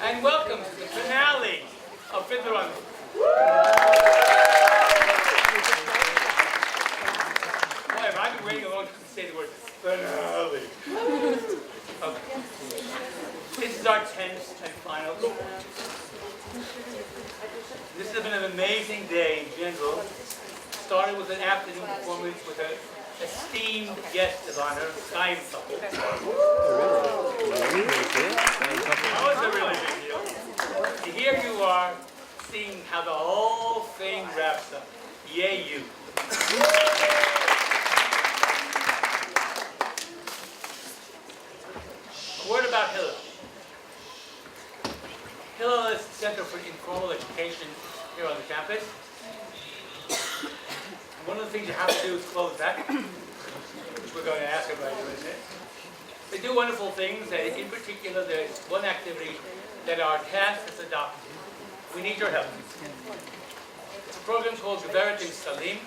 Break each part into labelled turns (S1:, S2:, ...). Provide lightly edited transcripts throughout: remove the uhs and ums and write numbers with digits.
S1: And welcome to the finale of Fiddler on Boy, I've been waiting a long time to say the word finale. Okay. This is our 10th and final. This has been an amazing day in general. Started with an afternoon performance with an esteemed guest of honor, Sky couple. That was a really big deal. And here you are, seeing how the whole thing wraps up. Yay, you. A word about Hillel. Hillel is the Center for Informal Education here on the campus. And one of the things you have to do is close that, which we're going to ask everybody to do, isn't it? They do wonderful things, and in particular, there's one activity that our task has adopted. We need your help. It's a program called Geveret in Salim.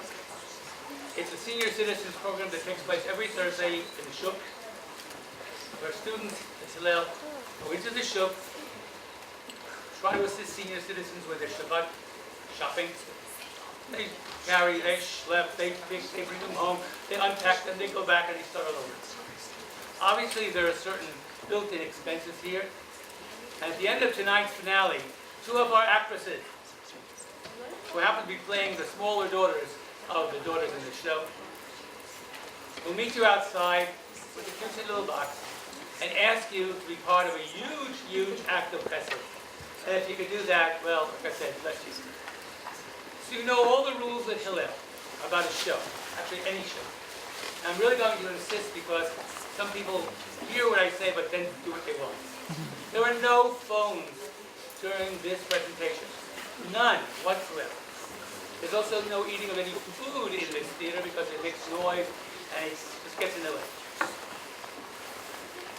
S1: It's a senior citizens program that takes place every Thursday in the shuk, where students at Hillel go into the shuk, try to assist senior citizens with their Shabbat shopping. They carry, they schlep, they bring them home, they unpack them, they go back and they start all over. Obviously, there are certain built-in expenses here. And at the end of tonight's finale, two of our actresses, who happen to be playing the smaller daughters of the daughters in the show, will meet you outside with a cute little box and ask you to be part of a huge, huge act of chesed. And if you could do that, well, like I said, bless you. So you know all the rules at Hillel about a show, actually any show. And I'm really going to insist because some people hear what I say but then do what they want. There are no phones during this presentation. None whatsoever. There's also no eating of any food in this theater because it makes noise and it just gets in the way.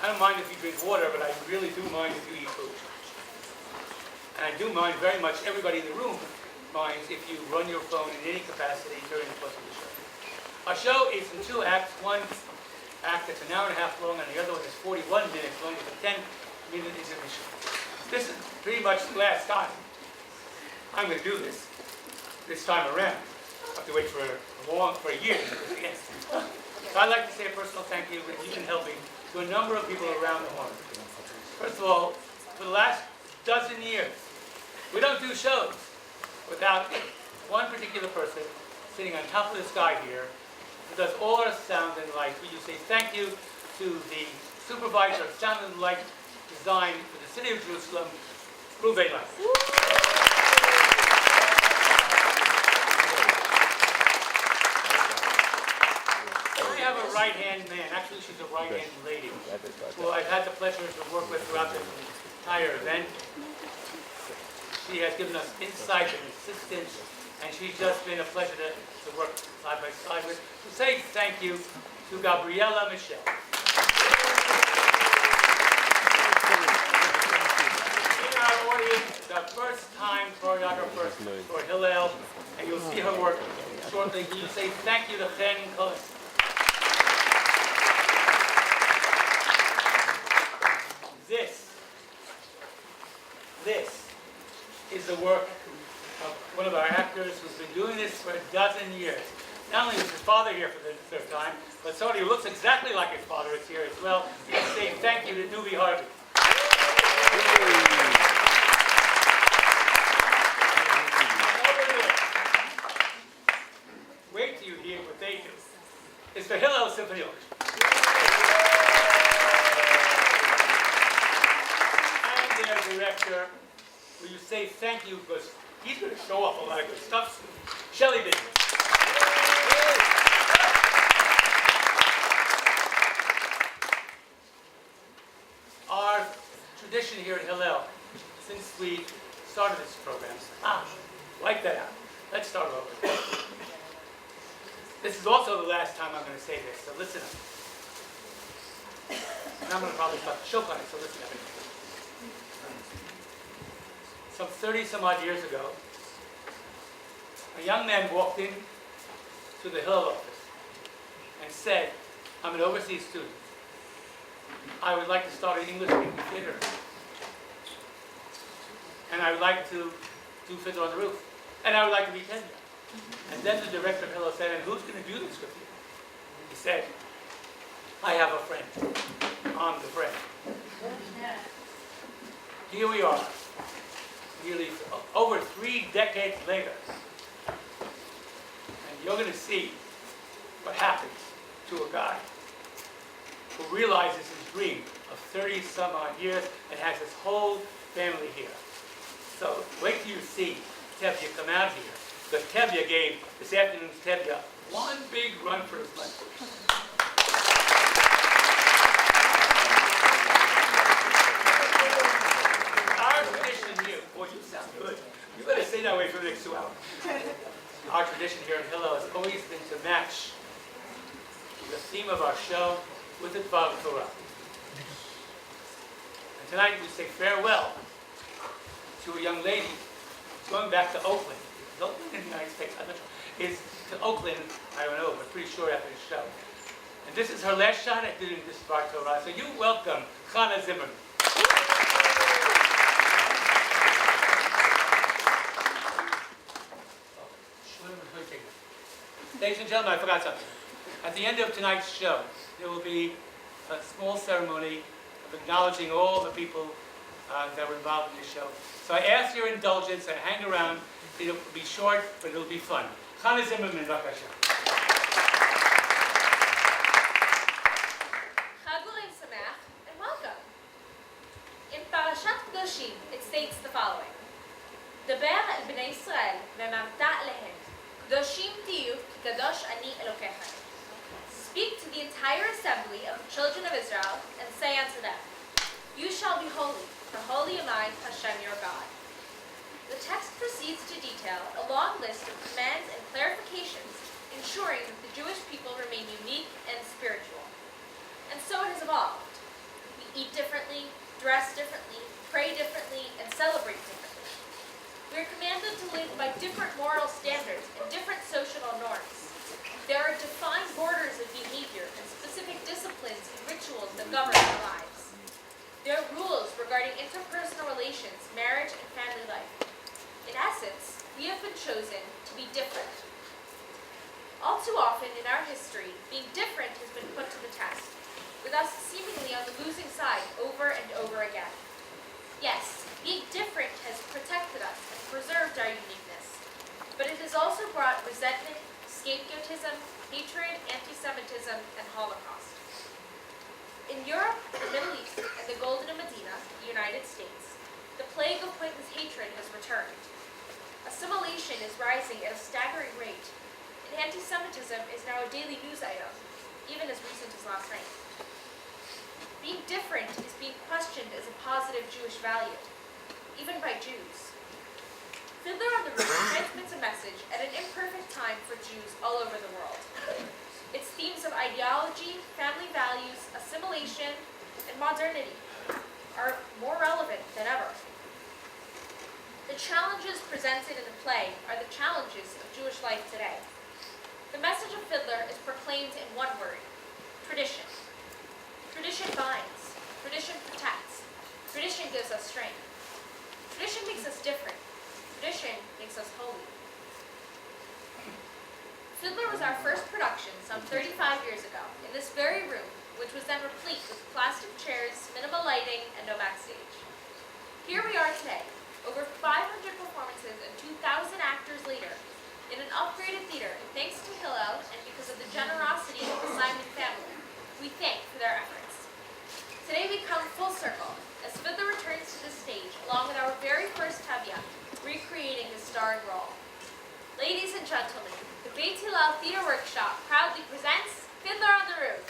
S1: I don't mind if you drink water, but I really do mind if you eat food. And I do mind very much, everybody in the room minds if you run your phone in any capacity during the course of the show. Our show is in two acts. One act that's an hour and a half long, and the other one is 41 minutes long with a 10-minute intermission. This is pretty much the last time I'm going to do this time around. I have to wait for a year to do this again. So I'd like to say a personal thank you, if you can help me, to a number of people around the horn. First of all, for the last dozen years, we don't do shows without one particular person sitting on top of the sky here who does all our sound and light. Will you say thank you to the supervisor of sound and light design for the city of Jerusalem, Reuven. I have a right-hand man. Actually, she's a right-hand lady who I've had the pleasure to work with throughout the entire event. She has given us insight and assistance, and she's just been a pleasure to work side by side with. To say thank you to Gabriella Michelle. In our audience, the first-time choreographer for Hillel, and you'll see her work shortly. Can you say thank you to Chen and Cohen? This is the work of one of our actors who's been doing this for a dozen years. Not only is his father here for the third time, but somebody who looks exactly like his father is here as well. You can say thank you to Dooby Harvey. Wait till you hear what they do. It's the Hillel Symphony Orchestra. And their director, will you say thank you, because he's going to show off a lot of good stuff soon. Shelly. Our tradition here at Hillel, since we started this program, wipe that out. Let's start over. This is also the last time I'm going to say this, so listen up. And I'm going to probably start to choke on it, so listen up. Some 30-some-odd years ago, a young man walked in to the Hillel office and said, I'm an overseas student. I would like to start an English-speaking theater. and I would like to do Fiddler on the Roof. And I would like to be Tevye. And then the director of Hillel said, and who's going to do this with you? He said, I have a friend. I'm the friend. Here we are, nearly over 3 decades later. And you're going to see what happens to a guy who realizes his dream of 30-some-odd years and has his whole family here. So wait till you see Tevye come out here. Because Tevye gave this afternoon's Tevye one big run for his money. Our tradition here, boy, you sound good. You better stay that way for the next 2 hours. Our tradition here in Hillel has always been to match the theme of our show with the Dvar Torah. And tonight we say farewell to a young lady going back to Oakland. Is Oakland in the United States? I'm not sure. Is to Oakland, I don't know, but pretty sure after the show. And this is her last shot at doing this Dvar Torah. So you welcome Chana Zimmerman. Ladies and gentlemen, I forgot something. At the end of tonight's show, there will be a small ceremony of acknowledging all the people that were involved in the show. So I ask your indulgence and hang around. It'll be short, but it'll be fun. Chana Zimmerman, b'vakasha.
S2: Chag Sameach, and welcome. In Parashat Kedoshim, it states the following: Daber el bnei Yisrael ve'amarta lehem, Kedoshim tiyu ki kadosh ani Elokechem. Speak to the entire assembly of the children of Israel and say unto them, you shall be holy, for holy am I, Hashem your God. The text proceeds to detail a long list of commands and clarifications, ensuring that the Jewish people remain unique and spiritual. And so it has evolved. We eat differently, dress differently, pray differently, and celebrate differently. We are commanded to live by different moral standards and different social norms. There are defined borders of behavior and specific disciplines and rituals that govern our lives. There are rules regarding interpersonal relations, marriage, and family life. In essence, we have been chosen to be different. All too often in our history, being different has been put to the test, with us seemingly on the losing side over and over again. Yes, being different has protected us and preserved our uniqueness, but it has also brought resentment, scapegoatism, hatred, anti-Semitism, and Holocaust. In Europe, the Middle East, and the Golden Medina, the United States, the plague of pointless hatred has returned. Assimilation is rising at a staggering rate, and anti-Semitism is now a daily news item, even as recent as last night. Being different is being questioned as a positive Jewish value, even by Jews. Fiddler on the Roof transmits a message at an imperfect time for Jews all over the world. Its themes of ideology, family values, assimilation, and modernity are more relevant than ever. The challenges presented in the play are the challenges of Jewish life today. The message of Fiddler is proclaimed in one word: tradition. Tradition binds. Tradition protects. Tradition gives us strength. Tradition makes us different. Tradition makes us holy. Fiddler was our first production some 35 years ago in this very room, which was then replete with plastic chairs, minimal lighting, and no backstage. Here we are today, over 500 performances and 2,000 actors later, in an upgraded theater, and thanks to Hillel and because of the generosity of the Simon family, we thank for their efforts. Today we come full circle, as Fiddler returns to the stage along with our very first Tevye, recreating his starring role. Ladies and gentlemen, the Beit Hillel Theater Workshop proudly presents Fiddler on the Roof.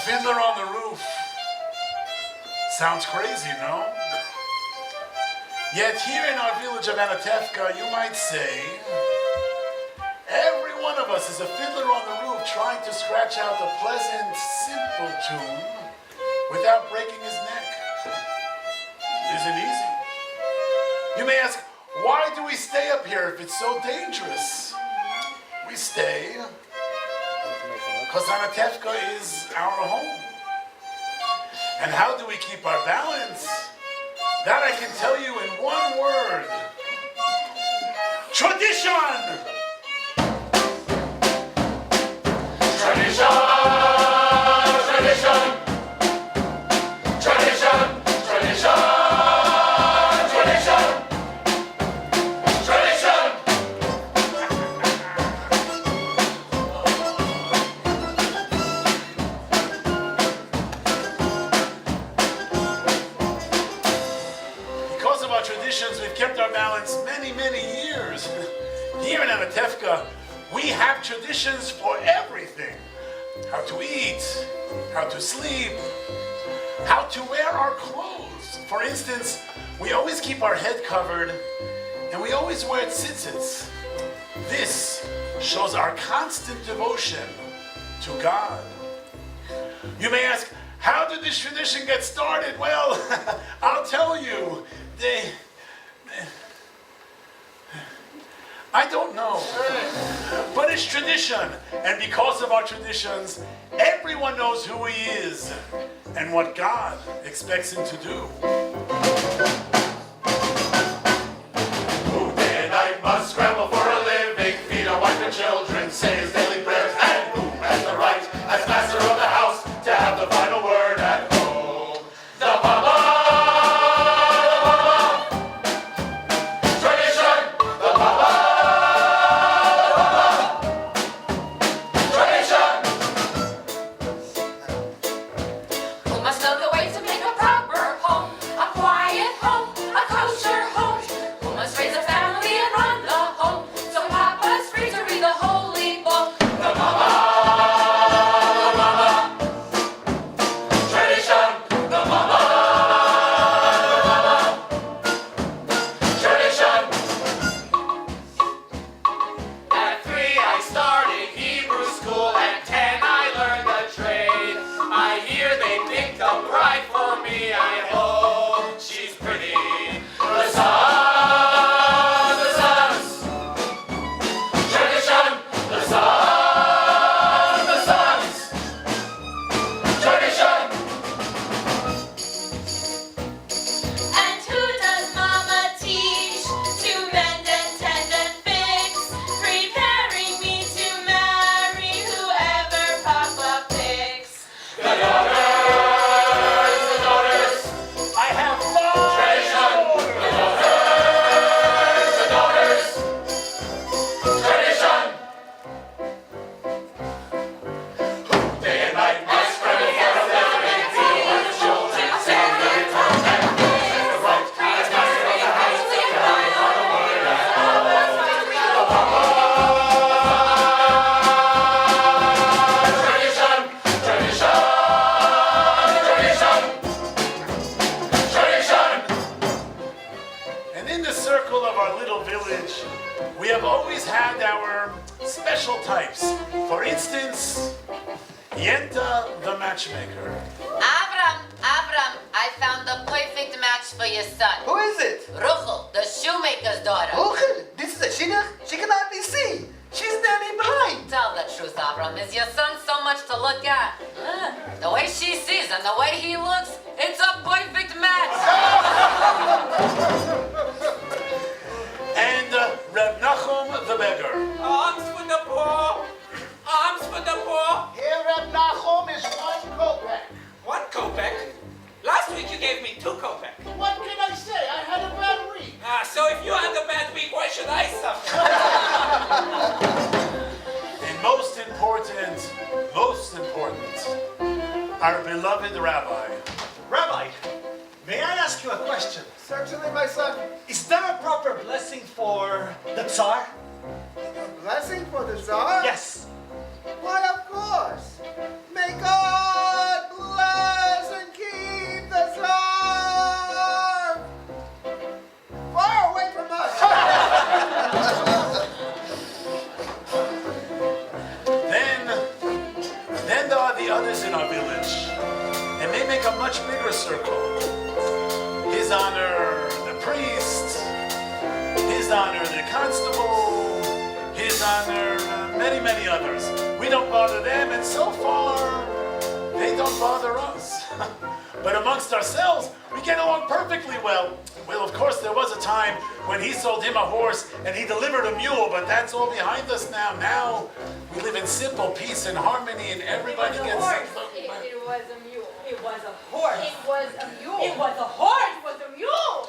S3: Fiddler on the Roof. Sounds crazy, no? Yet here in our village of Anatevka, you might say, every one of us is a fiddler on the roof trying to scratch out a pleasant, simple tune without breaking his neck. It isn't easy. You may ask, why do we stay up here if it's so dangerous? We stay because Anatevka is our home. And how do we keep our balance? That I can tell you in one word. Tradition! Tradition! Tradition! Tradition! Tradition! Tradition! Tradition! Because of our traditions, we've kept our balance many, many years. Here in Anatevka, we have traditions for everything. How to eat, how to sleep, how to wear our clothes. For instance, we always keep our head covered and we always wear tzitzits. This shows our constant devotion to God. You may ask, how did this tradition get started? Well, I'll tell you. I don't know, but it's tradition, and because of our traditions, everyone knows who he is and what God expects him to do. Who day and night must scramble for a living, feed our wife and children, say his daily prayers, and who has the right, as master of the house, to have the final word at home. The Papa! For instance, Yenta the Matchmaker.
S4: Avram, I found the perfect match for your son.
S5: Who is it?
S4: Reuven, the shoemaker's daughter.
S5: Reuven? This is a shidduch? She cannot be seen. She's standing behind.
S4: Tell the truth, Avram. Is your son so much to look at? The way she sees and the way he looks, it's a perfect match.
S3: And Reb Nachum the beggar.
S6: Alms for the poor! Alms for the poor!
S5: Here, Reb Nachum is 1 kopeck.
S6: 1 kopeck? Last week you gave me 2 kopeck.
S5: What can I say? I had a bad week.
S6: So if you had a bad week, why should I suffer?
S3: And most important, our beloved Rabbi.
S7: Rabbi, may I ask you a question?
S5: Certainly, my son.
S7: Is there a proper blessing for the Tsar?
S5: A blessing for the Tsar?
S7: Yes.
S5: Why, of course. May God
S3: much bigger circle. His honor, the priest. His honor, the constable. His honor, many, many others. We don't bother them, and so far, they don't bother us. But amongst ourselves, we get along perfectly well. Well, of course, there was a time when he sold him a horse and he delivered a mule, but that's all behind us now. Now, we live in simple peace and harmony, and everybody gets...
S2: It was a mule.
S8: It was a horse.
S2: It was a mule.
S8: It was a horse.
S2: It was a mule.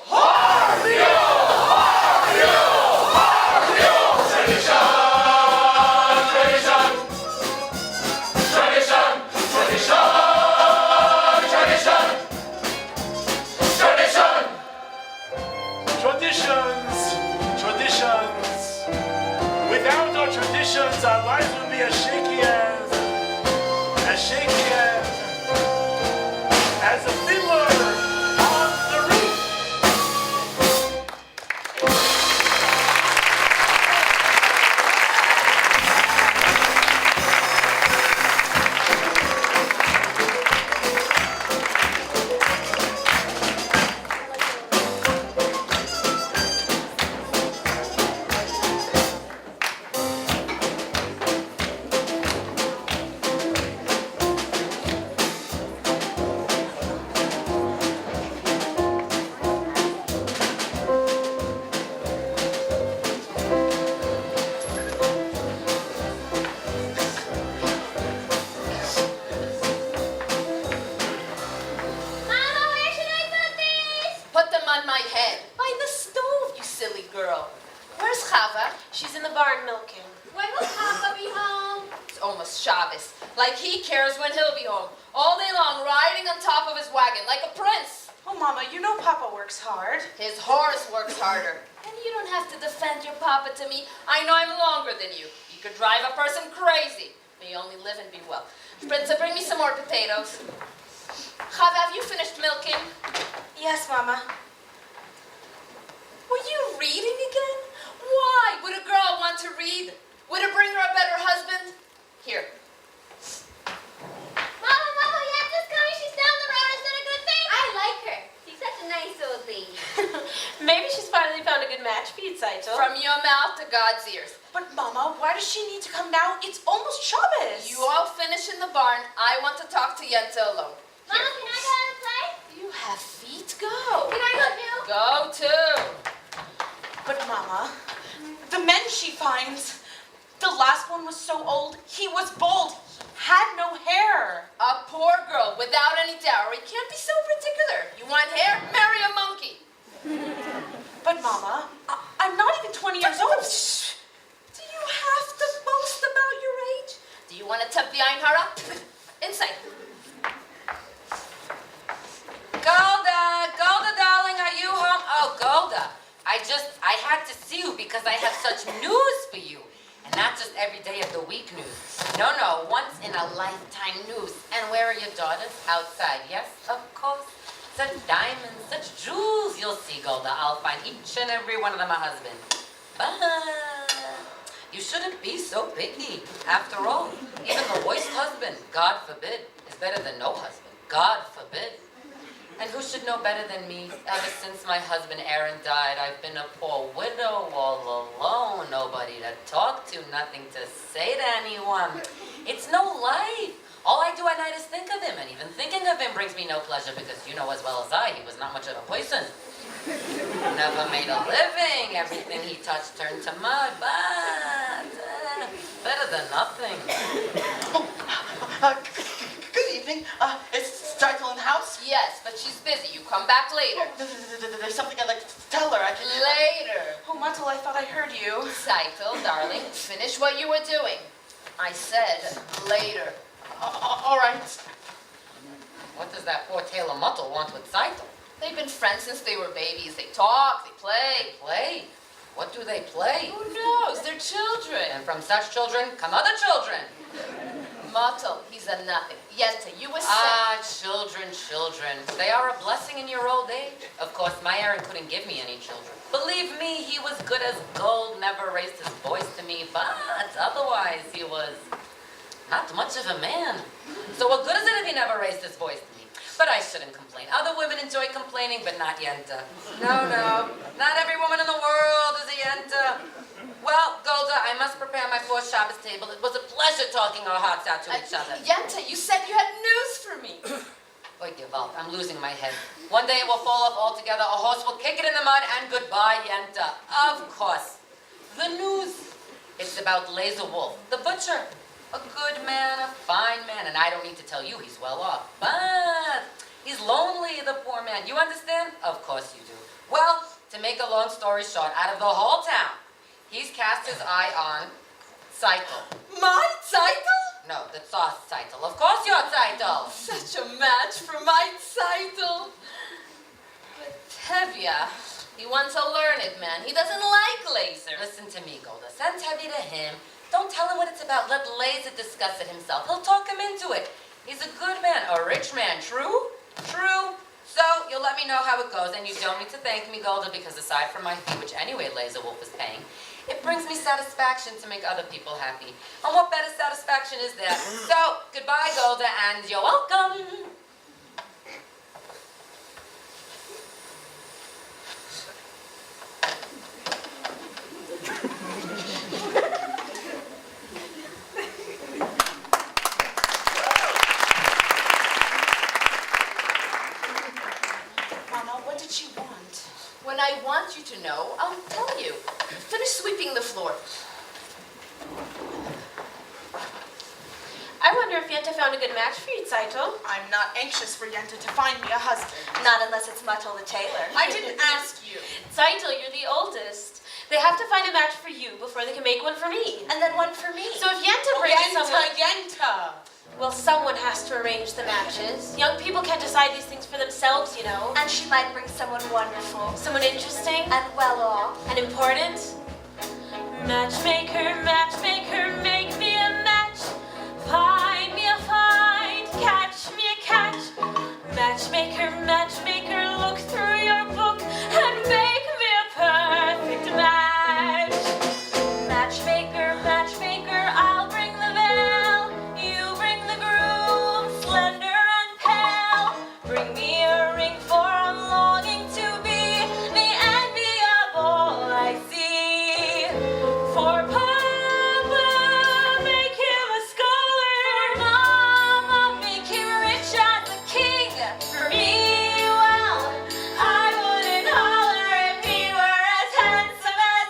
S3: Traditions. Without our traditions, our lives would be as shaky as a fiddler on the roof.
S4: Shabbos. Like he cares when he'll be home. All day long, riding on top of his wagon like a prince.
S8: Oh, Mama, you know Papa works hard.
S4: His horse works harder. And you don't have to defend your Papa to me. I know I'm longer than you. You could drive a person crazy. But you only live and be well. Prince, bring me some more potatoes. Chava, have you finished milking?
S8: Yes, Mama.
S4: Were you reading again? Why would a girl want to read? Would it bring her a better husband? Here.
S2: Mama, yeah, just coming. She's down the road. Is that a good thing? I like her. She's such a nice old lady.
S8: Maybe she's finally found a good match for you, Saito.
S4: From your mouth to God's ears.
S8: But, Mama, why does she need to come now? It's almost Shabbos.
S4: You all finish in the barn. I want to talk to Yenta alone.
S2: Mama, can I go out and play?
S4: You have feet. Go.
S2: Can I go too?
S4: Go too.
S8: But, Mama, the men she finds, the last one was so old, he was bald, had no hair.
S4: A poor girl without any dowry can't be so particular. You want hair? Marry a monkey.
S8: But, Mama, I'm not even 20 years old.
S4: Do you have to boast about your age? Do you want to tip the Ein Hara? Inside. Golda, darling, are you home? Oh, Golda, I had to see you because I have such news for you. And not just every day of the week news. No, once in a lifetime news. And where are your daughters? Outside, yes, of course. Such diamonds, such jewels. You'll see, Golda. I'll find each and every one of them a husband. But you shouldn't be so picky. After all, even the worst husband, God forbid, is better than no husband. God forbid. And who should know better than me? Ever since my husband Aaron died, I've been a poor widow, all alone. Nobody to talk to, nothing to say to anyone. It's no life. All I do at night is think of him, and even thinking of him brings me no pleasure because you know as well as I, he was not much of a person. Never made a living. Everything he touched turned to mud, but better than nothing.
S5: Good evening. Is Stanzas in the house?
S4: Yes, but she's busy. You come back later.
S5: There's something I'd like to tell her.
S4: Later.
S8: Oh, Matel, I thought I heard you.
S4: Saito, darling, finish what you were doing. I said later.
S5: All right.
S4: What does that poor tailor Muttle want with Saito? They've been friends since they were babies. They talk, they play. Play? What do they play? Who knows? They're children. And from such children come other children. Muttle, he's a nothing. Yenta, you were children. They are a blessing in your old age. Of course, my Aaron couldn't give me any children. Believe me, he was good as gold, never raised his voice to me, but otherwise he was not much of a man. So what good is it if he never raised his voice to me? But I shouldn't complain. Other women enjoy complaining, but not Yenta. No, not every woman in the world is a Yenta. Well, Golda, I must prepare my 4th Shabbos table. It was a pleasure talking our hearts out to each other.
S8: Yenta, you said you had news for me.
S4: Oy, Gewalt, I'm losing my head. One day it will fall off altogether, a horse will kick it in the mud, and goodbye, Yenta. Of course. The news. It's about Laser Wolf, the butcher. A good man, a fine man, and I don't need to tell you he's well off. But he's lonely, the poor man. You understand? Of course you do. Well, to make a long story short, out of the whole town, he's cast his eye on Zeitel.
S8: My title?
S4: No, the Tsar's Zeitel. Of course your Zeitel.
S8: Such a match for my title. But Tevye, he wants a learned man. He doesn't like laser.
S4: Listen to me, Golda. Send Tevye to him. Don't tell him what it's about. Let Laser discuss it himself. He'll talk him into it. He's a good man, a rich man. True? True. So, you'll let me know how it goes, and you don't need to thank me, Golda, because aside from my fee, which anyway Laser Wolf is paying, it brings me satisfaction to make other people happy. And what better satisfaction is there? So, goodbye, Golda, and you're welcome.
S8: Mama, what did you want? When I want you to know, I'll tell you. Finish sweeping the floor.
S2: I wonder if Yenta found a good match for you, Zeitel.
S8: I'm not anxious for Yenta to find me a husband.
S2: Not unless it's Mattel the tailor.
S8: I didn't ask you.
S2: Zeitel, you're the oldest. They have to find a match for you before they can make one for me.
S8: And then one for me.
S2: So if Yenta brings someone...
S8: Yenta!
S2: Well, someone has to arrange the matches. Young people can't decide these things for themselves, you know.
S9: And she might bring someone wonderful.
S2: Someone interesting.
S9: And well off.
S2: And important. Matchmaker, matchmaker, make me a match. Find me a find, catch me a catch. Matchmaker, matchmaker, look through your book and make me a perfect match. Matchmaker, matchmaker, I'll bring the veil. You bring the groom, slender and pale. Bring me a ring, for I'm longing to be the envy of all I see. For Papa, make him a scholar. For Mama, make him rich as a king. For me, well, I wouldn't holler if he were as handsome as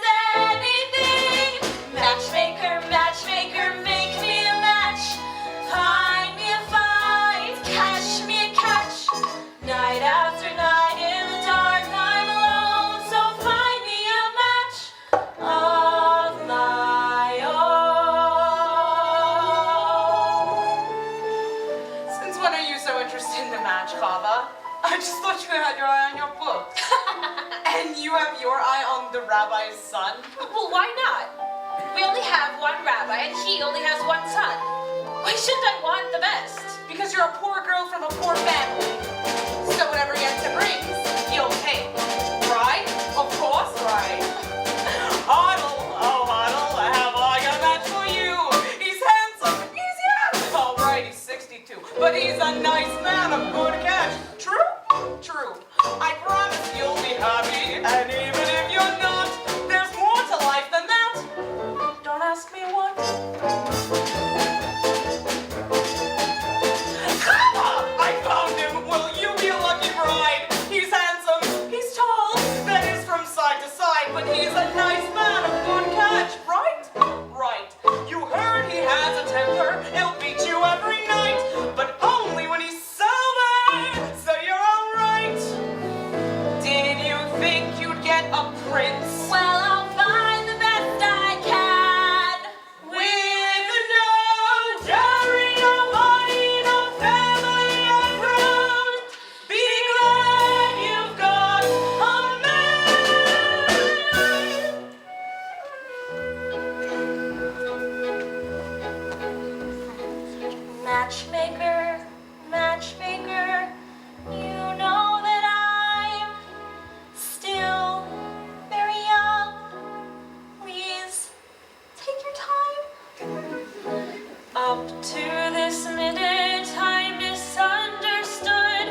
S2: anything. Matchmaker, matchmaker, make me a match. Find me a find, catch me a catch. Night after night in the dark, I'm alone, so find me a match of my own.
S8: Since when are you so interested in the match, Chava? I just thought you had your eye on your book. And you have your eye on the rabbi's son?
S2: Well, why not? We only have one rabbi, and he only has one son. Why shouldn't I want the best?
S8: Because you're a poor girl from a poor family. So whatever Yenta brings, you'll take. Right? Of course, right. Huddle, oh Huddle, have I got a match for you. He's handsome, he's young. All right, he's 62, but he's a nice man, a good catch. True? True. I promise you'll be happy, and even if you're not, there's more to life than that. Don't ask me what. I found him! Will you be a lucky bride? He's handsome, he's tall, that is from side to side, but he's a nice man, a good catch, right? Right. You heard he has a temper, he'll beat you every night, but only when he's sober, so you're alright. Did you think you'd get a prince?
S2: Well, I'll find the best I can.
S8: With no dowry, no money, no family around, be glad you've got a man.
S2: Matchmaker, matchmaker, you know that I'm still very young. Please take your time. Up to this minute, I misunderstood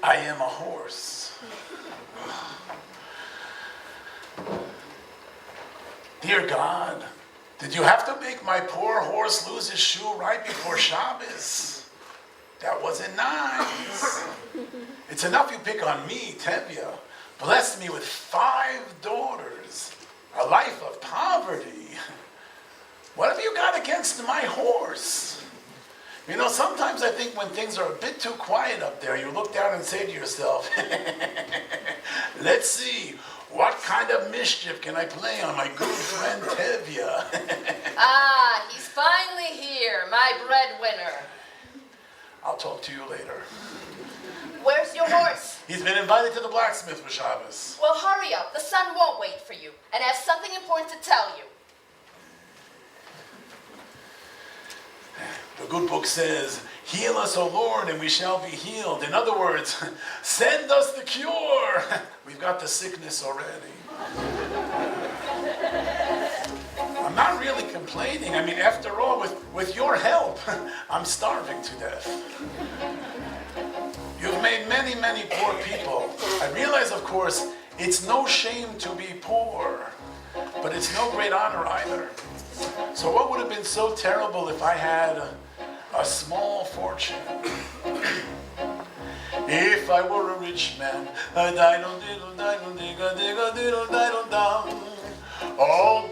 S3: I am a horse. Dear God, did you have to make my poor horse lose his shoe right before Shabbos? That wasn't nice. It's enough you pick on me, Tevye. Blessed me with 5 daughters, a life of poverty. What have you got against my horse? You know, sometimes I think when things are a bit too quiet up there, you look down and say to yourself, let's see, what kind of mischief can I play on my good friend Tevye?
S4: Ah, he's finally here, my breadwinner.
S3: I'll talk to you later.
S9: Where's your horse?
S3: He's been invited to the blacksmith for Shabbos.
S9: Well, hurry up. The son won't wait for you, and has something important to tell you.
S3: The good book says, heal us, O Lord, and we shall be healed. In other words, send us the cure. We've got the sickness already. I'm not really complaining. I mean, after all, with your help, I'm starving to death. You've made many, many poor people. I realize, of course, it's no shame to be poor, but it's no great honor either. So what would have been so terrible if I had a small fortune? If I were a rich man, all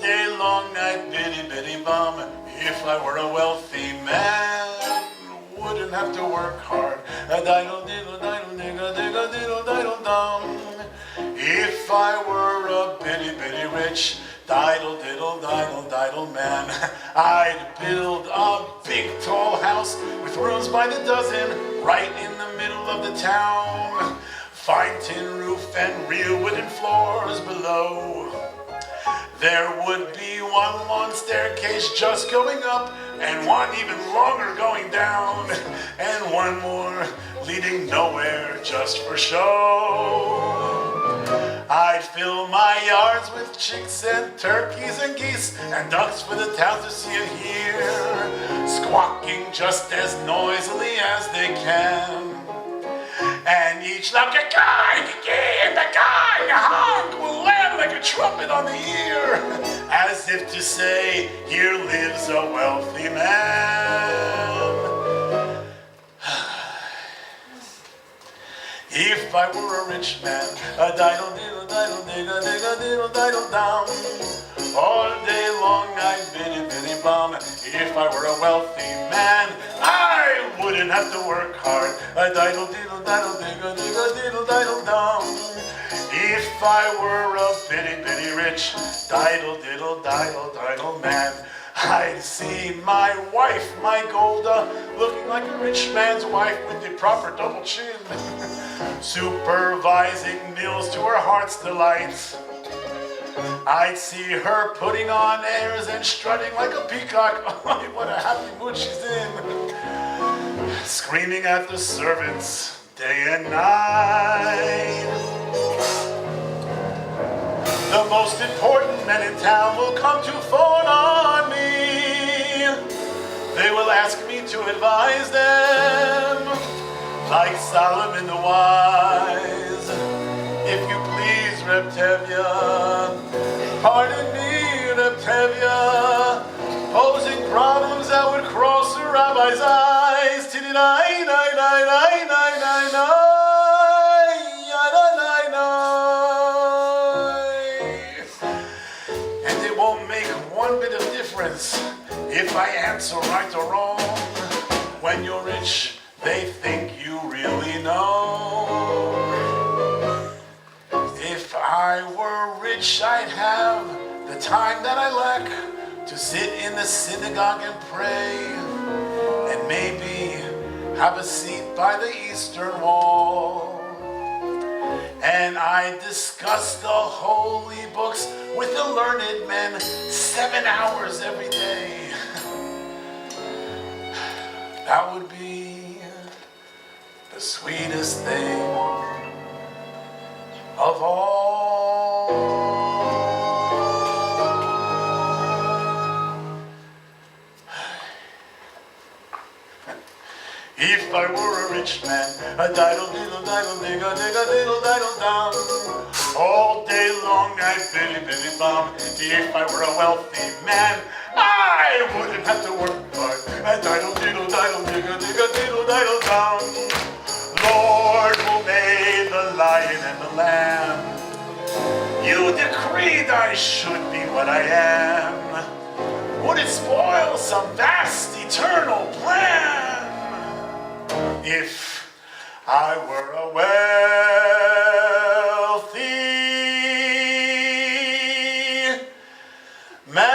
S3: day long I'd bitty bitty bum. If I were a wealthy man, wouldn't have to work hard. If I were a bitty bitty rich, diddle diddle diddle diddle man, I'd build a big tall house with rooms by the dozen right in the middle of the town. Fine tin roof and real wooden floors below. There would be one long staircase just going up, and one even longer going down, and one more leading nowhere just for show. I'd fill my yards with chicks and turkeys and geese and ducks for the town to see and hear, squawking just as noisily as they can. And each loud ka-kai, and the guy honk will land like a trumpet on the ear, as if to say, here lives a wealthy man. If I were a rich man, a diddle diddle diddle diddle diddle diddle diddle down, all day long I'd bitty bitty bum. If I were a wealthy man, I wouldn't have to work hard. A diddle diddle diddle diddle diddle diddle diddle down. If I were a bitty bitty rich, diddle diddle diddle diddle man, I'd see my wife, my Golda, looking like a rich man's wife with the proper double chin, supervising meals to her heart's delight. I'd see her putting on airs and strutting like a peacock. Oh, what a happy mood she's in. Screaming at the servants day and night. The most important men in town will come to fawn on me. They will ask me to advise them, like Solomon the wise. If you please, Reb Tevye, pardon me, Reb Tevye, posing problems that would cross a rabbi's eyes. And it won't make one bit of difference if I answer right or wrong. When you're rich, they think you really know. If I were rich, I'd have the time that I lack to sit in the synagogue and pray, and maybe have a seat by the eastern wall. And I discuss the holy books with the learned men 7 hours every day. That would be the sweetest thing of all. If I were a rich man. A diddle diddle diddle dig a diddle diddle dum. All day long I billy billy bum. If I were a wealthy man, I wouldn't have to work hard. A diddle diddle diddle dig a diddle diddle dum. Lord who made the lion and the lamb, you decreed I should be what I am. Would it spoil some vast eternal plan if I were a wealthy man?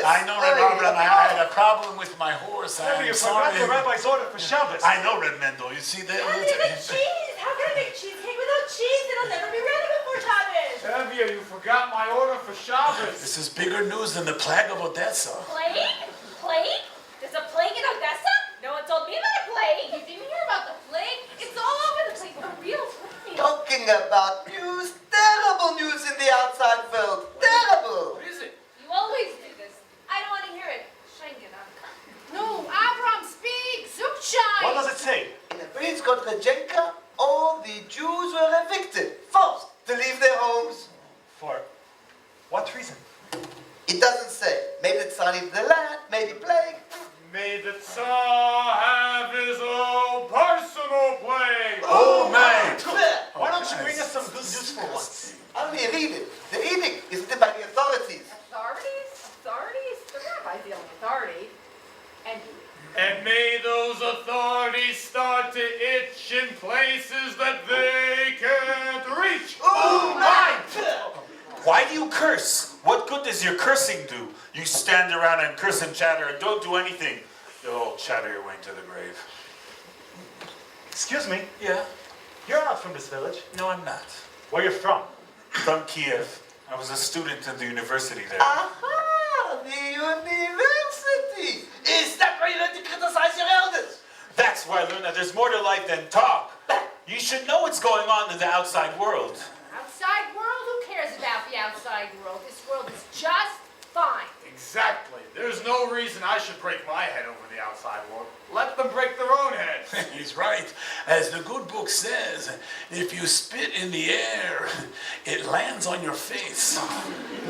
S3: I know, Rebuttal, I had a problem with my horse.
S7: Maybe you
S3: I'm
S7: forgot
S3: sorry.
S7: the rabbi's order for Shabbos.
S3: I know, Red Mendel. You see that?
S2: How can I make cheese? How can I make cheesecake without cheese? It'll never be ready before Shabbos.
S6: Tevye, you forgot my order for Shabbos.
S3: This is bigger news than the plague of Odessa.
S2: Plague? Plague? There's a plague in Odessa? No one told me about a plague.
S9: You didn't hear about the plague? It's all over the place. A real plague.
S5: Talking about news, terrible news in the outside world. Terrible.
S6: What is it?
S2: You always do this. I don't want to hear it.
S9: No, Avram, speak. Zukshine.
S7: What does it say?
S5: In the Prince Kontrejenka, all the Jews were evicted, forced to leave their homes.
S7: For what reason?
S5: It doesn't say. Maybe the Tsar needed the land, maybe plague.
S6: May the Tsar have his own personal plague.
S3: Oh, man.
S7: Why don't you bring us some good news for once?
S5: Only read it. The edict is written by the authorities.
S9: Authorities? Authorities? The rabbi's the only authority.
S6: And may those authorities start to itch in places that they can't reach.
S5: Oh, my!
S10: Why do you curse? What good does your cursing do? You stand around and curse and chatter and don't do anything. You'll all chatter your way to the grave.
S7: Excuse me.
S10: Yeah?
S7: You're not from this village.
S10: No, I'm not.
S7: Where you from?
S10: From Kiev. I was a student at the university there.
S5: Aha! The university! Is that why you learn to criticize your elders?
S10: That's where I learned that there's more to life than talk. You should know what's going on in the outside world.
S9: Outside world? Who cares about the outside world? This world is just fine.
S6: Exactly. There's no reason I should break my head over the outside world. Let them break their own heads.
S3: He's right. As the good book says, if you spit in the air, it lands on your face.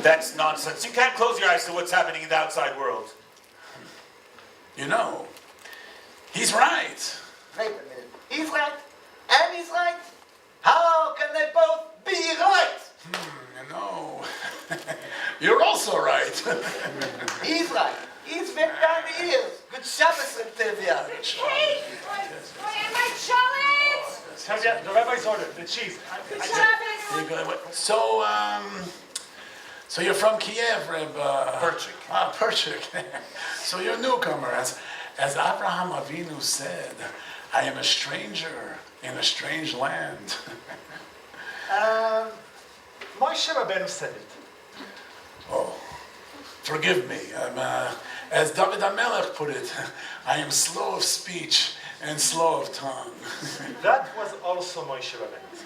S10: That's nonsense. You can't close your eyes to what's happening in the outside world.
S3: You know, he's right.
S5: Wait a minute. He's right, and he's right. How can they both be right?
S3: You know, you're also right.
S5: He's right. He's bent down the ears. Good Shabbos, Tevye.
S2: Hey! And my chocolate!
S7: Tevye, the rabbi's order, the cheese.
S3: So you're from Kiev, Reb?
S10: Perchik.
S3: Ah, Perchik. So you're a newcomer. As Abraham Avinu said, I am a stranger in a strange land.
S7: Moshe Rabbeinu said it.
S3: Oh, forgive me. As David HaMelech put it, I am slow of speech and slow of tongue.
S7: That was also Moshe Rabbeinu.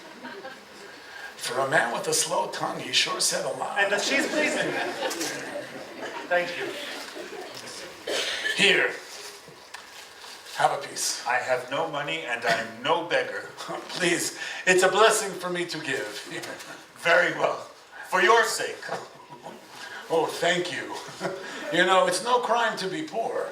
S3: For a man with a slow tongue, he sure said a lot.
S7: And the cheese, please. Thank you.
S3: Here, have a piece.
S10: I have no money and I'm no beggar.
S3: Please, it's a blessing for me to give.
S10: Very well. For your sake.
S3: Oh, thank you. You know, it's no crime to be poor.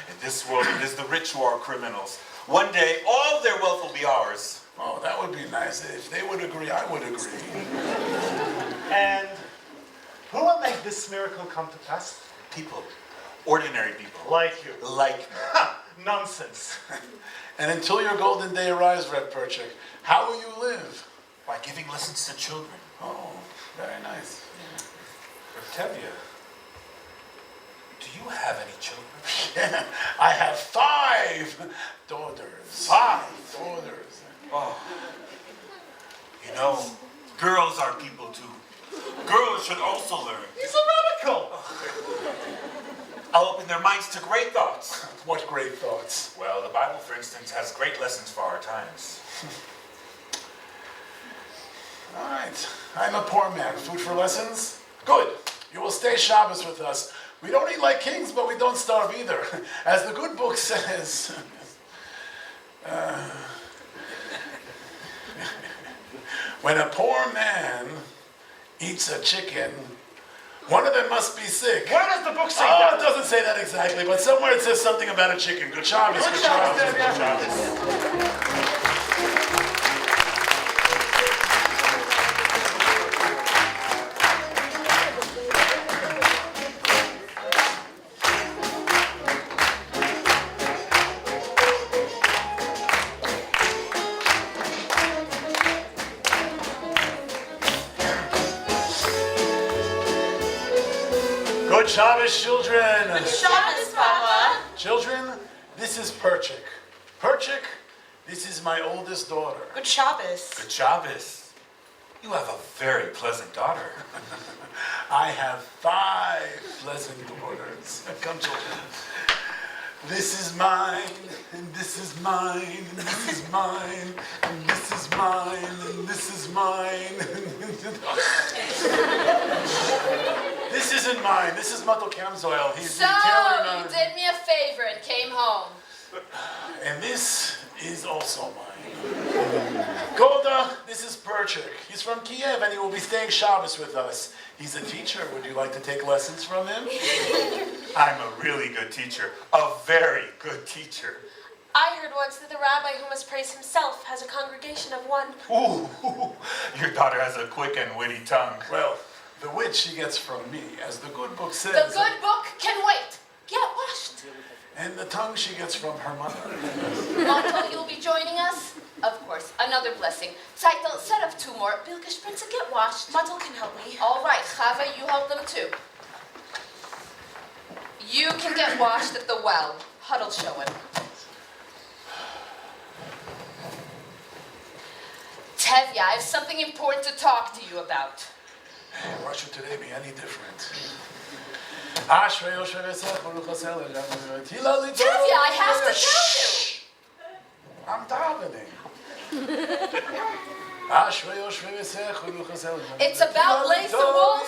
S10: In this world, it is the rich who are criminals. One day, all their wealth will be ours.
S3: Oh, that would be nice. If they would agree, I would agree.
S7: And who will make this miracle come to pass?
S10: People. Ordinary people.
S7: Like you.
S10: Like me.
S7: Ha! Nonsense.
S3: And until your golden day arrives, Red Perchik, how will you live?
S10: By giving lessons to children.
S3: Oh, very nice.
S10: Tevye, do you have any children?
S3: Yeah, I have 5 daughters.
S10: 5
S3: daughters.
S10: Oh. You know, girls are people too. Girls should also learn.
S7: He's a radical.
S10: I'll open their minds to great thoughts.
S3: What great thoughts.
S10: Well, the Bible, for instance, has great lessons for our times.
S3: right. I'm a poor man. Food for lessons? Good. You will stay Shabbos with us. We don't eat like kings, but we don't starve either. As the good book says. When a poor man eats a chicken, one of them must be sick.
S7: Where does the book say
S3: Oh,
S7: that?
S3: it doesn't say that exactly, but somewhere it says something about a chicken. Good Shabbos, good Shabbos, good Shabbos. Good Shabbos, children.
S8: Good Shabbos, Papa.
S3: Children, this is Perchik. Perchik, this is my oldest daughter.
S8: Good Shabbos.
S10: Good Shabbos. You have a very pleasant daughter.
S3: I have 5 pleasant daughters. Come, children. This is mine, and this is mine, and this is mine, and this is mine, and this is mine. This isn't mine. This is Mato Kamzoil. He's
S9: So,
S3: the tailor.
S9: you did me a favor and came home.
S3: And this is also mine. Golda, this is Perchik. He's from Kiev and he will be staying Shabbos with us. He's a teacher. Would you like to take lessons from him?
S10: I'm a really good teacher. A very good teacher.
S11: I heard once that the rabbi who must praise himself has a congregation of 1.
S10: Ooh, your daughter has a quick and witty tongue.
S3: Well, the wit she gets from me, as the good book says.
S9: The good book can wait.
S11: Get washed.
S3: And the tongue she gets from her mother.
S9: Motto, you'll be joining us? Of course, another blessing. Zeitel, set up 2 more. Bilkish Prince, get washed.
S11: Matel can help me.
S9: All right, Chava, you help them too. You can get washed at the well. Huddle showing. Tevye, I have something important to talk to you about.
S3: Why should today be any different? Tevye,
S9: I have to tell you.
S3: I'm davening.
S9: It's about Lace the Wolf.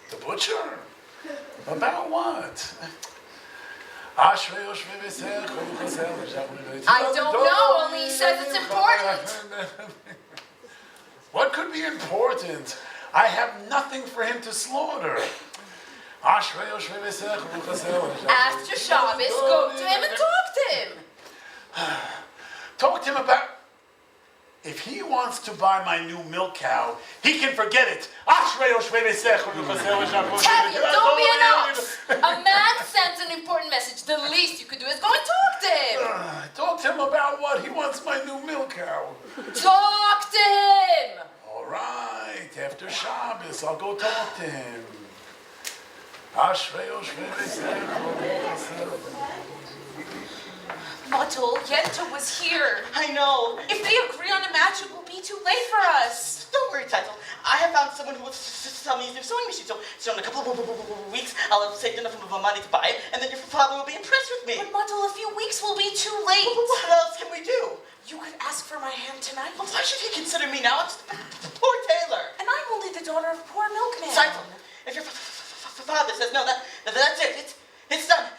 S3: The butcher? About what?
S9: I don't know, only he says it's important.
S3: What could be important? I have nothing for him to slaughter. After
S9: Shabbos, go to him and talk to him.
S3: Talk to him about... If he wants to buy my new milk cow, he can forget it.
S9: Tevye, don't be an ox. A man sends an important message. The least you could do is go and talk to him.
S3: Talk to him about what? He wants my new milk cow.
S9: Talk to him.
S3: All right, after Shabbos, I'll go talk to him.
S11: Matel, Yenta was here.
S8: I know.
S11: If they agree on a match, it will be too late for us.
S8: Don't worry, Title. I have found someone who will sell me a sewing machine. So in a couple of weeks, I'll have saved enough money to buy it, and then your father will be impressed with me.
S11: But Matel, a few weeks will be too late.
S8: What else can we do?
S11: You could ask for my hand tonight.
S8: Well, why should he consider me now? I'm just a poor tailor.
S11: And I'm only the daughter of a poor milkman.
S8: Title, if your father says no, that's it. It's done.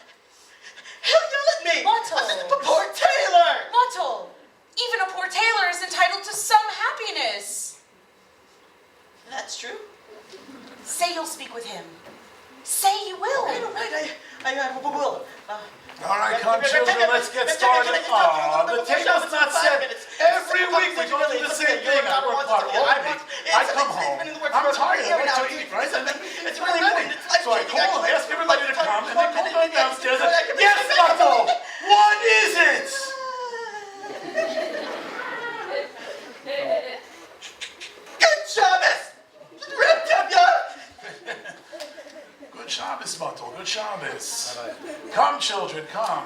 S8: He'll yell at me.
S11: Matel.
S8: Poor tailor.
S11: Matel, even a poor tailor is entitled to some happiness.
S8: That's true.
S11: Say you'll speak with him. Say you will.
S8: All right, I will.
S3: All right, come children, let's get started. Aw, the table's not set. Every week we go through the same thing. I work hard all week. I come home. I'm tired. I want to eat, right? And then
S8: It's really important.
S3: so I call and ask everybody to come, and they come going downstairs. And, yes, Otto, what is it?
S8: Good Shabbos! Rip Tevye!
S3: Good Shabbos, Otto. Good Shabbos. Come, children, come.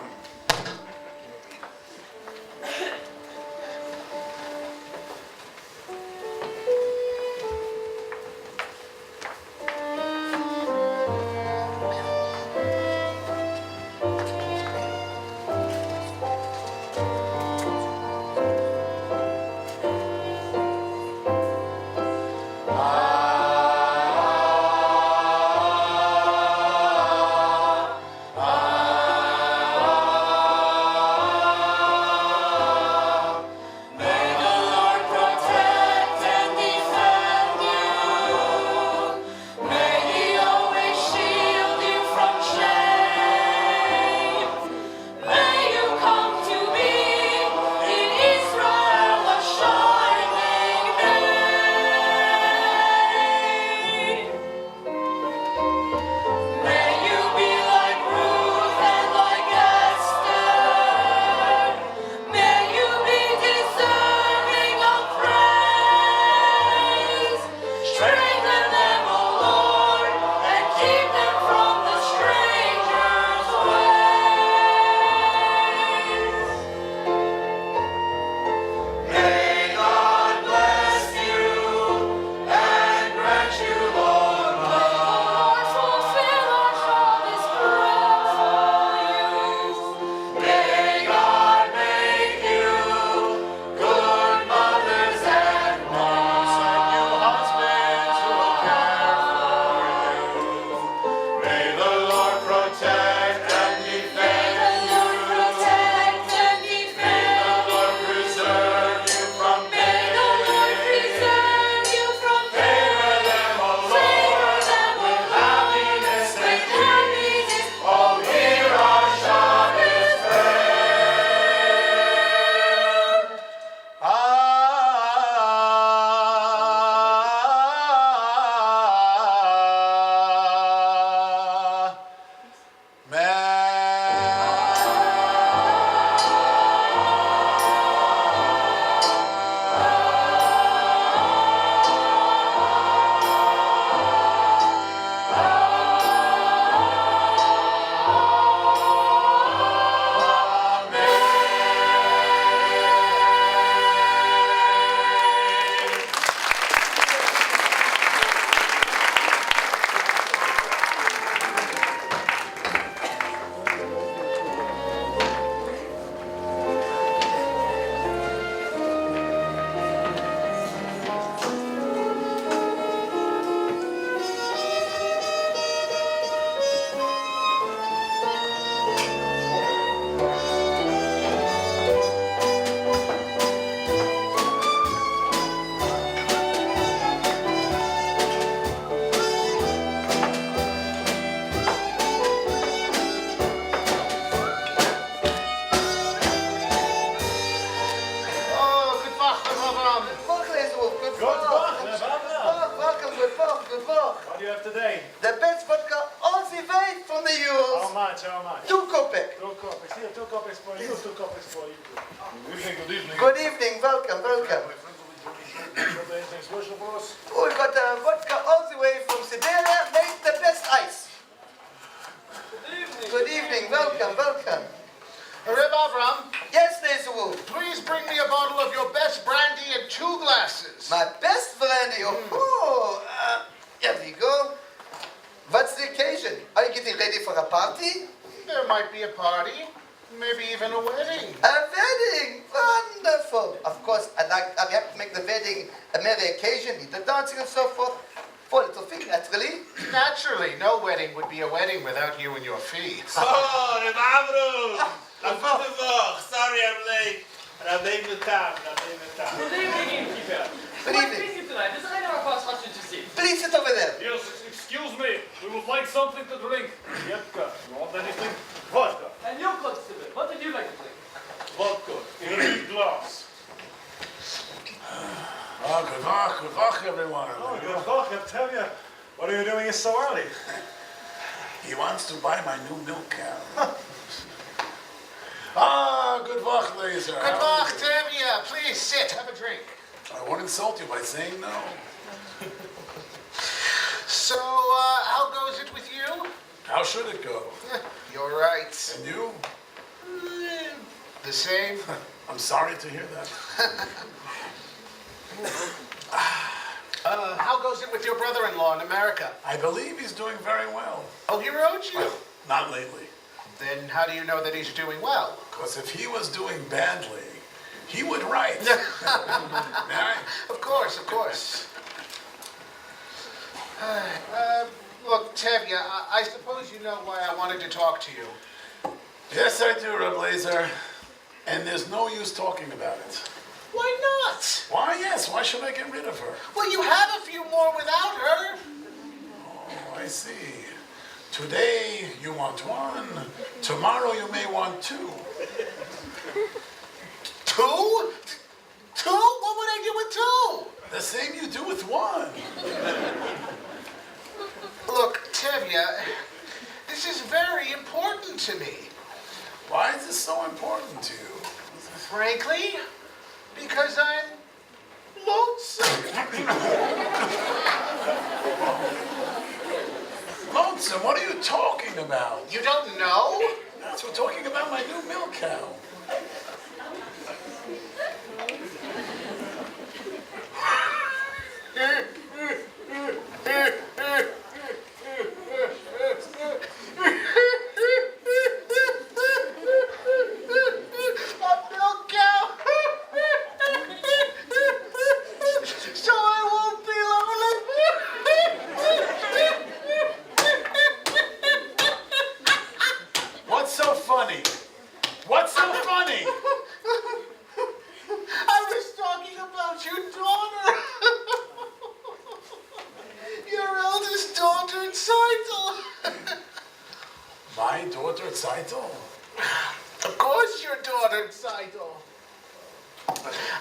S7: What do you have today?
S5: The best vodka all the way from the
S7: How
S5: US.
S7: much? How much?
S5: 2 kopek.
S7: 2 copies. Here, 2 copies for you, 2 copies for you.
S5: Good evening, welcome, welcome. We got vodka all the way from Siberia, made the best ice. Good evening, welcome, welcome.
S12: Reb Avram,
S5: Yes, Nezu.
S12: please bring me a bottle of your best brandy and 2 glasses.
S5: My best brandy. Here we go. What's the occasion? Are you getting ready for a party?
S12: There might be a party, maybe even a wedding.
S5: A wedding! Wonderful! Of course, I have to make the wedding a merry occasion, with the dancing and so forth. For a little fee, naturally.
S12: Naturally, no wedding would be a wedding without you and your fee.
S10: Oh, Reb Avram! Sorry I'm late.
S1: Good evening, innkeeper.
S5: Good
S1: What
S5: evening.
S1: brings you tonight? Does anyone pass much to see?
S5: Please sit over there.
S6: Yes, excuse me. We would like something to drink. Yepka, you want anything? Vodka.
S1: And you, Constable, what did you like to drink?
S6: Vodka. In a big glass.
S3: Good luck, everyone.
S7: Oh, good luck, I tell you. What are you doing here so early?
S3: He wants to buy my new milk cow. Good luck, Laser.
S12: Good luck, Tevye. Please sit, have a drink.
S3: I won't insult you by saying no.
S12: So, how goes it with you?
S3: How should it go?
S12: You're right.
S3: And you?
S12: The same.
S3: I'm sorry to hear that.
S12: How goes it with your brother-in-law in America?
S3: I believe he's doing very well.
S12: Oh, he wrote you?
S3: Not lately.
S12: Then how do you know that he's doing well?
S3: Because if he was doing badly, he would write. May I?
S12: Of course, of course. Look, Tevye, I suppose you know why I wanted to talk to you.
S3: Yes, I do, Reb Laser. And there's no use talking about it.
S12: Why not?
S3: Why, yes. Why should I get rid of her?
S12: Well, you have a few more without her.
S3: Oh, I see. Today you want 1. Tomorrow you may want 2.
S12: 2? 2? What would I do with 2?
S3: The same you do with 1.
S12: Look, Tevye, this is very important to me.
S3: Why is this so important to you?
S12: Frankly, because I'm lonesome.
S3: Lonesome, what are you talking about?
S12: You don't know?
S3: Yes, we're talking about my new milk cow. My daughter, Zeitel?
S12: Of course your daughter, Zeitel.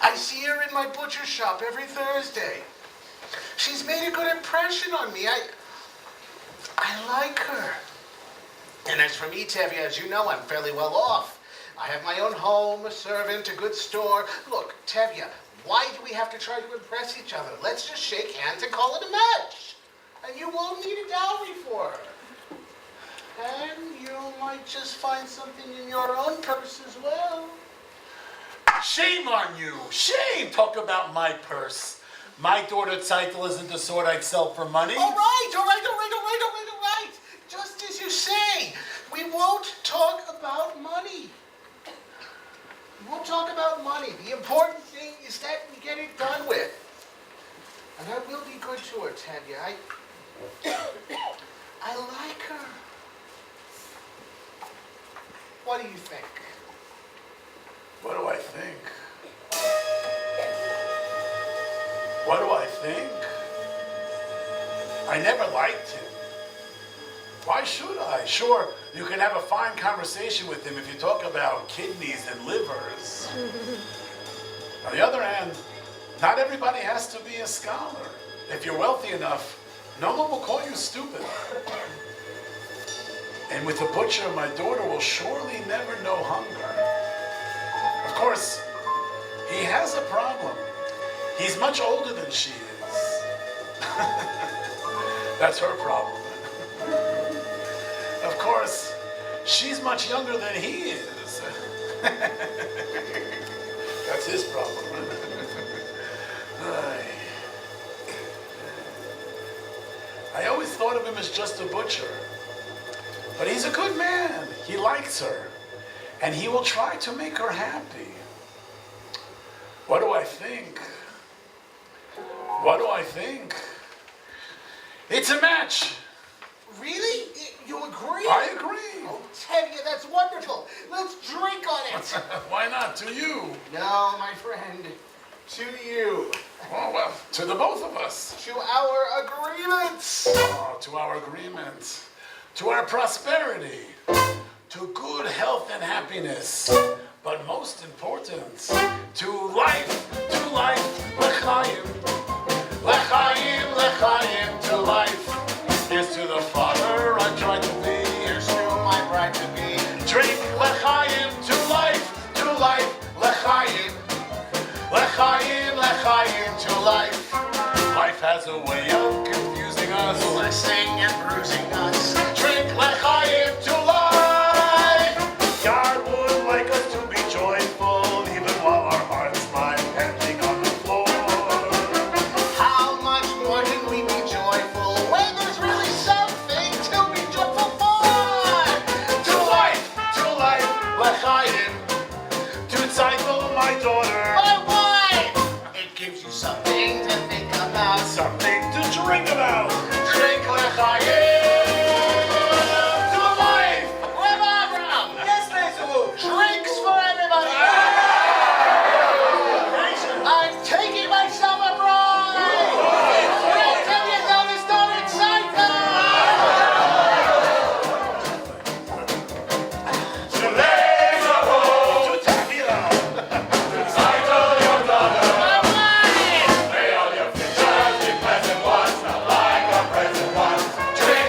S12: I see her in my butcher shop every Thursday. She's made a good impression on me. I like her. And as for me, Tevye, as you know, I'm fairly well off. I have my own home, a servant, a good store. Look, Tevye, why do we have to try to impress each other? Let's just shake hands and call it a match. And you won't need a dowry for her. And you might just find something in your own purse as well.
S3: Shame on you! Shame! Talk about my purse. My daughter Zeitel isn't the sort I'd sell for money.
S12: All right. Just as you say, we won't talk about money. We won't talk about money. The important thing is that we get it done with. And I will be good to her, Tevye. I like her. What do you think?
S3: What do I think? What do I think? I never liked him. Why should I? Sure, you can have a fine conversation with him if you talk about kidneys and livers. On the other hand, Not everybody has to be a scholar. If you're wealthy enough, no one will call you stupid. And with the butcher, my daughter will surely never know hunger. Of course, he has a problem. He's much older than she is. That's her problem. Of course, she's much younger than he is. That's his problem. I always thought of him as just a butcher. But he's a good man. He likes her. And he will try to make her happy. What do I think? What do I think? It's a match.
S12: Really? You agree?
S3: I agree.
S12: Oh, Tevye, that's wonderful. Let's drink on it.
S3: Why not? To you.
S12: No, my friend. To you.
S3: Oh, well, to the both of us.
S12: To our agreements.
S3: Oh, to our agreement. To our prosperity. To good health and happiness. But most important, to life. To life. L'chaim. L'chaim, l'chaim, to life. Here's to the father I tried to be.
S12: Here's to my bride to be.
S3: Drink l'chaim, to life, l'chaim. L'chaim, l'chaim, to life. Life has a way of confusing us,
S12: Blessing and bruising us.
S3: Drink l'chaim, to life. God would like us to be joyful, even while our hearts lie panting on the floor.
S12: How much more can we be joyful when there's really something to be joyful for?
S3: To life, l'chaim. To Tzeitel, my daughter.
S12: My wife! It gives you something to think about.
S3: Something to drink about. Drink l'chaim. To life.
S12: Rebuttal!
S7: Yes, Laytush.
S12: Drinks for everybody! I'm taking myself a bride! We'll tell you how to start in cycle!
S3: To Tevye.
S12: My wife!
S3: May all your futures be pleasant ones, not like our present ones. Drink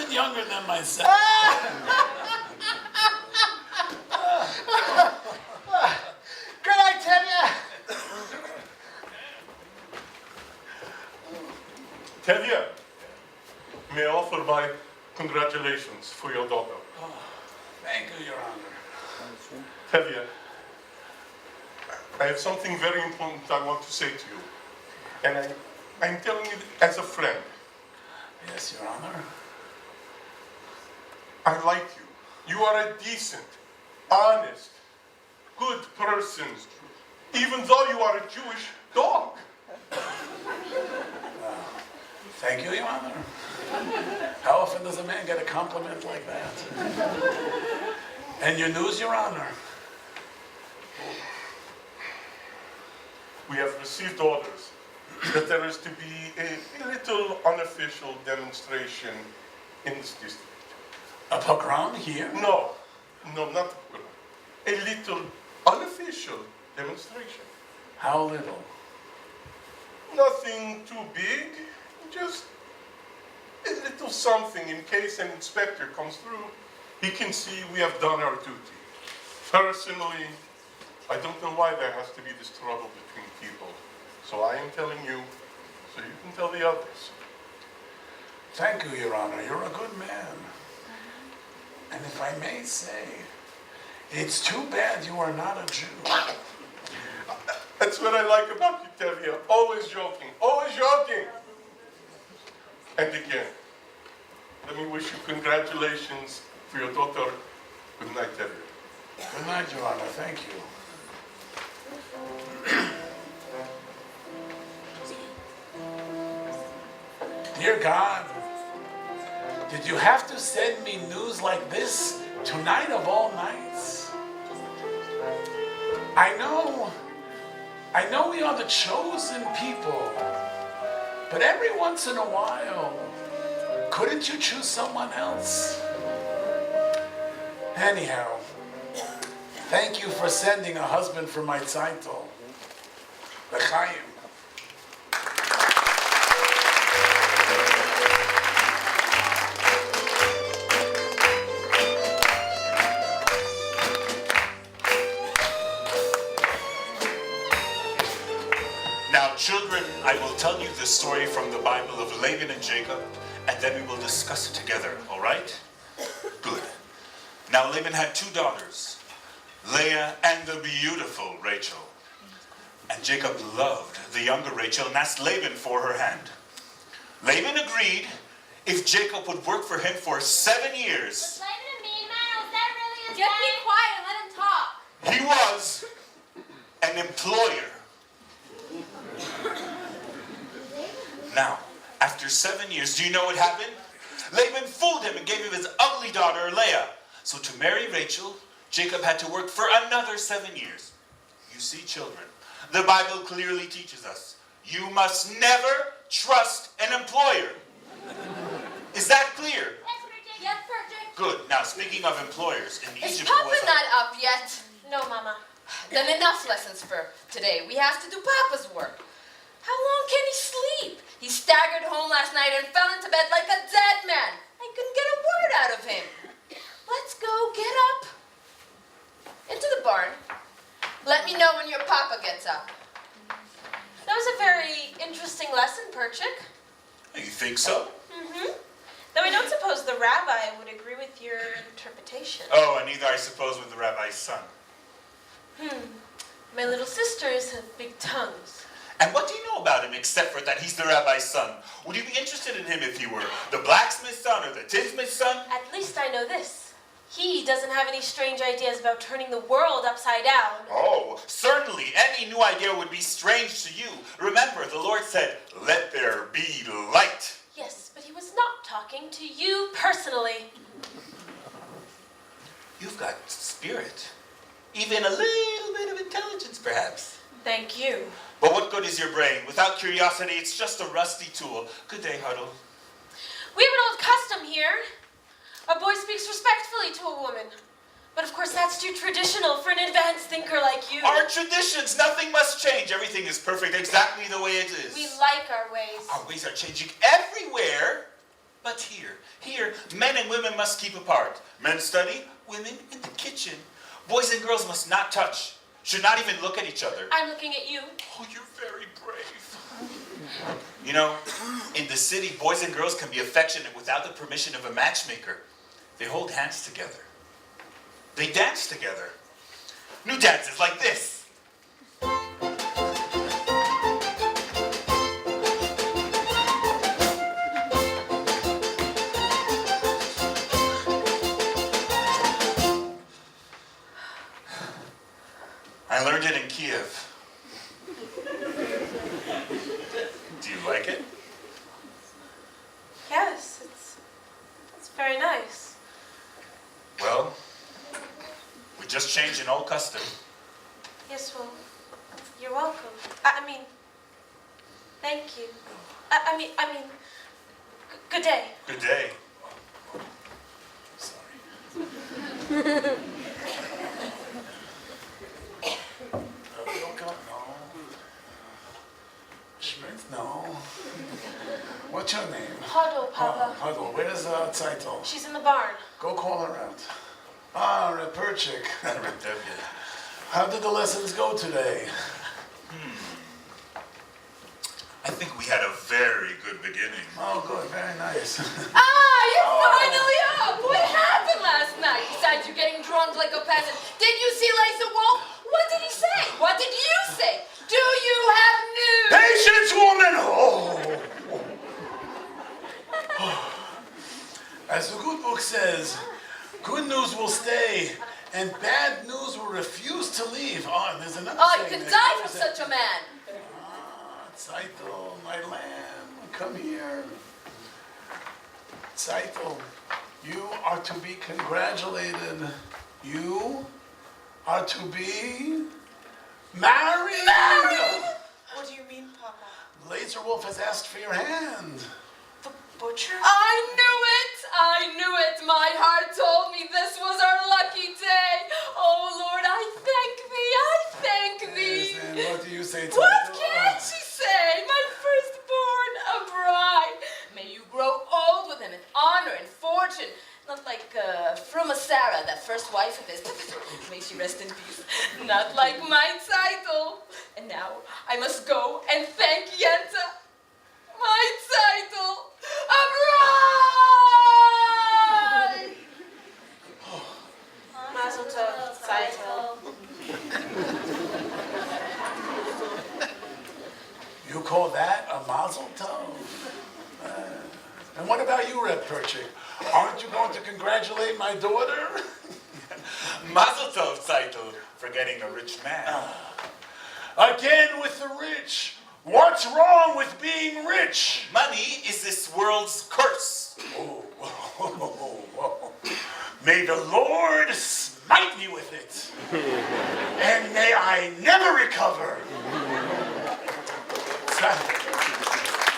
S3: even younger than myself.
S12: Good night, Tevye.
S6: Tevye, may I offer my congratulations for your daughter.
S3: Thank you, Your Honor.
S6: Tevye, I have something very important I want to say to you. And I'm telling you as a friend.
S3: Yes, Your Honor.
S6: I like you. You are a decent, honest, good person, even though you are a Jewish dog.
S3: Thank you, Your Honor. How often does a man get a compliment like that? And your news, Your Honor?
S6: We have received orders that there is to be a little unofficial demonstration in this district.
S3: A pogrom here?
S6: No, not a pogrom. A little unofficial demonstration.
S3: How little?
S6: Nothing too big, just a little something in case an inspector comes through. He can see we have done our duty. Personally, I don't know why there has to be this trouble between people. So I am telling you, so you can tell the others.
S3: Thank you, Your Honor. You're a good man. And if I may say, it's too bad you are not a Jew.
S6: That's what I like about you, Tevye. Always joking, always joking. And again, let me wish you congratulations for your daughter. Good night, Tevye.
S3: Good night, Your Honor. Thank you. Dear God, did you have to send me news like this tonight of all nights? I know we are the chosen people, but every once in a while, couldn't you choose someone else? Anyhow, thank you for sending a husband for my tzeitel. L'chaim.
S10: Now, children, I will tell you the story from the Bible of Laban and Jacob, and then we will discuss it together, all right? Good. Now, Laban had two daughters, Leah and the beautiful Rachel. And Jacob loved the younger Rachel and asked Laban for her hand. Laban agreed if Jacob would work for him for 7 years.
S2: Was Laban a mean man? Was that really his Just be quiet, let him talk.
S10: He was an employer. Now, after 7 years, do you know what happened? Laban fooled him and gave him his ugly daughter, Leah. So to marry Rachel, Jacob had to work for another 7 years. You see, children, the Bible clearly teaches us, you must never trust an employer. Is that clear?
S2: Yes, Perchik.
S10: Good. Now, speaking of employers, in
S9: Is
S10: Egypt
S9: Papa
S10: was
S9: not up yet?
S2: No, Mama.
S9: Then enough lessons for today. We have to do Papa's work. How long can he sleep? He staggered home last night and fell into bed like a dead man. I couldn't get a word out of him. Let's go, get up. Into the barn. Let me know when your Papa gets up.
S2: That was a very interesting lesson, Perchik.
S10: You think so?
S2: Mm-hmm. Though I don't suppose the rabbi would agree with your interpretation.
S10: Oh, and neither I suppose with the rabbi's son.
S2: My little sisters have big tongues.
S10: And what do you know about him except for that he's the rabbi's son? Would you be interested in him if he were the blacksmith's son or the tinsmith's son?
S2: At least I know this. He doesn't have any strange ideas about turning the world upside down.
S10: Oh, certainly. Any new idea would be strange to you. Remember, the Lord said, "Let there be light."
S2: Yes, but he was not talking to you personally.
S10: You've got spirit. Even a little bit of intelligence, perhaps.
S2: Thank you.
S10: But what good is your brain? Without curiosity, it's just a rusty tool. Good day, Huddle.
S2: We have an old custom here. A boy speaks respectfully to a woman. But of course that's too traditional for an advanced thinker like you.
S10: Our traditions, nothing must change. Everything is perfect exactly the way it is.
S2: We like our ways.
S10: Our ways are changing everywhere. But here, men and women must keep apart. Men study, women in the kitchen. Boys and girls must not touch, should not even look at each other.
S11: I'm looking at you.
S10: Oh, you're very brave. You know, in the city, boys and girls can be affectionate without the permission of a matchmaker. They hold hands together. They dance together. New dances like this. I learned it in Kiev. Do you like it?
S11: Yes, it's very nice.
S10: Well, we just changed an old custom.
S11: Yes, well, you're welcome. I mean, thank you. I mean, good day.
S10: Good day. Sorry.
S3: No. What's your name?
S11: Huddle, Papa.
S3: Huddle. Where's Zeitel?
S11: She's in the barn.
S3: Go call her out. Rebuttal.
S10: Tevye.
S3: How did the lessons go today?
S10: I think we had a very good beginning.
S3: Oh, good. Very nice.
S9: You're finally up! What happened last night? Besides you getting drunk like a peasant, did you see Laser Wolf? What did he say? What did you say? Do you have news?
S3: Patience, woman! As the good book says, good news will stay, and bad news will refuse to leave. There's another
S9: I
S3: saying
S9: could
S3: that
S9: die
S3: goes
S9: for
S3: that-
S9: such a man.
S3: Zeitel, my lamb, come here. Zeitel, you are to be congratulated. You are to be married.
S9: Married?
S11: What do you mean, Papa?
S3: Laser Wolf has asked for your hand.
S11: The butcher?
S9: I knew it. My heart told me this was our lucky day. Oh, Lord, I thank thee.
S3: Yes, and what do you say, Zeitel?
S9: What can she say? My firstborn, a bride. May you grow old with him in honor and fortune. Not like Fruma Sarah, that first wife of his. May she rest in peace. Not like my title. And now I must go and thank Yenta. My title, a bride!
S11: Mazel tov, Zeitel.
S3: You call that a mazel tov? And what about you, Rebuttal? Aren't you going to congratulate my daughter?
S10: Mazel tov, Zeitel, for getting a rich man.
S3: Again with the rich. What's wrong with being rich?
S10: Money is this world's curse.
S3: May the Lord smite me with it. And may I never recover.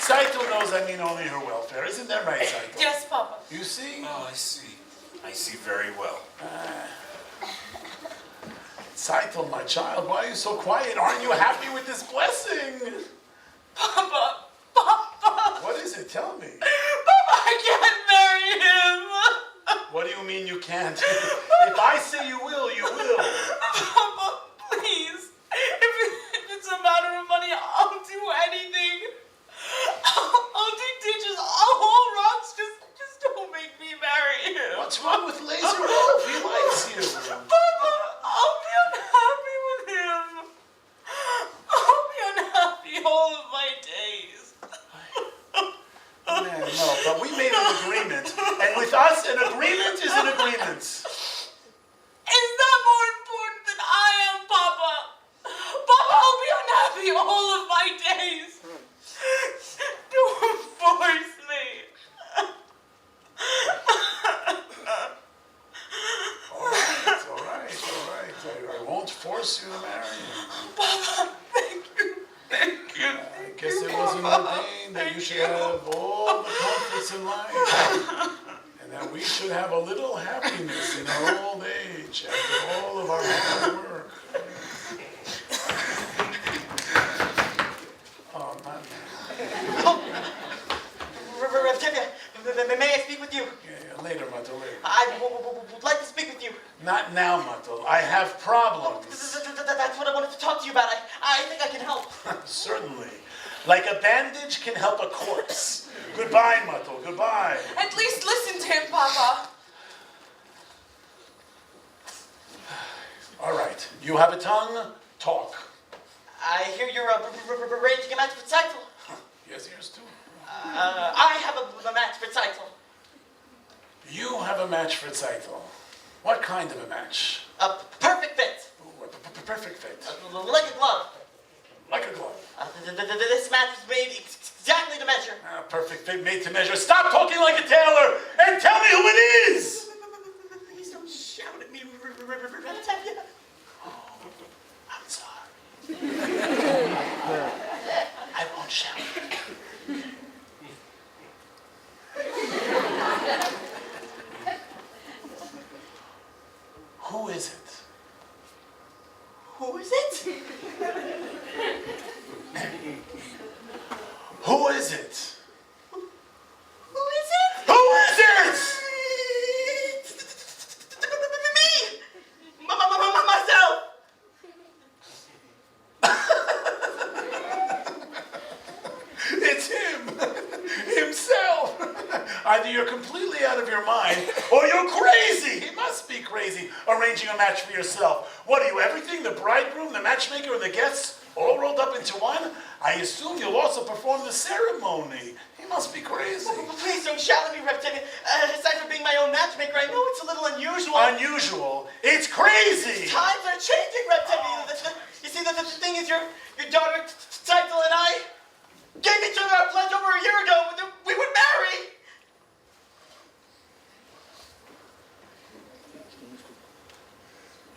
S3: Zeitel knows I mean only her welfare. Isn't that right, Zeitel?
S11: Yes, Papa.
S3: You see?
S10: Oh, I see. I see very well.
S3: Zeitel, my child, why are you so quiet? Aren't you happy with this blessing?
S11: Papa.
S3: What is it? Tell me.
S11: Papa, I can't marry him.
S3: What do you mean you can't? If I say you will, you will.
S11: Papa, please. If it's a matter of money, I'll do anything. I'll dig ditches, I'll haul rocks. Just don't make me marry him.
S3: What's wrong with Laser Wolf? He likes you.
S11: Papa, I'll be unhappy with him. I'll be unhappy all of my days.
S3: Man, no, but we made an agreement. And with us, an agreement is an agreement.
S11: Is that more important than I am, Papa? Papa, I'll be unhappy all of my days. Don't force me.
S3: All right. I won't force you to marry him.
S11: Papa, thank you.
S3: I guess it wasn't ordained that you should have all the comforts in life. And that we should have a little happiness in our old age after all of our hard work. Oh, my man.
S7: Tevye,
S13: May I speak with you?
S3: Yeah, later, Matel, later.
S13: I would like to speak with you.
S3: Not now, Matel. I have problems.
S13: That's what I wanted to talk to you about. I think I can help.
S3: Certainly. Like a bandage can help a corpse. Goodbye, Matel, goodbye.
S11: At least listen to him, Papa.
S3: All right, you have a tongue, talk.
S13: I hear you're arranging a match for title.
S3: Yes, yours too.
S13: I have a match for title.
S3: You have a match for title. What kind of a match?
S13: A perfect fit.
S3: Ooh, a perfect fit.
S13: Like a glove.
S3: Like a glove.
S13: This match was made exactly to measure.
S3: Perfect fit, made to measure. Stop talking like a tailor and tell me who it is!
S13: Please don't shout at me, Tevye.
S3: I'm sorry. I won't shout. Who is it?
S13: Who is it?
S3: Who is it?
S13: Who is it?
S3: Who is it?
S13: Me! Myself!
S3: It's him! Himself! Either you're completely out of your mind, or you're crazy! He must be crazy, arranging a match for yourself. What are you, everything? The bridegroom, the matchmaker, and the guests, all rolled up into one? I assume you'll also perform the ceremony. He must be crazy.
S13: Please don't shout at me, Tevye. Aside from being my own matchmaker, I know it's a little unusual.
S3: Unusual? It's crazy!
S13: Times are changing, Tevye. You see, the thing is, your daughter, Title, and I gave each other our pledge over a year ago that we would marry.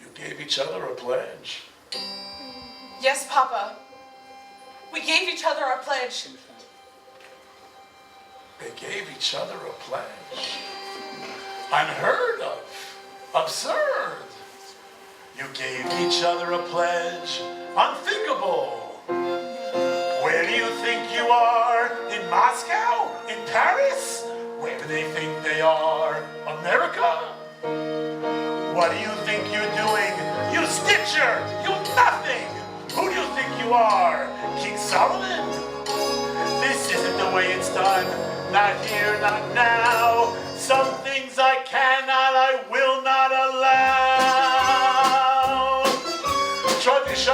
S3: You gave each other a pledge?
S11: Yes, Papa. We gave each other our pledge.
S3: They gave each other a pledge. Unheard of. Absurd. You gave each other a pledge. Unthinkable. Where do you think you are? In Moscow? In Paris? Where do they think they are? America? What do you think you're doing? You stitcher! You nothing! Who do you think you are? King Solomon? This isn't the way it's done. Not here, not now. Some things I cannot, I will not allow. Tradition.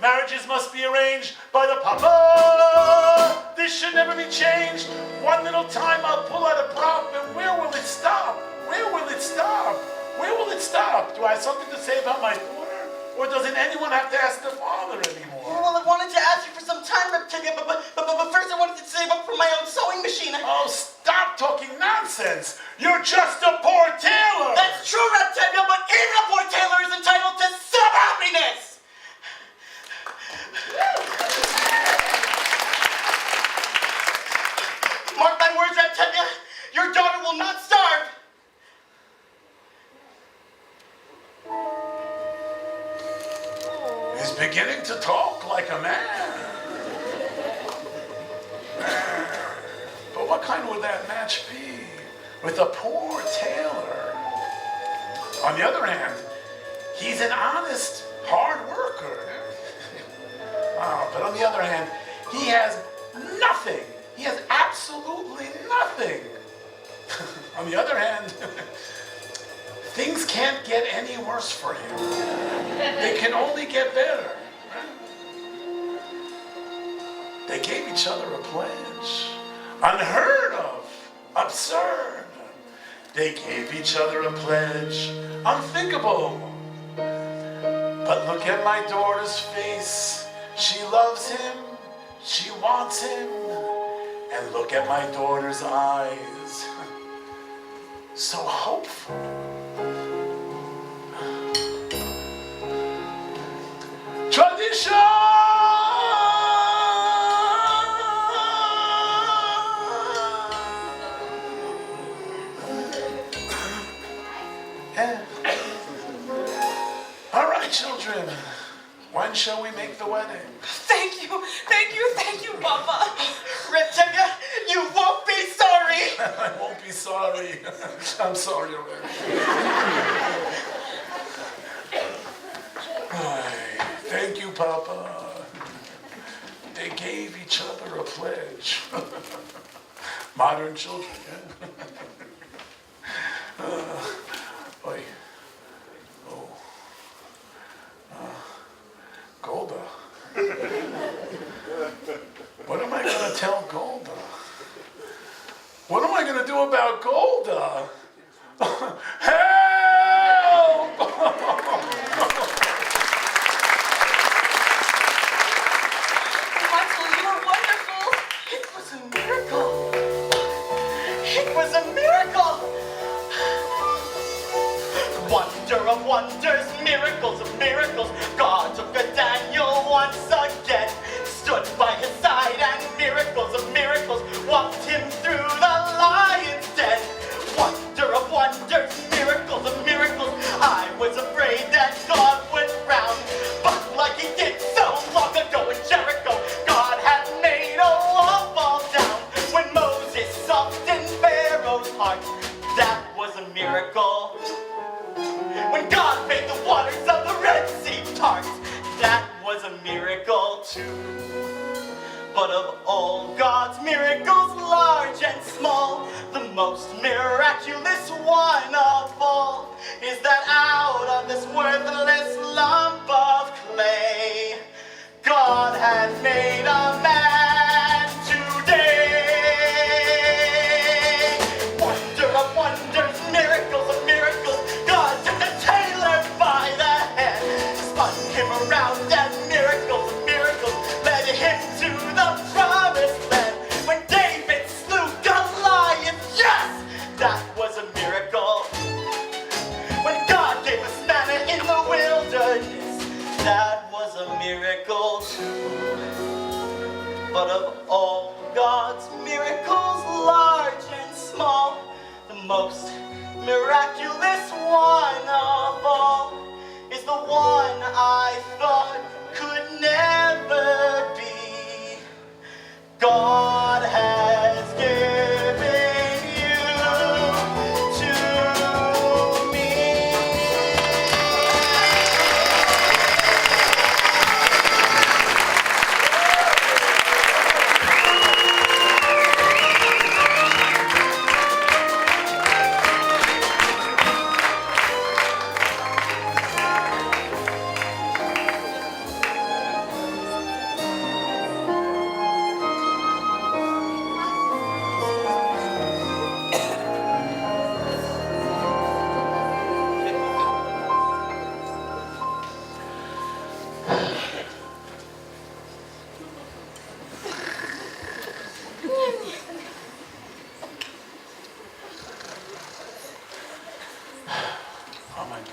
S3: Marriages must be arranged by the Papa. This should never be changed. One little time I'll pull out a prop, and where will it stop? Where will it stop? Where will it stop? Do I have something to say about my daughter? Or doesn't anyone have to ask the father anymore?
S13: Well, I wanted to ask you for some time, Tevye, but first I wanted to save up for my own sewing machine.
S3: Oh, stop talking nonsense! You're just a poor tailor!
S13: That's true, Tevye, but even a poor tailor is entitled to some happiness! Mark my words, Tevye, your daughter will not starve.
S3: He's beginning to talk like a man. But what kind would that match be with a poor tailor? On the other hand, he's an honest, hard worker. But on the other hand, he has nothing. He has absolutely nothing. On the other hand, things can't get any worse for him. They can only get better. They gave each other a pledge. Unheard of. Absurd. They gave each other a pledge. Unthinkable. But look at my daughter's face. She loves him. She wants him. And look at my daughter's eyes. So hopeful. Tradition! All right, children. When shall we make the wedding?
S11: Thank you, Papa.
S13: Tevye, you won't be sorry.
S3: I won't be sorry. I'm sorry already. Thank you, Papa. They gave each other a pledge. Modern children, yeah? Oi. Oh. Golda. What am I going to tell Golda? What am I going to do about Golda? Help!
S13: Michael, you were wonderful. It was a miracle. It was a miracle. Wonder of wonders, miracles of miracles. God took a Daniel once again, stood by his side, and miracles of miracles walked him through the lion's den. Wonder of wonders, miracles of miracles. I was afraid that God would frown, but like he did so long ago in Jericho, God had made a wall fall down. When Moses softened Pharaoh's heart, that was a miracle. When God made the waters of the Red Sea part, that was a miracle too. But of all God's miracles, large and small, the most miraculous one of all is that out of this worthless lump of clay, God had made a man today. Wonder of wonders, miracles of miracles. God took a tailor by the hand, spun him around, and miracles of miracles led him to the promised land. When David slew Goliath, yes, that was a miracle. When God gave us manna in the wilderness, that was a miracle too. But of all God's miracles, large and small, the most miraculous one of all is the one I thought could never be. God has given you to me.
S3: Oh, my God.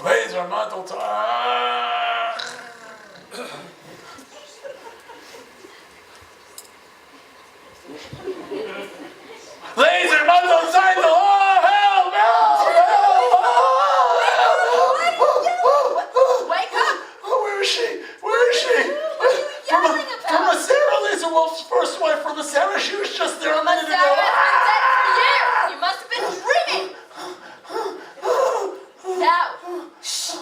S3: Laser metal time! Laser metal time! Oh, help!
S9: Wake up!
S3: Where is she? Where is she? From a Sarah, Laser Wolf's first wife from a Sarah. She was just there a minute ago.
S9: Sarah's been dead for years. You must have been dreaming. Now, shh.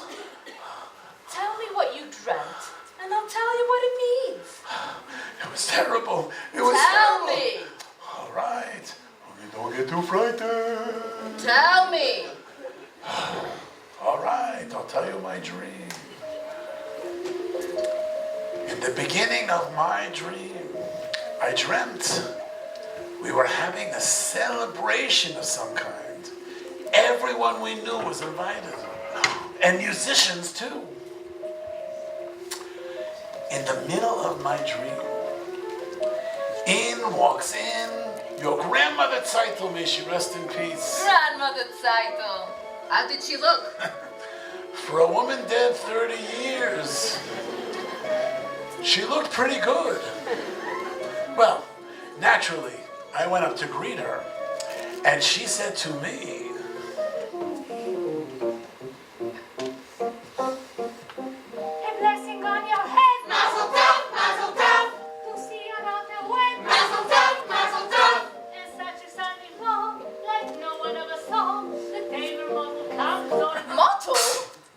S9: Tell me what you dreamt, and I'll tell you what it means.
S3: It was terrible. It was
S9: Tell
S3: terrible.
S9: me.
S3: All right. Only don't get too frightened.
S9: Tell me.
S3: All right. I'll tell you my dream. In the beginning of my dream, I dreamt we were having a celebration of some kind. Everyone we knew was invited, and musicians too. In the middle of my dream, walks in your grandmother Zeitel, may she rest in peace.
S9: Grandmother Zeitel. How did she look?
S3: For a woman dead 30 years, she looked pretty good. Well, naturally, I went up to greet her, and she said to me,
S2: A blessing on your head. Mazel tov, mazel tov. To see you on the way. Mazel tov, mazel tov. And such a son-in-law, like no one ever saw. The tailor model comes on.
S9: Motto?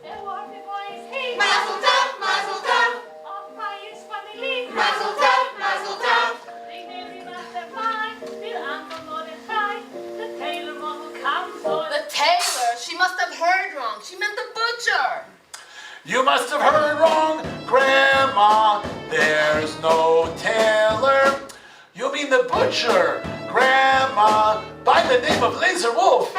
S2: The worthy boy is he.
S9: Mazel tov, mazel tov.
S2: Of pious family.
S9: Mazel tov, mazel tov.
S2: They marry mastermind. Till Uncle Mordecai. The tailor model comes on.
S9: The tailor? She must have heard wrong. She meant the butcher.
S3: "You must have heard wrong, Grandma. There's no tailor. You mean the butcher, Grandma, by the name of Laser Wolf."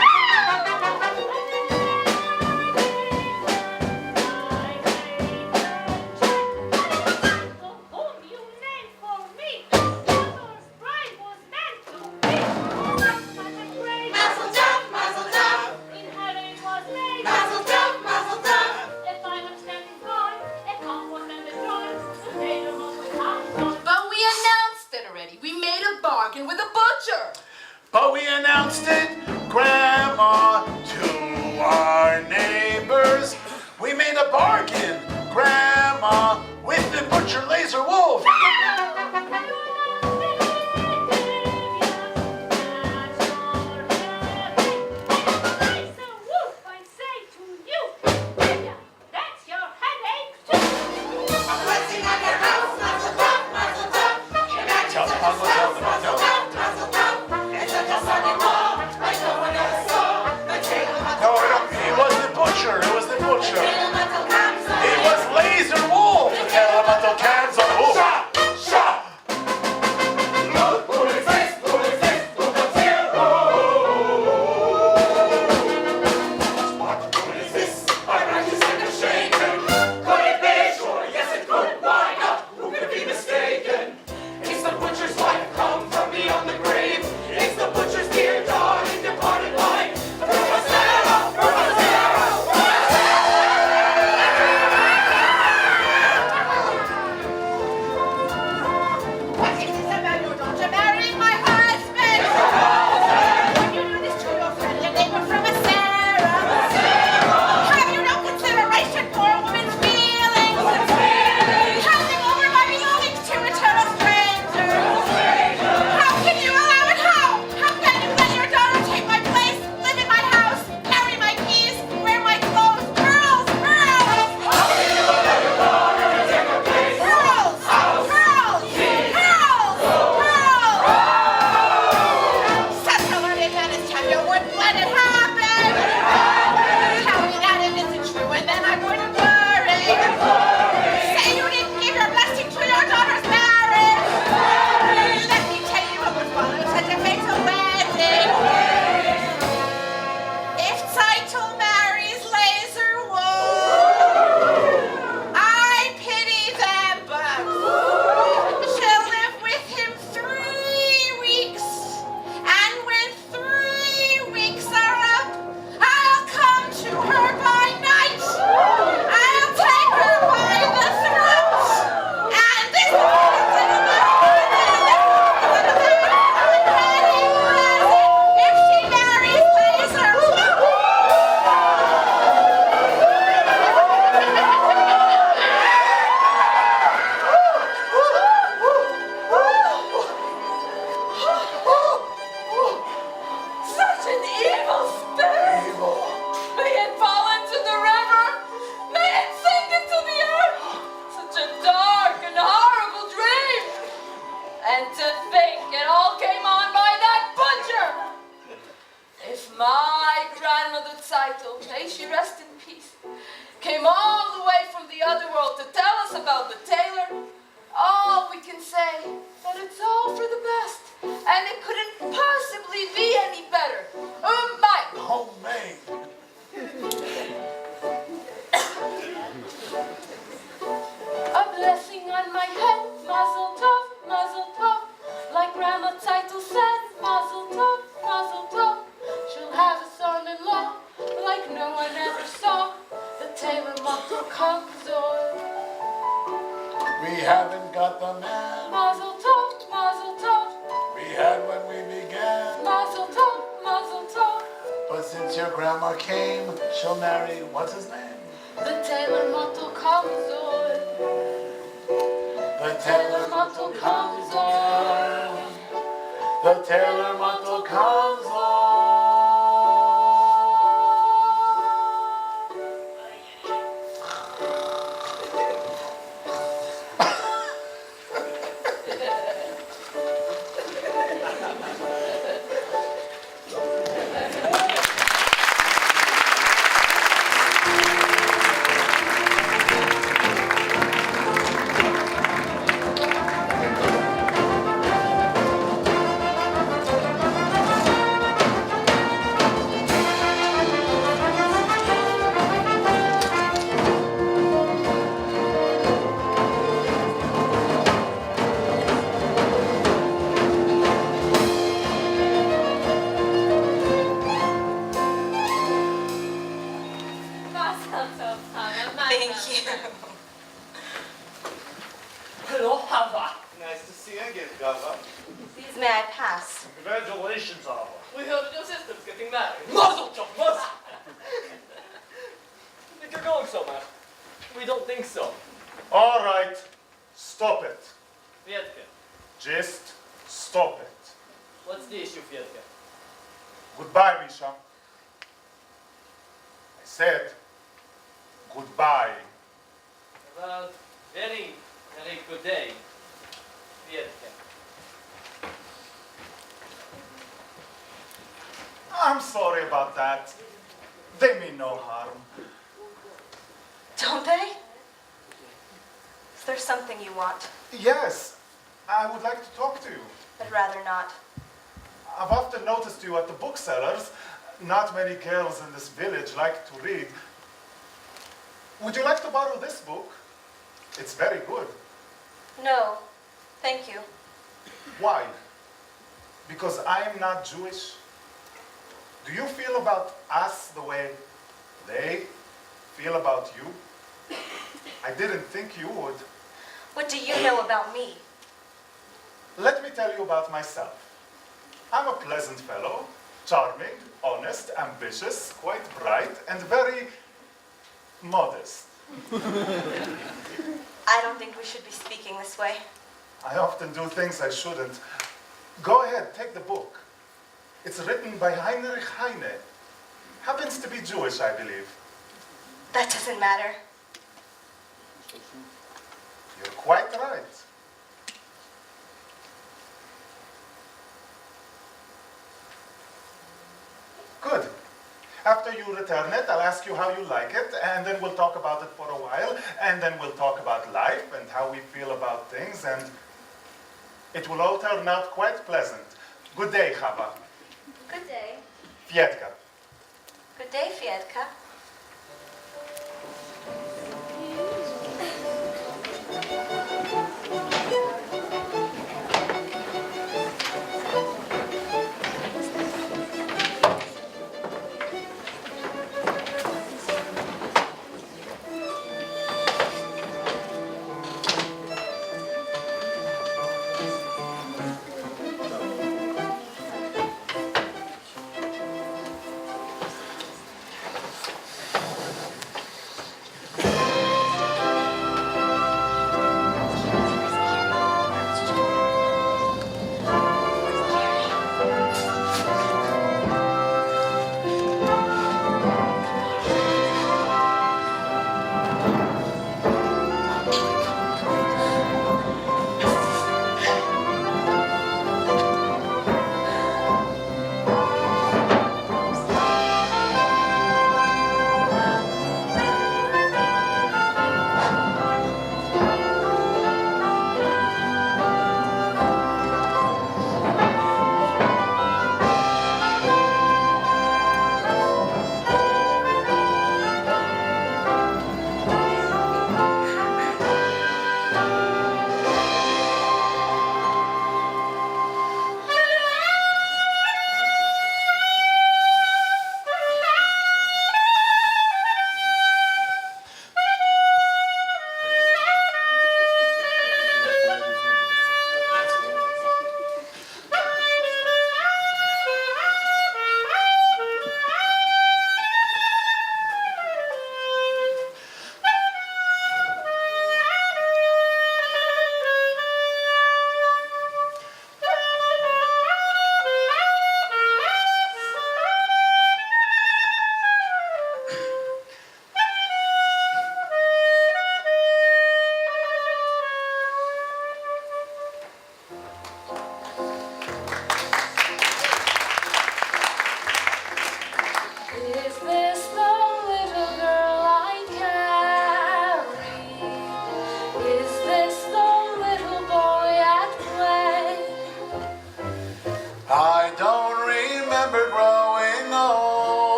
S9: But we announced it already. We made a bargain with the butcher.
S3: But we announced it, Grandma, to our neighbors. We made a bargain, Grandma, with the butcher Laser Wolf.
S2: Tell them.
S9: Kavzor.
S3: We haven't got the man
S9: Mazel tov, mazel tov.
S3: we had when we began.
S9: Mazel tov, mazel tov.
S3: But since your grandma came, she'll marry, what's his name?
S9: The tailor Motel Kavzor.
S3: The tailor Motel comes on. The tailor Motel comes on.
S2: Mazel tov, Hannah.
S11: Thank you.
S13: Hello, Hava. Nice to see you again, Gava.
S11: Please, may I pass?
S13: Congratulations, Hava.
S8: We heard your sister's getting married.
S13: Mazel tov, mazel.
S8: Think you're going somewhere? We don't think so.
S14: All right, stop it.
S8: Fiedka,
S14: Just stop it.
S8: what's the issue, Fiedka?
S14: Goodbye, Misha. I said goodbye.
S8: Well, very, very good day, Fiedka.
S14: I'm sorry about that. They mean no harm.
S11: Don't they? Is there something you want?
S14: Yes, I would like to talk to you.
S11: I'd rather not.
S14: I've often noticed you at the booksellers. Not many girls in this village like to read. Would you like to borrow this book? It's very good.
S11: No, thank you.
S14: Why? Because I am not Jewish? Do you feel about us the way they feel about you? I didn't think you would.
S11: What do you know about me?
S14: Let me tell you about myself. I'm a pleasant fellow, charming, honest, ambitious, quite bright, and very modest.
S11: I don't think we should be speaking this way.
S14: I often do things I shouldn't. Go ahead, take the book. It's written by Heinrich Heine. Happens to be Jewish, I believe.
S11: That doesn't matter.
S14: You're quite right. Good. After you return it, I'll ask you how you like it, and then we'll talk about it for a while, and then we'll talk about life and how we feel about things, and it will all turn out quite pleasant. Good day, Chava.
S2: Good day.
S14: Fiedka.
S11: Good day, Fiedka.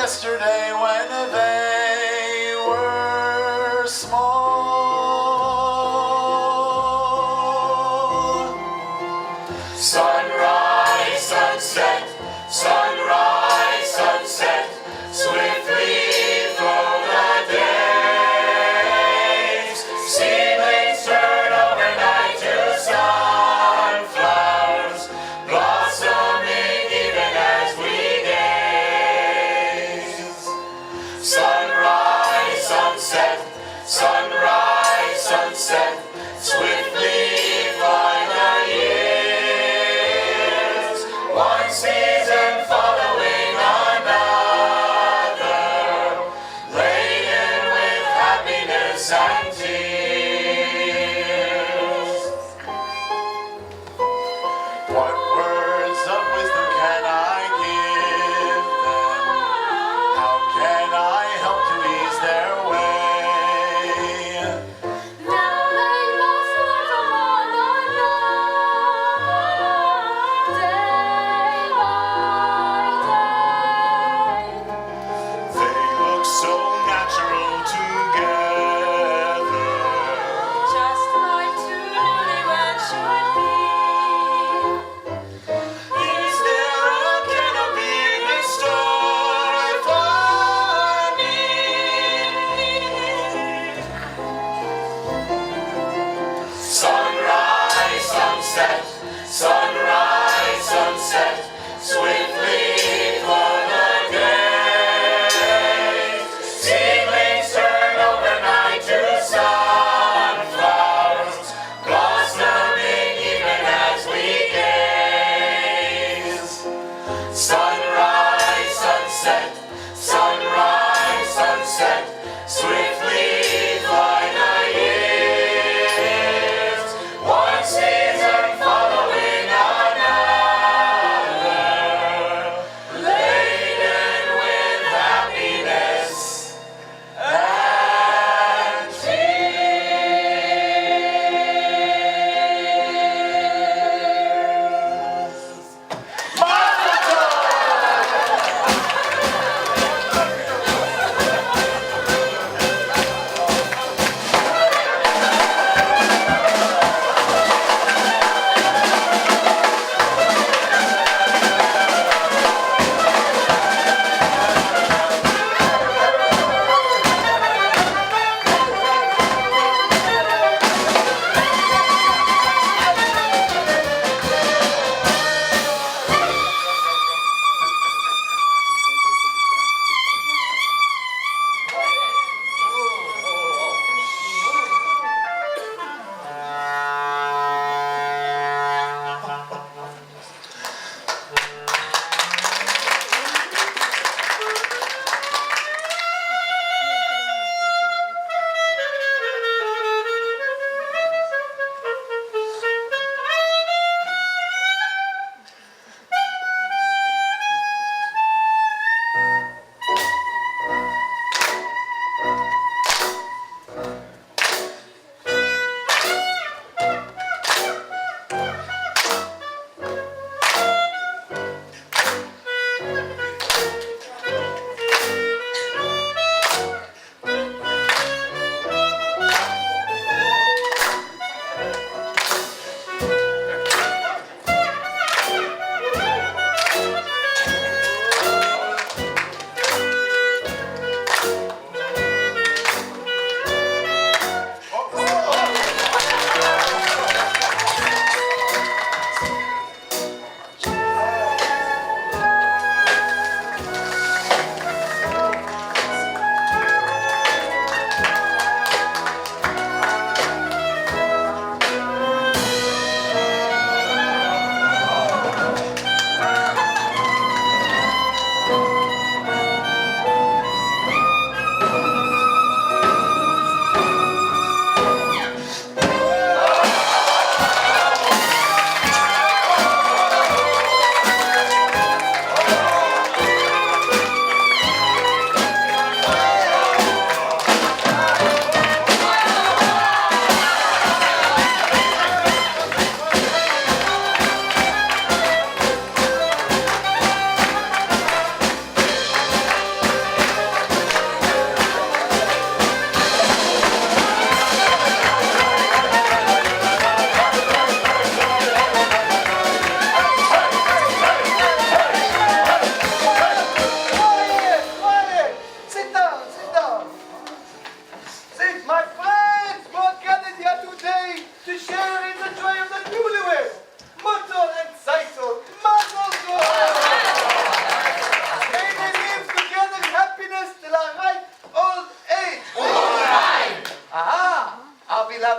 S3: yesterday when they were small. Sunrise, sunset, sunrise, sunset, swiftly flow the days. Seedlings turn overnight to sunflowers, blossoming even as we gaze.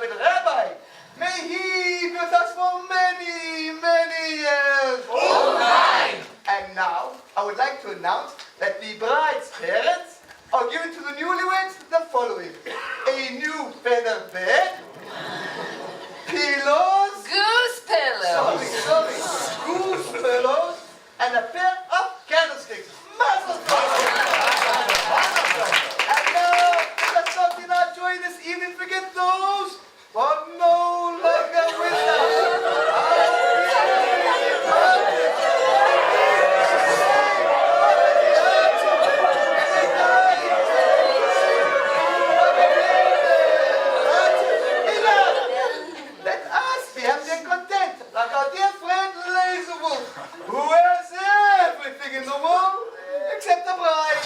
S5: beloved Rabbi. May he be with us for many, many years.
S12: All right.
S5: And now, I would like to announce that the bride's parents are giving to the newlyweds the following: a new feather bed, pillows,
S4: Goose pillows.
S5: sorry, goose pillows, and a pair of candlesticks. Mazel tov! And now, let us not in our joy this evening forget those who are no longer with us. Let us be happy and content, like our dear friend Lazerwolf, who wears everything in the world except the bride.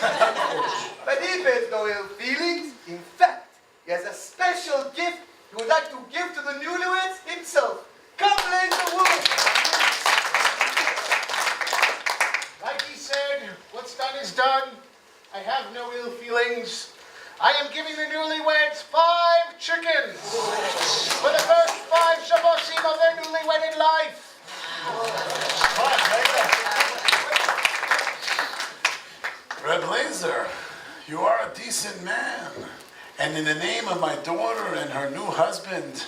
S5: But he bears no ill feelings. In fact, he has a special gift he would like to give to the newlyweds himself. Come, Lazerwolf!
S12: Like he said, what's done is done. I have no ill feelings. I am giving the newlyweds 5 chickens for the first 5 Shabbosim of their newly wedded life.
S3: Reb Lazer, you are a decent man. And in the name of my daughter and her new husband,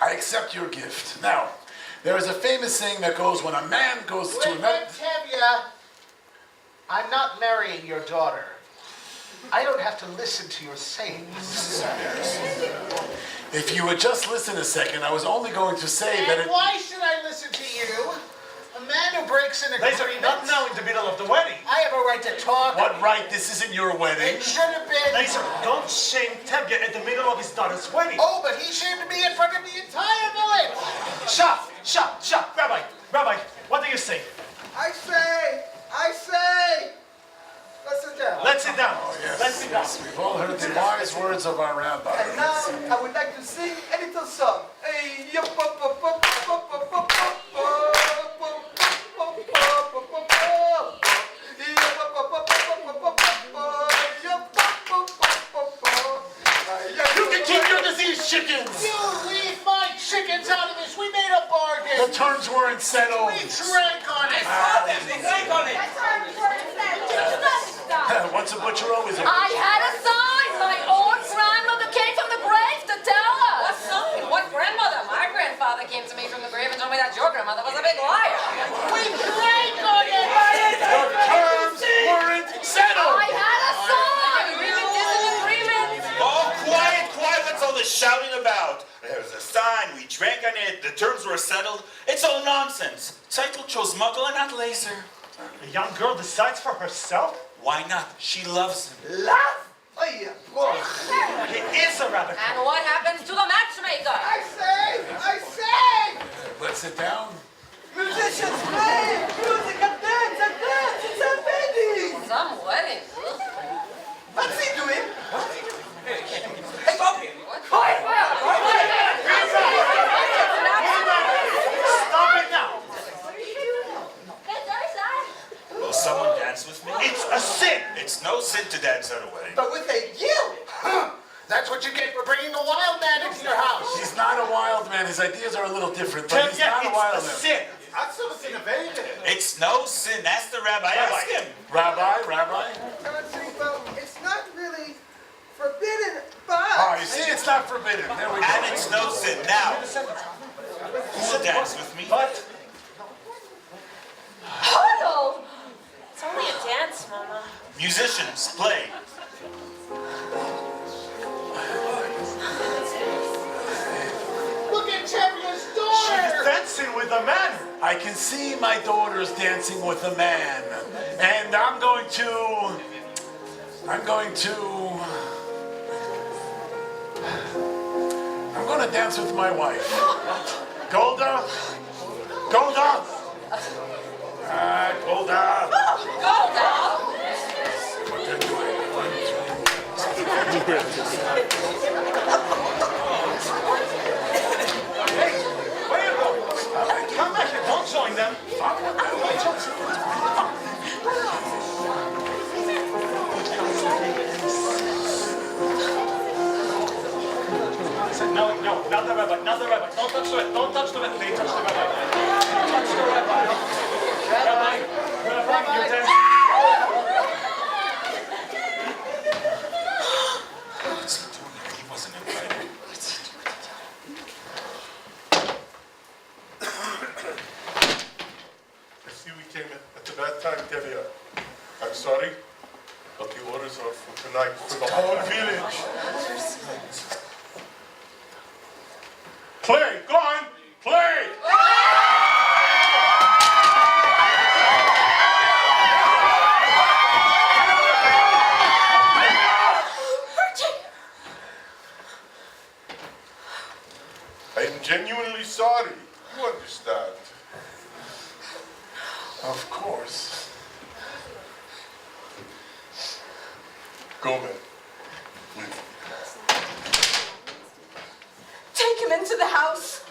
S3: I accept your gift. Now, there is a famous saying that goes, when a man goes to
S12: Wait,
S3: another...
S12: Tevye, I'm not marrying your daughter. I don't have to listen to your sayings.
S3: If you would just listen a second, I was only going to say that
S12: And why should I listen to you? A man who breaks an
S7: Laser,
S12: agreement.
S7: not now in the middle of the wedding.
S12: I have a right to talk.
S3: What right? This isn't your wedding.
S12: It should have been.
S7: Laser, don't shame Tevye at the middle of his daughter's wedding.
S12: Oh, but he shamed me in front of the entire village.
S7: Shop! Rabbi, what do you say?
S5: I say, let's sit down.
S7: Let's sit down.
S3: Oh, yes,
S7: Let's sit down.
S3: yes, we've all heard the wise words of our rabbi.
S5: And now, I would like to sing a little song.
S3: You can keep your diseased chickens!
S12: You leave my chickens out of this. We made a bargain.
S3: The terms weren't settled.
S12: We drank on it.
S3: Once a butcher, always a butcher.
S9: I had a sign. My own grandmother came from the grave to tell
S4: What
S9: us.
S4: sign? What grandmother? My grandfather came to me from the grave and told me that your grandmother was a big liar.
S12: We drank on it.
S3: The terms weren't settled!
S9: I had a sign.
S4: Agreement isn't agreement.
S10: Oh, quiet! What's all this shouting about? There was a sign, we drank on it, the terms were settled. It's all nonsense. Title chose Muckle and not Laser.
S7: A young girl decides for herself?
S10: Why not? She loves him.
S5: Love? Oh, yeah, boy.
S7: He is a radical.
S4: And what happened to the matchmaker?
S5: I say!
S3: Let's sit down.
S5: Musicians play! Music and dance! It's a wedding!
S4: Some wedding.
S5: What's he doing?
S1: Stop him!
S5: Quiet!
S7: Stop it now.
S10: Will someone dance with me?
S7: It's a sin.
S10: It's no sin to dance at a wedding.
S5: But with a yield!
S12: That's what you get for bringing a wild man into your house.
S3: He's not a wild man. His ideas are a little different, but he's not a wild
S7: It's a
S3: man.
S7: sin.
S12: That's something innovative.
S10: It's no sin. Ask the rabbi. Ask him.
S3: Rabbi?
S5: Well, it's not really forbidden, but...
S3: Oh, you see, it's not forbidden. There we go.
S10: And it's no sin. Now, who will dance with me?
S7: But
S2: Huddle! It's only a dance, Mama.
S10: Musicians, play.
S12: Look at Tevye's
S7: she's
S12: daughter.
S7: dancing with a man.
S3: I can see my daughter's dancing with a man, and I'm going to dance with my wife. Golda? Golda? Golda. What they're doing. 1, 2.
S7: Hey, where are you going? Come back here. Don't join them. No, No, not the rabbi, not the rabbi. Don't touch the rabbi. Don't touch the rabbi. They touch the rabbi. Don't touch the rabbi. Rabbi, you dance.
S10: What's he doing here? He wasn't invited.
S6: I see we came at the bad time, Tevye. I'm sorry, but the orders are for tonight for the whole village. Play, go on, play! I am genuinely sorry. You understand.
S3: Of course.
S6: Go, man.
S8: Take him into the house.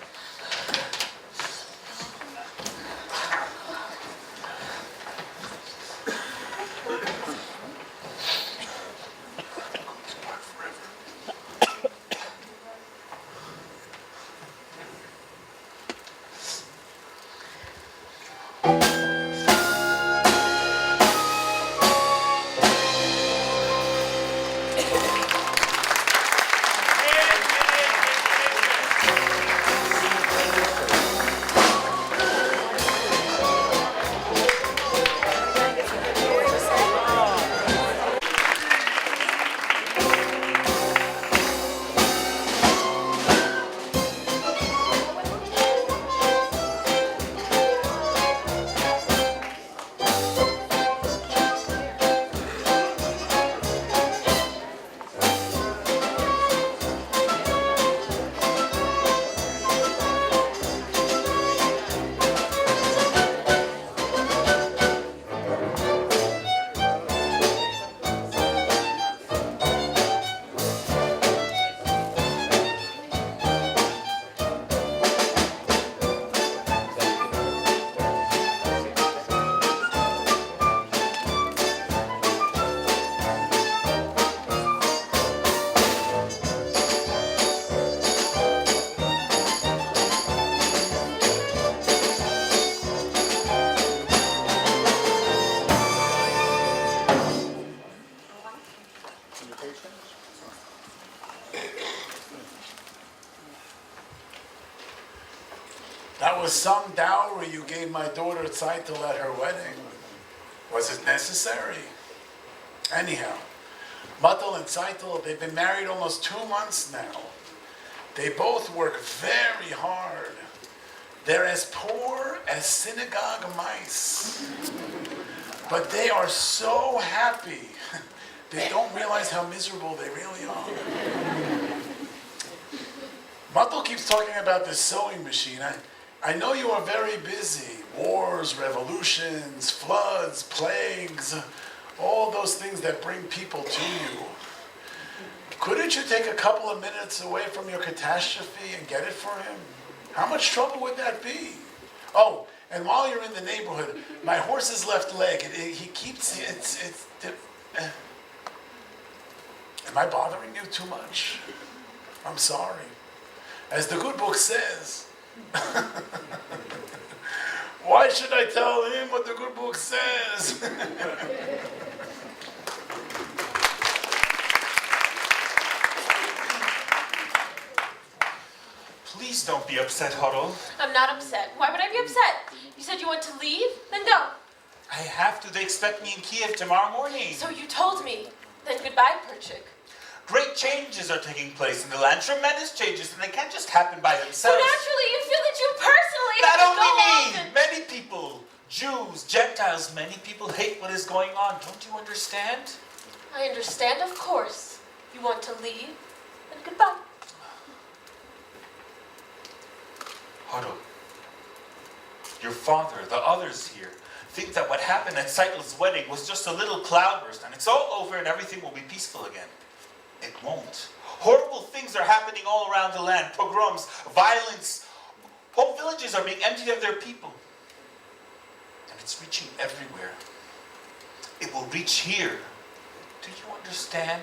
S3: That was some dowry you gave my daughter Tzeitel at her wedding. Was it necessary? Anyhow, Matel and Tzeitel, they've been married almost 2 months now. They both work very hard. They're as poor as synagogue mice. But they are so happy. They don't realize how miserable they really are. Matel keeps talking about this sewing machine. I know you are very busy. Wars, revolutions, floods, plagues, all those things that bring people to you. Couldn't you take a couple of minutes away from your catastrophe and get it for him? How much trouble would that be? Oh, and while you're in the neighborhood, my horse's left leg, he keeps, am I bothering you too much? I'm sorry. As the good book says, why should I tell him what the good book says?
S10: Please don't be upset, Huddle.
S2: I'm not upset. Why would I be upset? You said you want to leave? Then go.
S10: I have to. They expect me in Kiev tomorrow morning.
S2: So you told me. Then goodbye, Perchik.
S10: Great changes are taking place in the land. Tremendous changes, and they can't just happen by
S2: So
S10: themselves.
S2: naturally, you feel that you personally
S10: Not
S2: have to
S10: only
S2: go
S10: me,
S2: off and...
S10: many people, Jews, Gentiles, many people hate what is going on. Don't you understand?
S2: I understand, of course. You want to leave? Then goodbye.
S10: Huddle, your father, the others here, think that what happened at Seitel's wedding was just a little cloudburst, and it's all over and everything will be peaceful again. It won't. Horrible things are happening all around the land. Pogroms, violence. Whole villages are being emptied of their people. And it's reaching everywhere. It will reach here. Do you understand?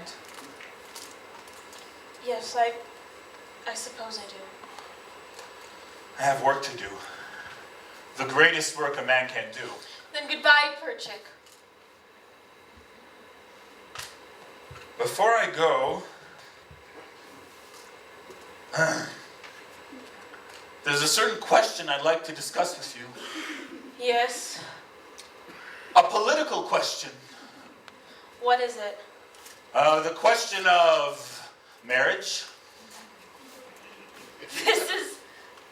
S2: Yes,
S11: I suppose I do.
S10: I have work to do. The greatest work a man can do.
S11: Then goodbye, Perchik.
S10: Before I go, there's a certain question I'd like to discuss with you.
S11: Yes?
S10: A political question.
S11: What is it?
S10: The question of marriage.
S11: This is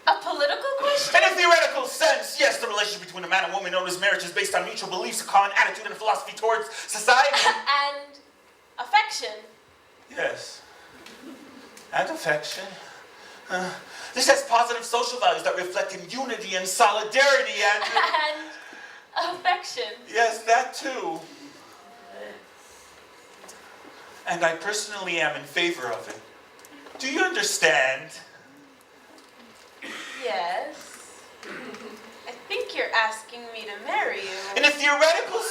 S11: a political question?
S10: In a theoretical sense, yes, the relationship between a man and woman known as marriage is based on mutual beliefs, a common attitude, and a philosophy towards society.
S11: And affection.
S10: Yes. And affection. This has positive social values that reflect in unity and solidarity and...
S11: And affection.
S10: Yes, that too. And I personally am in favor of it. Do you understand?
S11: Yes. I think you're asking me to marry you.
S10: In a theoretical...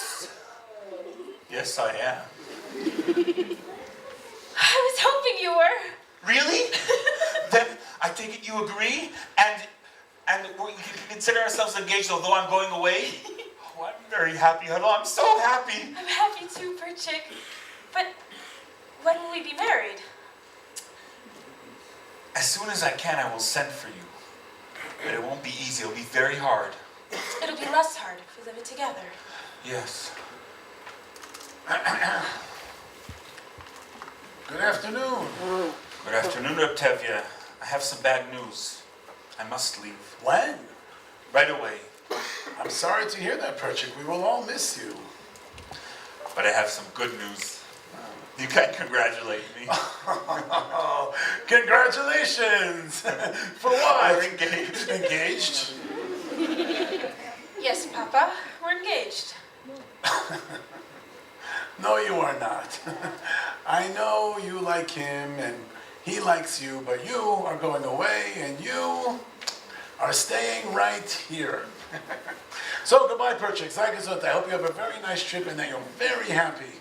S10: Yes, I am.
S11: I was hoping you were.
S10: Really? Then I take it you agree? And we can consider ourselves engaged although I'm going away? Oh, I'm very happy, Huddle. I'm so happy.
S11: I'm happy too, Perchik. But when will we be married?
S10: As soon as I can, I will send for you. But it won't be easy. It'll be very hard.
S11: It'll be less hard if we live it together.
S10: Yes.
S3: Good afternoon.
S10: Good afternoon, Tevye. I have some bad news. I must leave.
S3: When?
S10: Right away.
S3: I'm sorry to hear that, Perchik. We will all miss you.
S10: But I have some good news. You can congratulate me.
S3: Congratulations! For what?
S10: We're engaged.
S3: Engaged?
S11: Yes, Papa. We're engaged.
S3: No, you are not. I know you like him and he likes you, but you are going away and you are staying right here. So goodbye, Perchik. I hope you have a very nice trip and that you're very happy.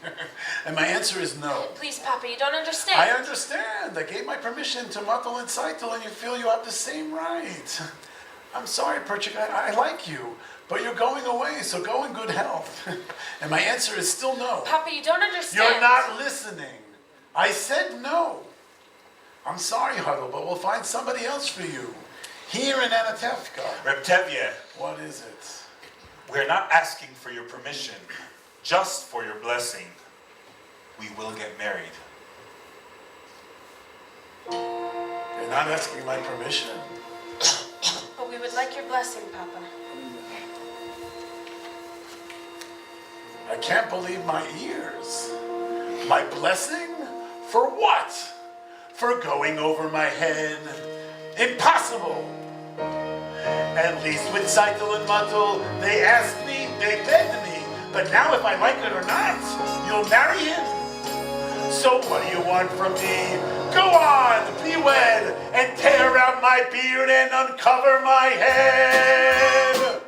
S3: And my answer is no.
S11: Please, Papa, you don't understand.
S3: I understand. I gave my permission to Matal and Saitel and you feel you have the same right. I'm sorry, Perchik. I like you. But you're going away, so go in good health. And my answer is still no.
S11: Papa, you don't understand.
S3: You're not listening. I said no. I'm sorry, Huddle, but we'll find somebody else for you. Here in Anatevka.
S10: Tevye.
S3: What is it?
S10: We're not asking for your permission, just for your blessing. We will get married.
S3: You're not asking my permission?
S11: But we would like your blessing, Papa.
S3: I can't believe my ears. My blessing? For what? For going over my head? Impossible! At least with Saitel and Matal, they asked me, they begged me. But now if I like it or not, you'll marry him? So what do you want from me? Go on, be wed, and tear out my beard and uncover my head.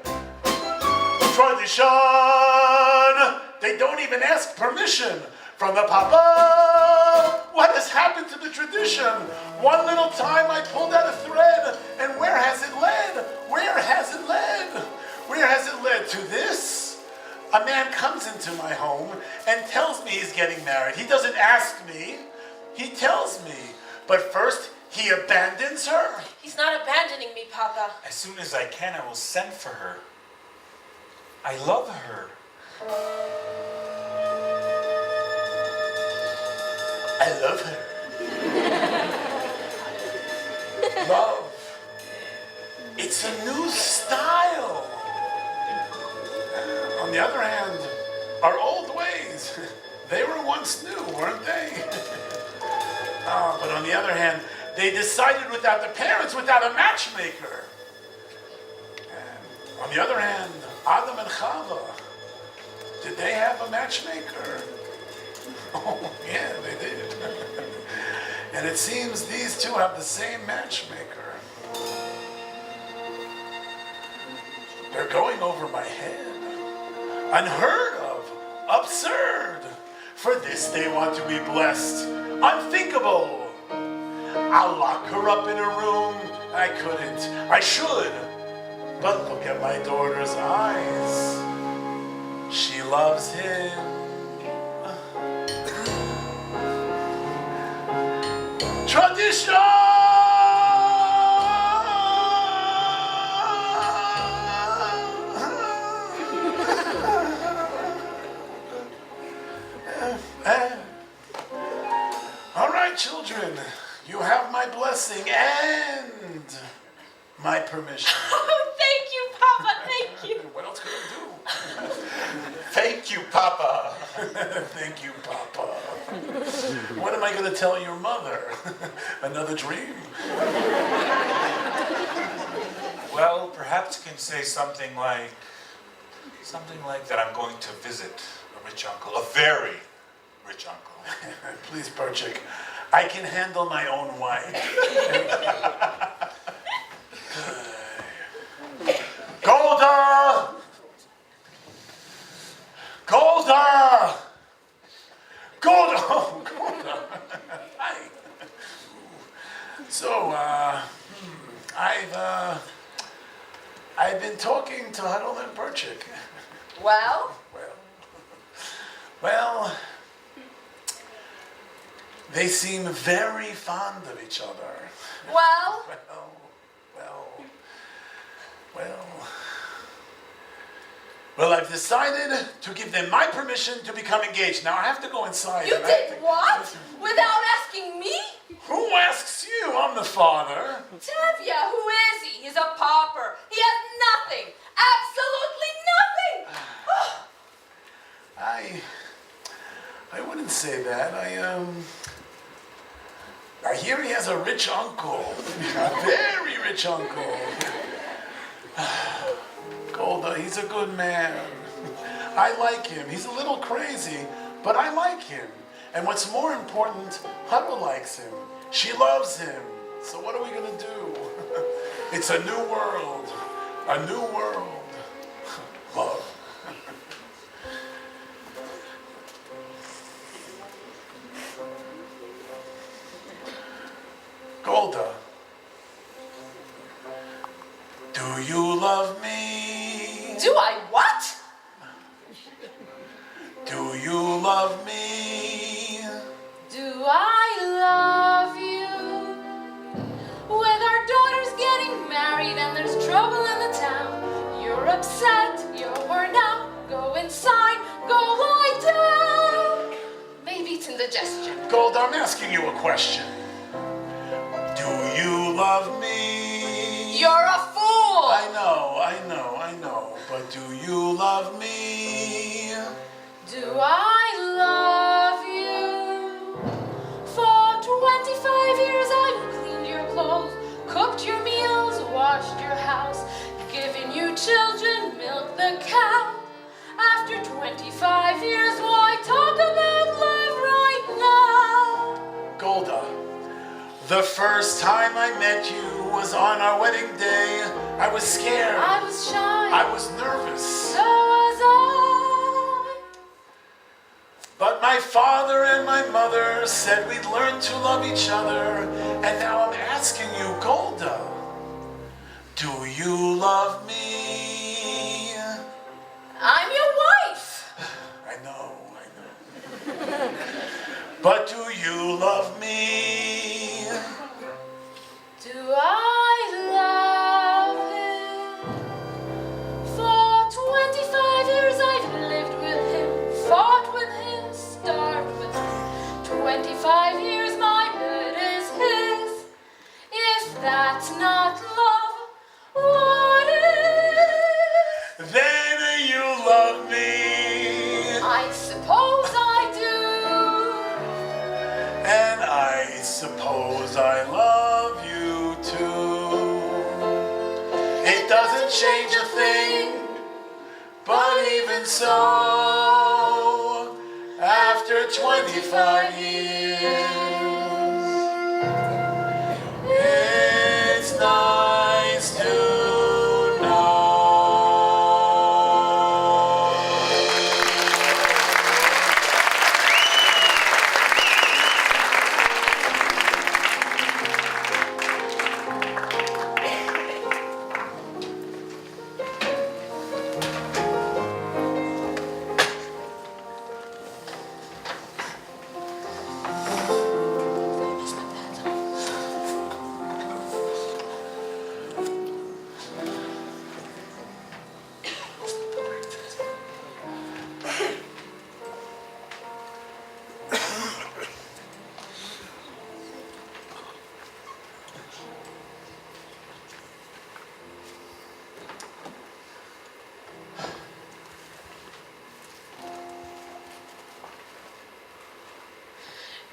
S3: Tradition! They don't even ask permission from the Papa. What has happened to the tradition? One little time I pulled out a thread, and where has it led? Where has it led? Where has it led? To this? A man comes into my home and tells me he's getting married. He doesn't ask me, he tells me. But first, he abandons her.
S11: He's not abandoning me, Papa.
S10: As soon as I can, I will send for her. I love her.
S3: I love her. Love. It's a new style. On the other hand, our old ways, they were once new, weren't they? But on the other hand, they decided without the parents, without a matchmaker. And on the other hand, Adam and Chava, did they have a matchmaker? Oh, yeah, they did. And it seems these two have the same matchmaker. They're going over my head. Unheard of. Absurd. For this they want to be blessed. Unthinkable. I'll lock her up in a room. I couldn't. I should. But look at my daughter's eyes. She loves him. Tradition! All right, children, you have my blessing and my permission.
S11: Oh, thank you, Papa, thank you.
S3: What else could I do?
S10: Thank you, Papa.
S3: Thank you, Papa. What am I going to tell your mother? Another dream?
S10: Well, perhaps you can say something like that I'm going to visit a rich uncle, a very rich uncle.
S3: Please, Perchik, I can handle my own wife. Golda! Golda! Golda! Oh, Golda. Hi. So, I've been talking to Huddle and Perchik.
S9: Well?
S3: Well, they seem very fond of each other.
S9: Well?
S3: Well, I've decided to give them my permission to become engaged. Now I have to go inside.
S9: You did what? Without asking me?
S3: Who asks you? I'm the father.
S9: Tevye, who is he? He's a pauper. He has nothing. Absolutely nothing.
S3: I wouldn't say that. I hear he has a rich uncle. A very rich uncle. Golda, he's a good man. I like him. He's a little crazy, but I like him. And what's more important, Huddle likes him. She loves him. So what are we going to do? It's a new world. A new world. Love. Golda, do you love me?
S9: Do I what?
S3: Do you love me?
S9: Do I love you? With our daughters getting married and there's trouble in the town, you're upset, you're worn out, go inside, go lie down. Maybe it's indigestion.
S3: Golda, I'm asking you a question. Do you love me?
S9: You're a fool!
S3: I know. But do you love me?
S9: Do I love you? For 25 years I've cleaned your clothes, cooked your meals, washed your house, given you children, milked the cow. After 25 years, why talk about love right now?
S3: Golda, the first time I met you was on our wedding day. I was scared.
S9: I was shy.
S3: I was nervous.
S9: So was I.
S3: But my father and my mother said we'd learn to love each other. And now I'm asking you, Golda, do you love me?
S9: I'm your wife.
S3: I know. But do you love me?
S9: Do I love him? For 25 years I've lived with him, fought with him, starved with him. 25 years my bed is his. If that's not love, what is?
S3: Then you love me.
S9: I suppose I do.
S3: And I suppose I love you too. It doesn't change a thing, but even so, after 25 years, it's nice to know.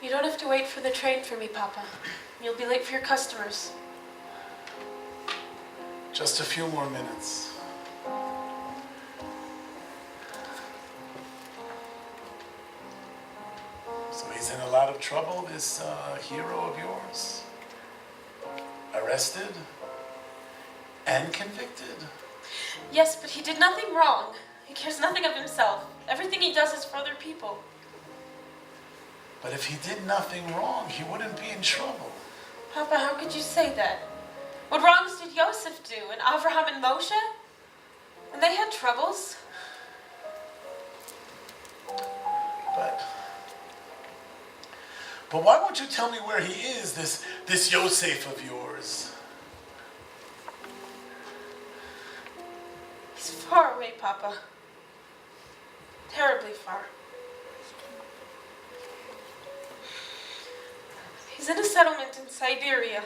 S15: You don't have to wait for the train for me, Papa. You'll be late for your customers.
S3: Just a few more minutes. So he's in a lot of trouble, this hero of yours? Arrested and convicted?
S15: Yes, but he did nothing wrong. He cares nothing of himself. Everything he does is for other people.
S3: But if he did nothing wrong, he wouldn't be in trouble.
S15: Papa, how could you say that? What wrongs did Yosef do, and Avraham and Moshe? And they had troubles.
S3: But why won't you tell me where he is, this Yosef of yours?
S15: He's far away, Papa. Terribly far. He's in a settlement in Siberia.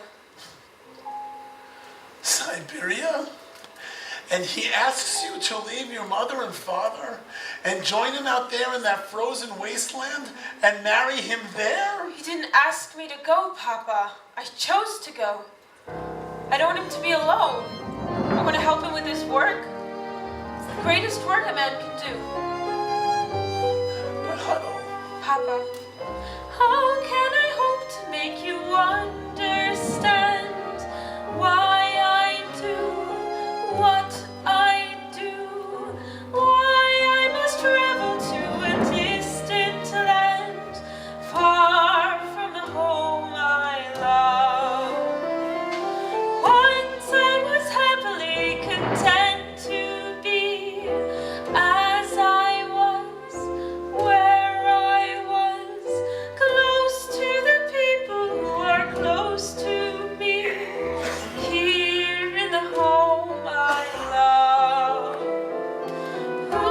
S3: Siberia? And he asks you to leave your mother and father and join him out there in that frozen wasteland and marry him there?
S15: He didn't ask me to go, Papa. I chose to go. I don't want him to be alone. I want to help him with his work. It's the greatest work a man can do.
S3: But Huddle.
S15: Papa, how can I hope to make you understand why I do what I do? Why I must travel to a distant land, far from the home I love. Once I was happily content to be as I was, where I was, close to the people who are close to me, here in the home I love. Who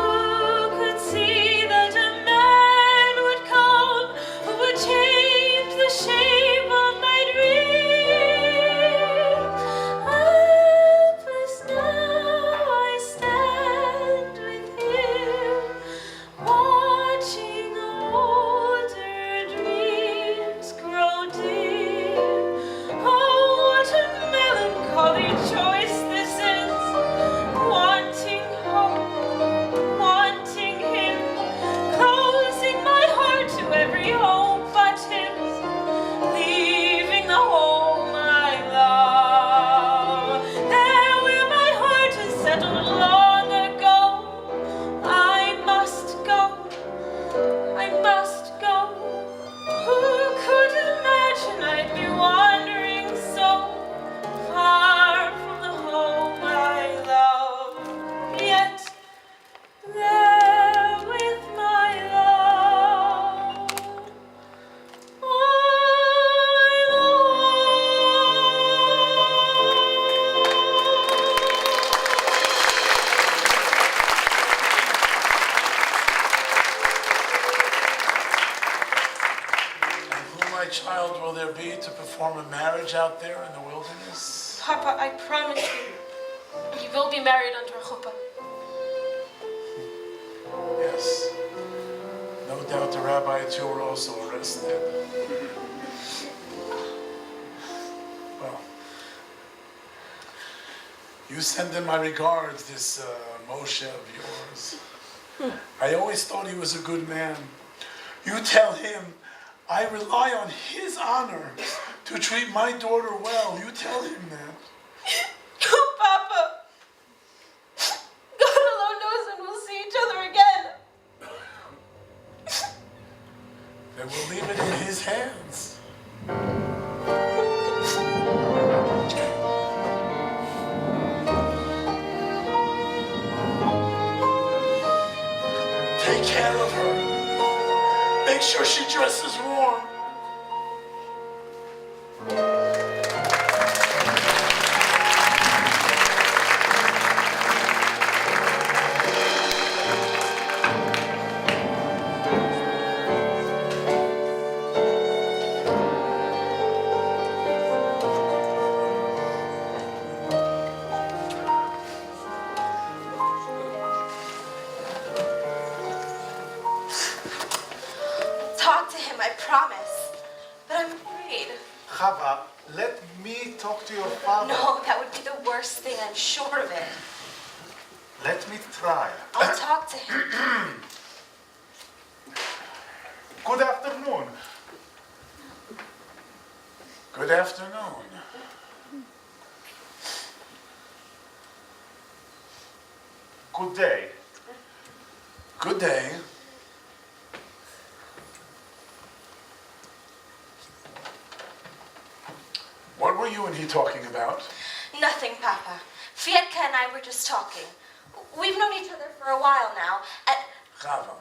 S15: could see that a man would come who would change the shape of my dream? Helpless now I stand with him, watching older dreams grow dim. Oh, what a melancholy choice this is, wanting hope, wanting him, closing my heart to every hope but his, leaving the home I love. There where my heart has settled long ago, I must go, I must go. Who could imagine I'd be wandering so far from the home I love, yet there with my love I
S3: And who, my child, will there be to perform a marriage out there in the wilderness?
S15: Papa, I promise you, you will be married under a chuppah.
S3: Yes. No doubt the rabbi too were also arrested. Well, you send in my regards, this Moshe of yours. I always thought he was a good man. You tell him I rely on his honor to treat my daughter well. You tell him that.
S15: Oh, Papa, God alone knows when we'll see each other again.
S3: Then we'll leave it in his hands. Take care of her. Make sure she dresses warm.
S15: Talk to him, I promise.
S11: But I'm afraid.
S14: Chava, let me talk to your father.
S11: No, that would be the worst thing. I'm sure of it.
S14: Let me try.
S11: I'll talk to him.
S14: Good afternoon.
S3: Good afternoon.
S14: Good day.
S3: Good day. What were you and he talking about?
S11: Nothing, Papa. Fietka and I were just talking. We've known each other for a while now, and
S3: Chava,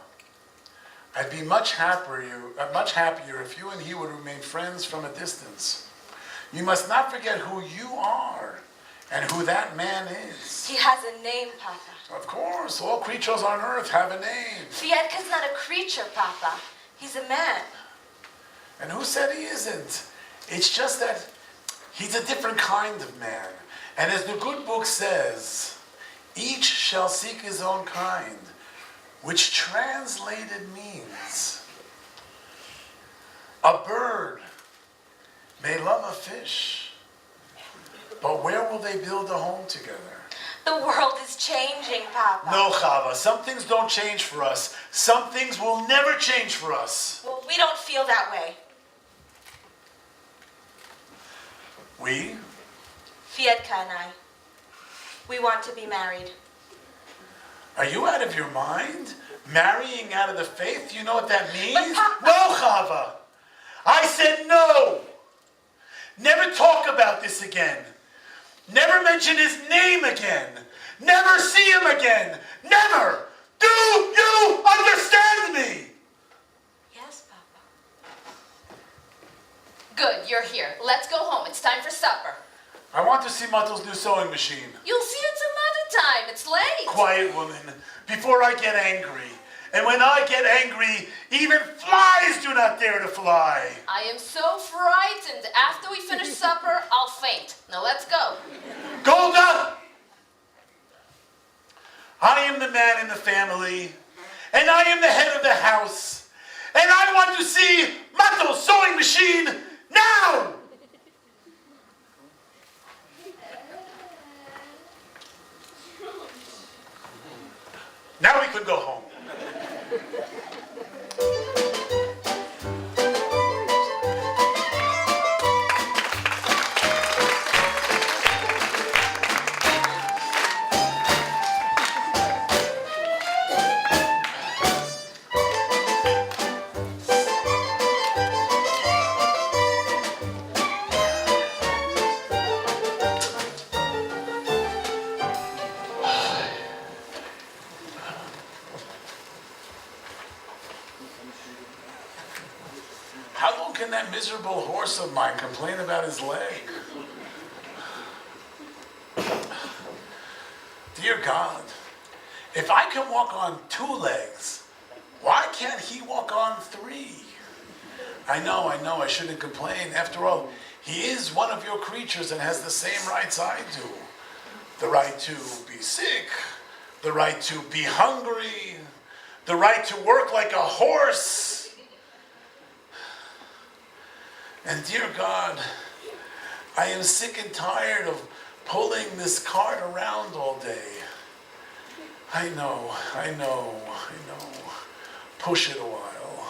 S3: I'd be much happier if you and he would remain friends from a distance. You must not forget who you are and who that man is.
S11: he has a name, Papa.
S3: Of course, all creatures on earth have a name.
S11: Fietka's not a creature, Papa. He's a man.
S3: And who said he isn't? It's just that he's a different kind of man. And as the good book says, each shall seek his own kind, which translated means a bird may love a fish, but where will they build a home together?
S11: The world is changing, Papa.
S3: No, Chava, some things don't change for us. Some things will never change for us.
S11: Well, we don't feel that way.
S3: We?
S11: Fietka and I. We want to be married.
S3: Are you out of your mind? Marrying out of the faith? Do you know what that means? No, Chava! I said no! Never talk about this again. Never mention his name again. Never see him again. Never! Do you understand me?
S11: Yes, Papa.
S9: Good, you're here. Let's go home. It's time for supper.
S3: I want to see Mato's new sewing machine.
S9: You'll see it some other time. It's late.
S3: Quiet, woman, before I get angry. And when I get angry, even flies do not dare to fly.
S9: I am so frightened. After we finish supper, I'll faint. Now let's go.
S3: Golda! I am the man in the family, and I am the head of the house, and I want to see Mato's sewing machine now! Now we could go home. How long can that miserable horse of mine complain about his leg? Dear God, if I can walk on 2 legs, why can't he walk on 3? I know, I shouldn't complain. After all, he is one of your creatures and has the same rights I do. The right to be sick, the right to be hungry, the right to work like a horse. And dear God, I am sick and tired of pulling this cart around all day. I know. Push it a while.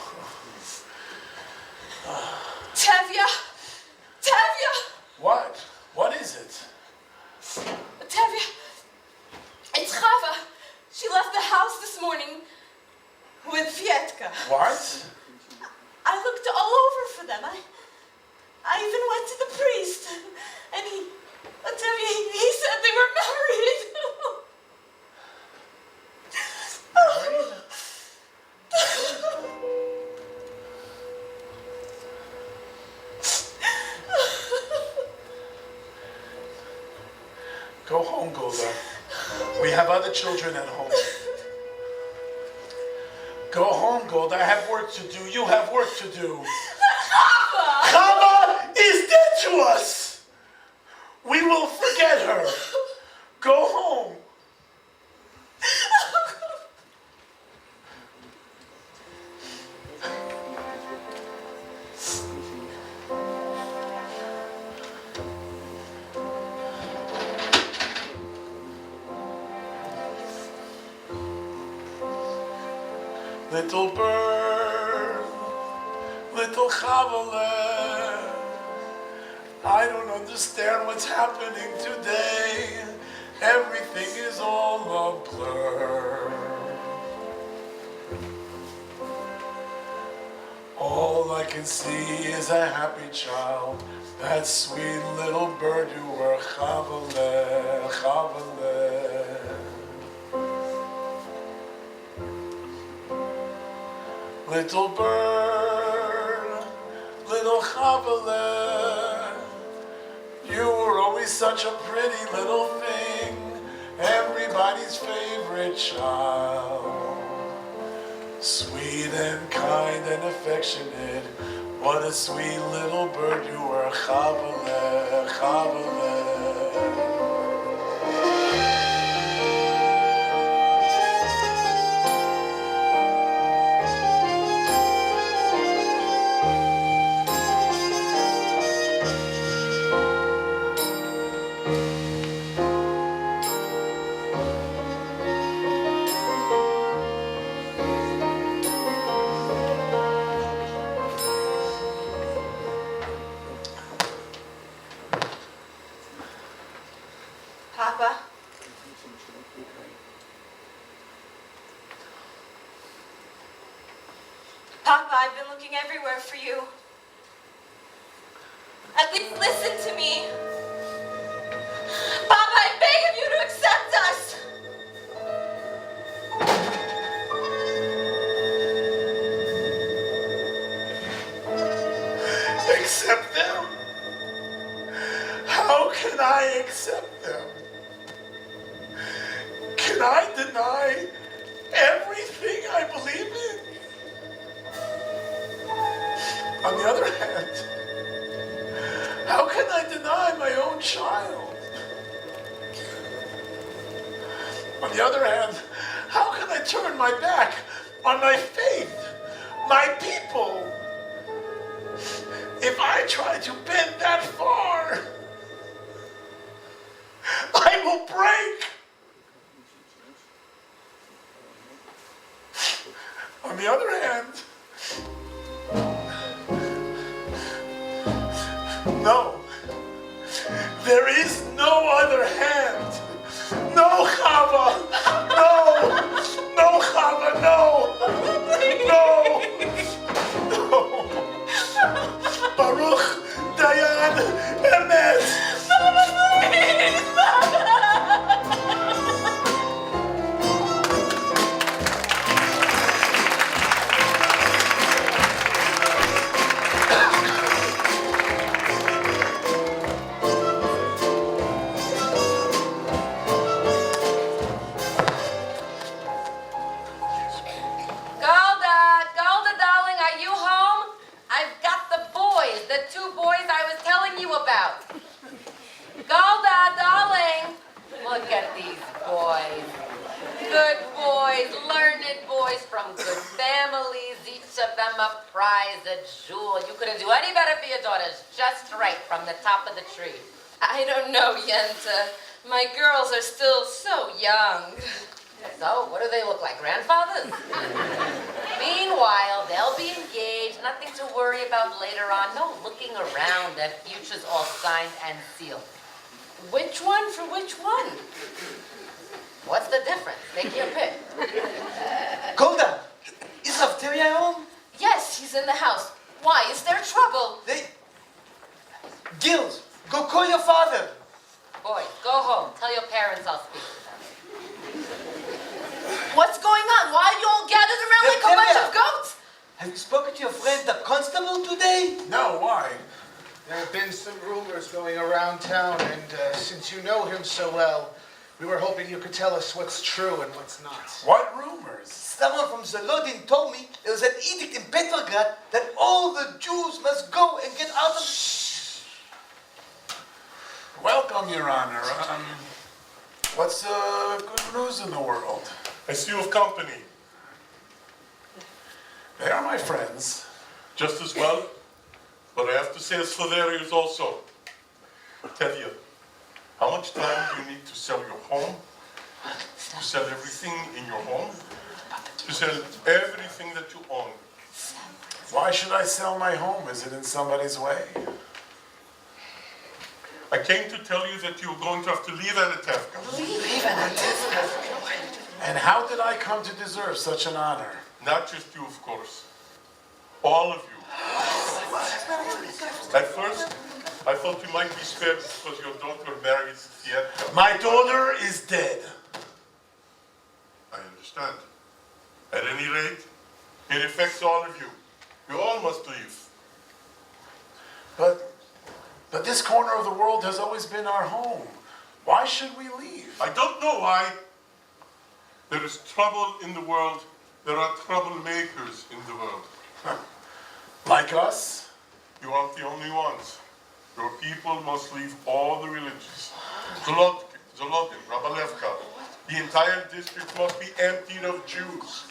S11: Tevye!
S3: What? What is it?
S11: Tevye! It's Chava. She left the house this morning with Fietka.
S3: What?
S11: I looked all over for them. I even went to the priest, and he said they were married.
S3: Go home, Golda. We have other children at home. Go home, Golda. I have work to do. You have work to do. Chava is dead to us. We will forget her. Go home. Little bird, little Chavaleh, I don't understand what's happening today. Everything is all a blur. All I can see is a happy child, that sweet little bird you were, Chavaleh, Chavaleh. Little bird, little Chavaleh, you were always such a pretty little thing, everybody's favorite child. Sweet and kind and affectionate, what a sweet little bird you were, Chavaleh, Chavaleh.
S9: Papa? Papa, I've been looking everywhere for you. At least listen to me. Papa, I beg of you to accept us.
S3: Accept them? How can I accept them? Can I deny everything I believe in? On the other hand, how can I deny my own child? On the other hand, how can I turn my back on my faith, my people? If I try to bend that far, I will break. On the other hand, no, there is no other hand. No, Chava, no, no, Chava, no, no, no. Baruch, Dayan, Emet.
S11: Mama, please, Mama.
S4: You couldn't do any better for your daughters. Just right from the top of the tree.
S9: I don't know, Yenta. My girls are still so young.
S4: So, what do they look like? Grandfathers? Meanwhile, they'll be engaged. Nothing to worry about later on. No looking around. Their future's all signed and sealed.
S9: Which one for which one?
S4: What's the difference? Take your pick.
S5: Golda, is Tevye home?
S9: Yes, he's in the house. Why? Is there trouble?
S5: Gills, go call your father.
S4: Boys, go home. Tell your parents I'll speak to them.
S9: What's going on? Why are you all gathered around like a bunch of goats?
S5: Have you spoken to your friend the constable today?
S3: No, why?
S12: There have been some rumors going around town, and since you know him so well, we were hoping you could tell us what's true and what's not.
S3: What rumors?
S5: Someone from Zalodin told me there was an edict in Petrograd that all the Jews must go and get out of...
S3: Shh. Welcome, Your Honor. What's good news in the world?
S6: I see you have company.
S3: They are my friends.
S6: Just as well. But I have to say it's hilarious also. Tevye, how much time do you need to sell your home? To sell everything in your home? to sell everything that you own.
S3: Why should I sell my home? Is it in somebody's way?
S6: I came to tell you that you're going to have to leave Anatevka.
S12: Leave Anatevka.
S3: And how did I come to deserve such an honor?
S6: Not just you, of course. All of you. At first, I thought you might be spared because your daughter married Tevye.
S3: My daughter is dead.
S6: I understand. At any rate, it affects all of you. You all must leave.
S3: But this corner of the world has always been our home. Why should we leave?
S6: I don't know why. There is trouble in the world. There are troublemakers in the world.
S3: Like us?
S6: You aren't the only ones. Your people must leave all the villages. Zolotin, Rabalevka. The entire district must be emptied of Jews.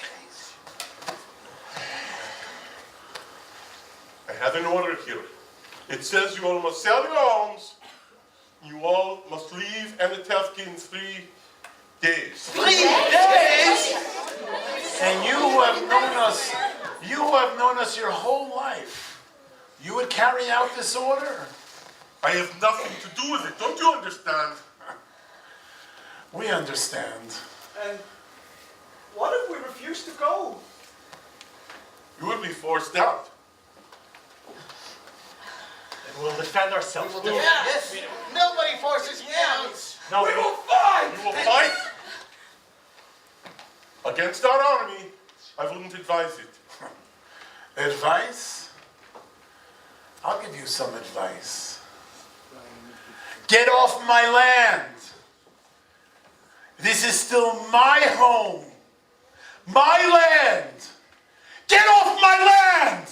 S6: I have an order here. It says you all must sell your homes. You all must leave Anatevka in 3 days.
S5: 3 days?
S3: And you who have known us your whole life, you would carry out this order?
S6: I have nothing to do with it. Don't you understand?
S3: We understand.
S7: And what if we refuse to go?
S6: You will be forced out.
S7: And we'll defend ourselves.
S12: Yes. Nobody forces me out.
S7: No,
S6: We will fight! You will fight? Against our army, I wouldn't advise it.
S3: Advice? I'll give you some advice. Get off my land. This is still my home. My land. Get off my land!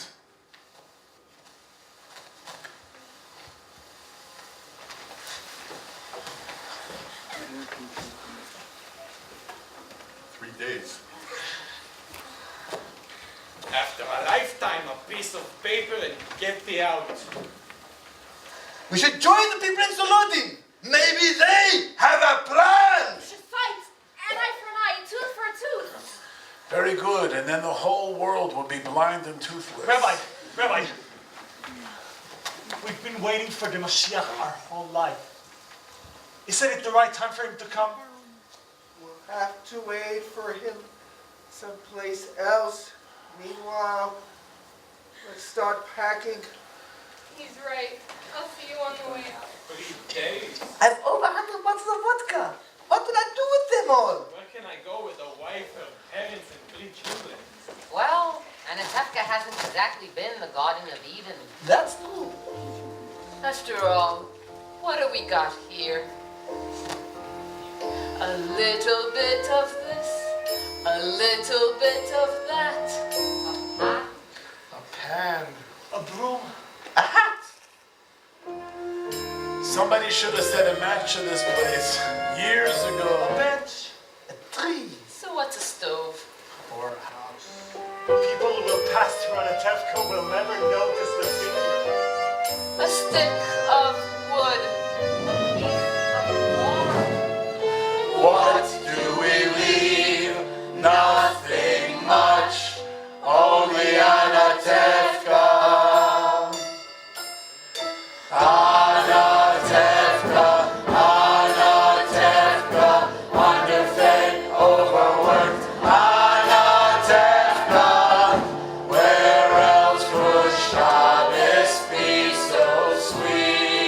S6: Days.
S1: After a lifetime, a piece of paper and get me out.
S5: We should join the people in Zolotin. Maybe they have a plan.
S2: We should fight, eye for an eye, tooth for a tooth.
S3: Very good, and then the whole world will be blind and toothless.
S7: Rabbi, we've been waiting for the Mashiach our whole life. Isn't it the right time for him to come?
S5: We'll have to wait for him someplace else. Meanwhile, let's start packing.
S2: He's right. I'll see you on the way out.
S1: 3 days.
S5: I have over 100 bottles of vodka. What will I do with them all?
S1: Where can I go with a wife, and parents, and 3 children?
S4: Well, Anatevka hasn't exactly been the Garden of Eden.
S5: That's true.
S9: After all, what do we got here? A little bit of this, a little bit of that.
S12: A pan.
S7: A broom.
S5: A hat.
S3: Somebody should have set a match to this place years ago.
S7: A bench.
S5: A tree.
S9: So what's a stove?
S7: Or a house. People who will pass through Anatevka will never notice the figure.
S9: A stick of wood.
S5: What do we leave? Nothing much. Only Anatevka. Anatevka, Anatevka, underfed, overworked. Anatevka, where else could Shabbos be so sweet?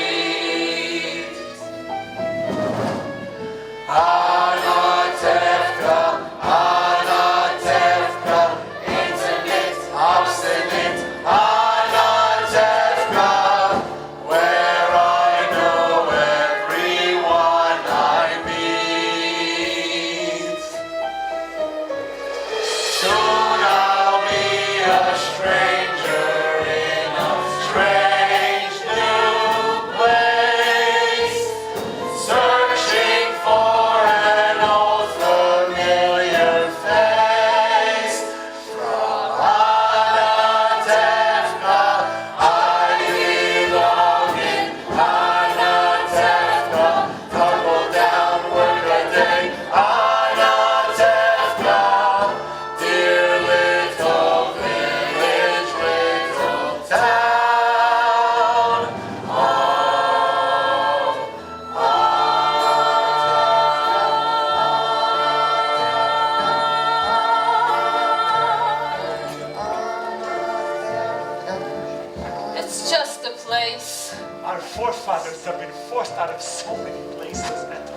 S9: It's just a place.
S7: Our forefathers have been forced out of so many places and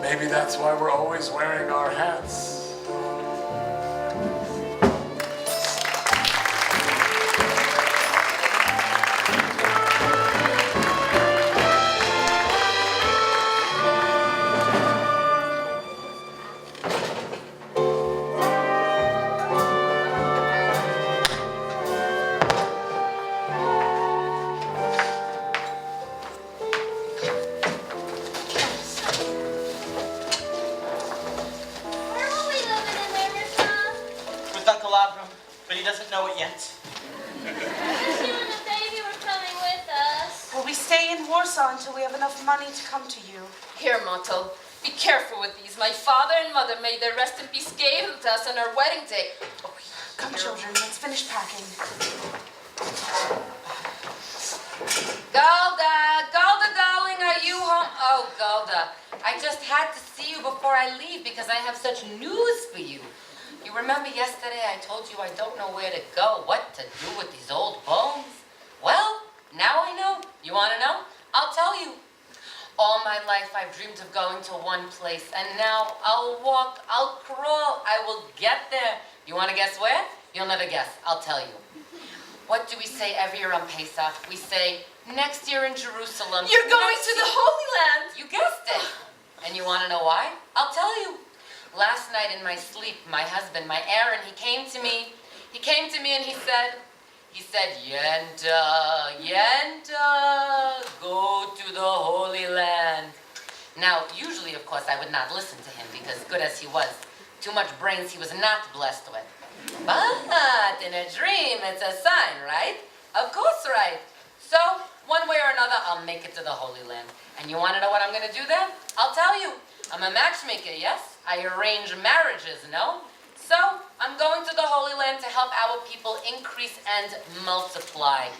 S3: Maybe that's why we're always wearing our hats.
S13: With Uncle Avram, but he doesn't know it yet.
S15: You and the baby were coming with us.
S11: Well, we stay in Warsaw until we have enough money to come to you.
S9: Here, Motto, be careful with these. My father and mother made their rest in peace gave them to us on our wedding day. Oh,
S11: Come, children, let's finish packing.
S4: Golda, darling, are you home? Oh, Golda, I just had to see you before I leave because I have such news for you. You remember yesterday I told you I don't know where to go, what to do with these old bones? Well, now I know. You want to know? I'll tell you. All my life I've dreamed of going to one place, and now I'll walk, I'll crawl, I will get there. You want to guess where? You'll never guess. I'll tell you. What do we say every year on Pesach? We say, next year in Jerusalem.
S9: You're going to the Holy Land.
S4: You guessed it. And you want to know why? I'll tell you. Last night in my sleep, my husband, my Aaron, he came to me and he said, Yenta, go to the Holy Land. Now, usually, of course, I would not listen to him because good as he was, too much brains he was not blessed with. But in a dream, it's a sign, right? Of course, right. So, one way or another, I'll make it to the Holy Land. And you want to know what I'm going to do there? I'll tell you. I'm a matchmaker, yes? I arrange marriages, no? So, I'm going to the Holy Land to help our people increase and multiply.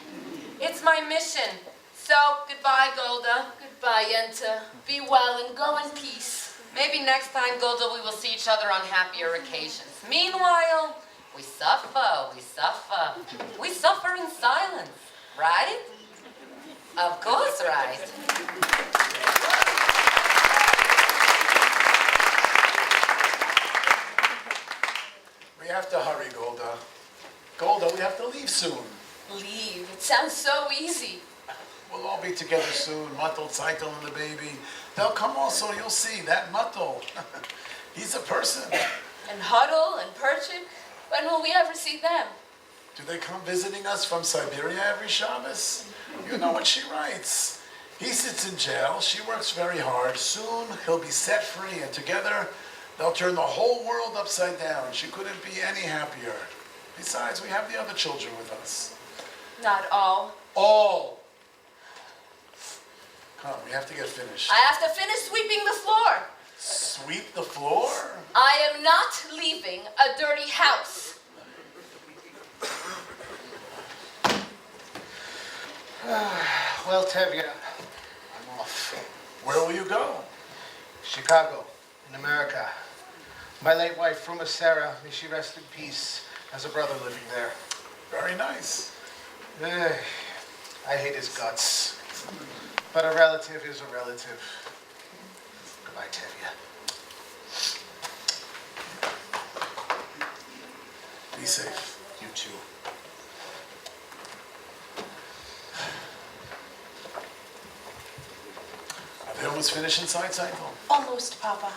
S4: It's my mission. So, goodbye, Golda.
S9: Goodbye, Yenta. Be well and go in peace.
S4: Maybe next time, Golda, we will see each other on happier occasions. Meanwhile, we suffer. We suffer in silence, right? Of course, right.
S3: We have to hurry, Golda. Golda, we have to leave soon.
S9: Leave. It sounds so easy.
S3: We'll all be together soon. Mattel, Zeitel, and the baby. They'll come also, you'll see. That Mattel. He's a person.
S9: And Huddle and Perchik. When will we ever see them?
S3: Do they come visiting us from Siberia every Shabbos? You know what she writes. He sits in jail. She works very hard. Soon he'll be set free, and together they'll turn the whole world upside down. She couldn't be any happier. Besides, we have the other children with us.
S9: Not all.
S3: All. Come, we have to get finished.
S9: I have to finish sweeping the floor.
S3: Sweep the floor?
S9: I am not leaving a dirty house.
S12: Well, Tevye, I'm off.
S3: Where will you go?
S12: Chicago, in America. My late wife, Fruma Sarah, may she rest in peace, has a brother living there.
S3: Very nice.
S12: I hate his guts. But a relative is a relative. Goodbye, Tevye.
S3: Be safe.
S12: You too.
S3: Are they almost finished inside, Zeitel?
S11: Almost, Papa.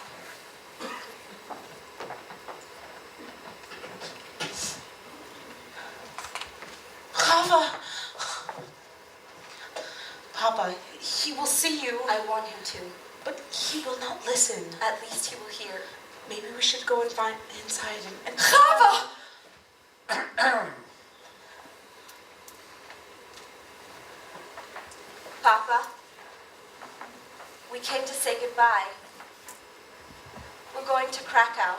S11: Chava! Papa, he will see you.
S16: I want him to.
S11: But he will not listen.
S16: At least he will hear.
S11: Maybe we should go and find inside and
S9: Chava!
S16: Papa, we came to say goodbye. We're going to Krakow.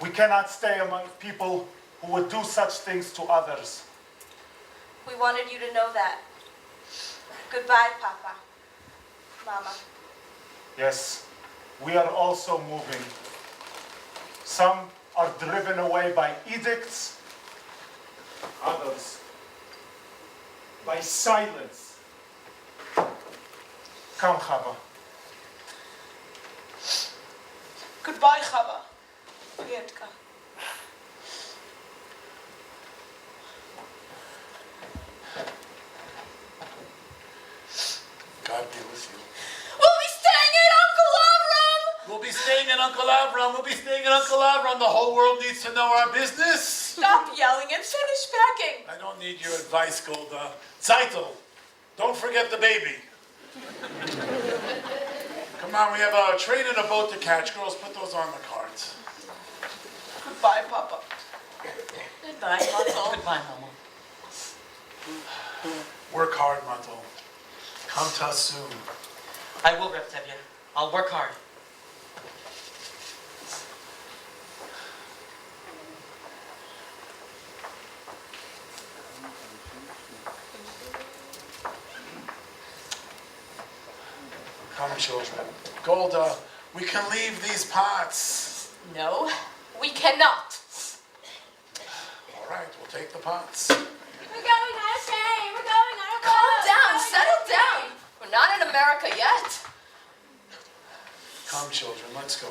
S7: We cannot stay among people who would do such things to others.
S16: We wanted you to know that. Goodbye, Papa. Mama.
S7: Yes, we are also moving. Some are driven away by edicts.
S14: Others by silence. Come, Chava.
S11: Goodbye, Chava. Prietka.
S3: God be with you.
S9: We'll be staying at Uncle Avram!
S3: We'll be staying at Uncle Avram. We'll be staying at Uncle Avram. The whole world needs to know our business.
S11: Stop yelling and finish packing.
S3: I don't need your advice, Golda. Zeitel, don't forget the baby. Come on, we have a train and a boat to catch. Girls, put those on the cards.
S11: Goodbye, Papa.
S4: Goodbye, Motto. Goodbye, Mama.
S3: Work hard, Mato. Come to us soon.
S13: I will, Reb Tevye. I'll work hard.
S3: Come, children. Golda, we can leave these pots.
S9: No, we cannot.
S3: All right, we'll take the pots.
S2: We're going on a train. We're going on a boat.
S9: Calm down, settle down. We're not in America yet.
S3: Come, children, let's go.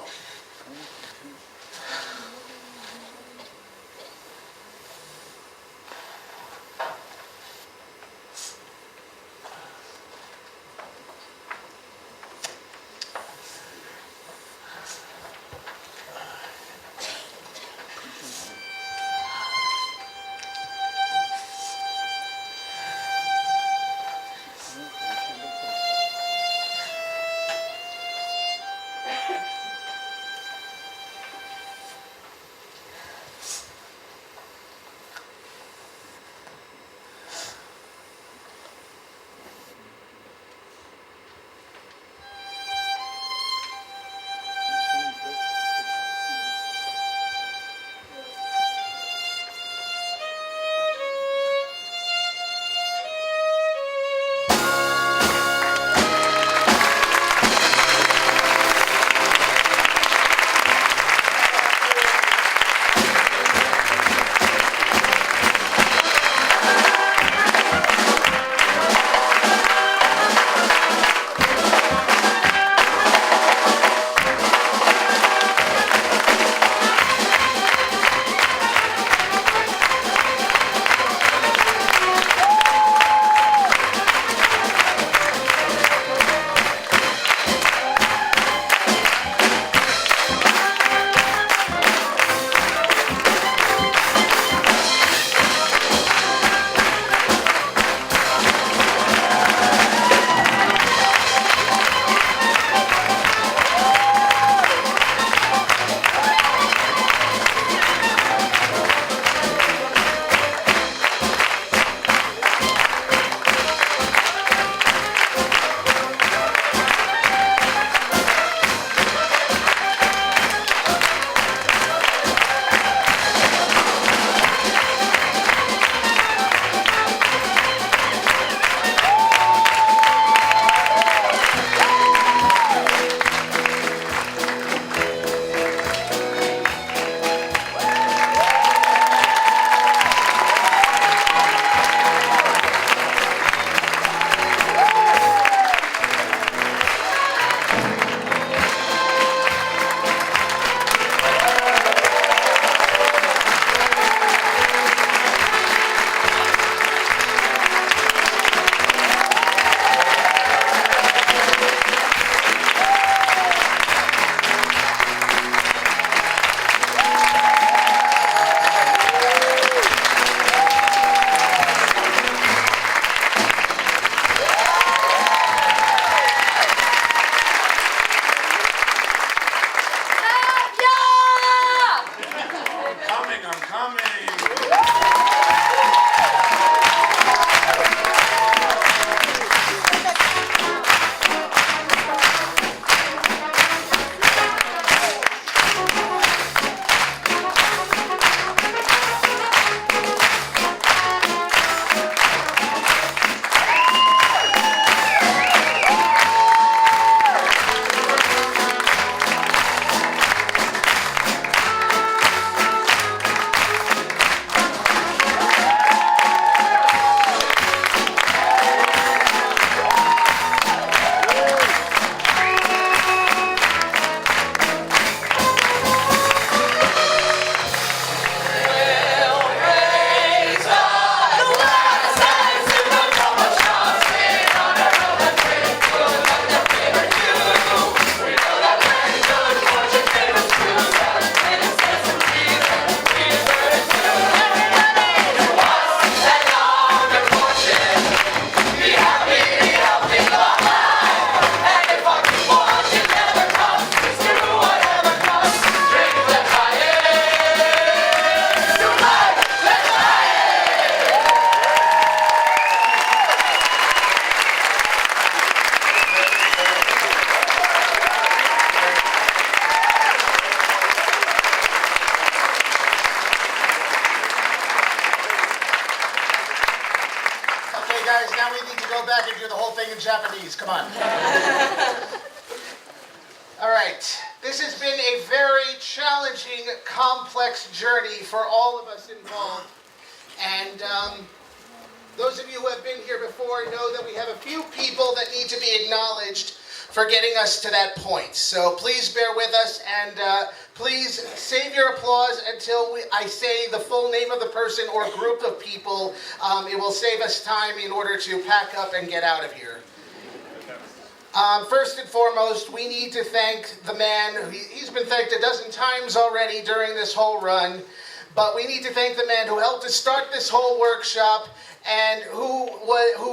S12: guys, now we need to go back and do the whole thing in Japanese. Come on. All right. This has been a very challenging, complex journey for all of us involved. And those of you who have been here before know that we have a few people that need to be acknowledged for getting us to that point. So please bear with us, and please save your applause until I say the full name of the person or group of people. It will save us time in order to pack up and get out of here. First and foremost, we need to thank the man. He's been thanked a dozen times already during this whole run, but we need to thank the man who helped us start this whole workshop and who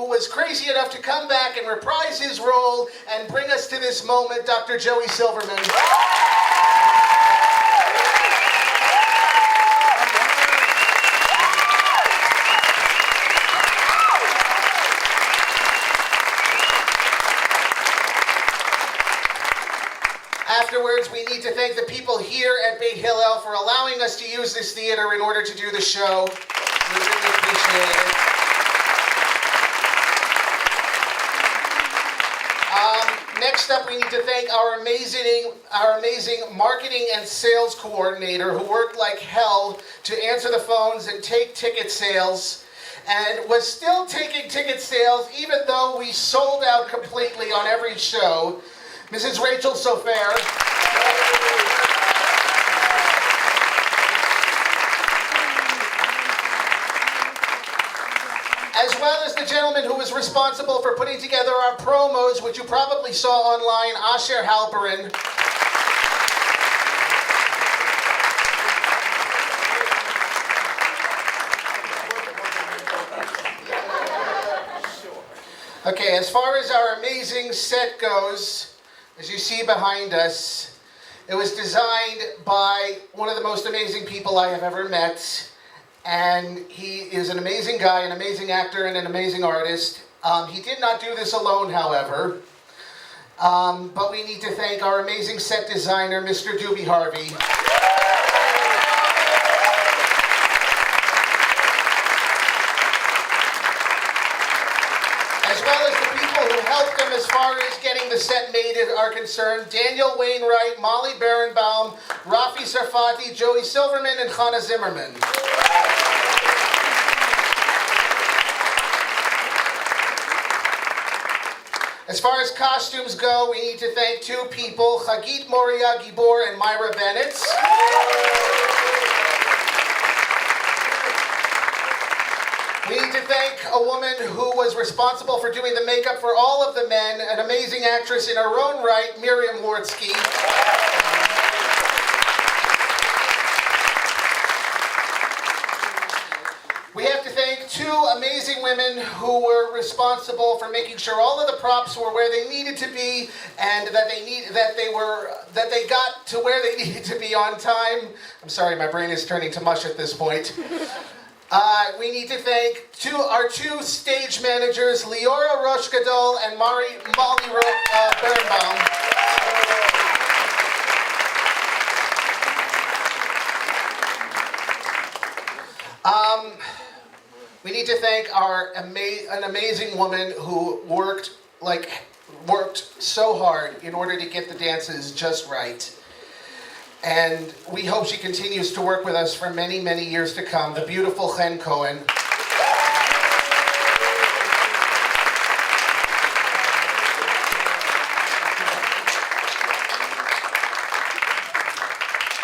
S12: was crazy enough to come back and reprise his role and bring us to this moment, Dr. Joey Silverman. Afterwards, we need to thank the people here at Beit Hillel for allowing us to use this theater in order to do the show. We really appreciate it. Next up, we need to thank our amazing marketing and sales coordinator who worked like hell to answer the phones and take ticket sales, and was still taking ticket sales even though we sold out completely on every show. Mrs. Rachel Sofair. As well as the gentleman who was responsible for putting together our promos, which you probably saw online, Asher Halperin. Okay, as far as our amazing set goes, as you see behind us, it was designed by one of the most amazing people I have ever met. And he is an amazing guy, an amazing actor, and an amazing artist. He did not do this alone, however. But we need to thank our amazing set designer, Mr. Dooby Harvey. As well as the people who helped him as far as getting the set made are concerned. Daniel Wainwright, Molly Berenbaum, Rafi Sarfati, Joey Silverman, and Chana Zimmerman. As far as costumes go, we need to thank two people, Chagit Moria Gibor and Myra Bennett. We need to thank a woman who was responsible for doing the makeup for all of the men, an amazing actress in her own right, Miriam Lordsky. We have to thank two amazing women who were responsible for making sure all of the props were where they needed to be, and that they got to where they needed to be on time. I'm sorry, my brain is turning to mush at this point. We need to thank our two stage managers, Leora Roshgadol and Molly Berenbaum. We need to thank an amazing woman who worked so hard in order to get the dances just right. And we hope she continues to work with us for many, many years to come, the beautiful Chen Cohen.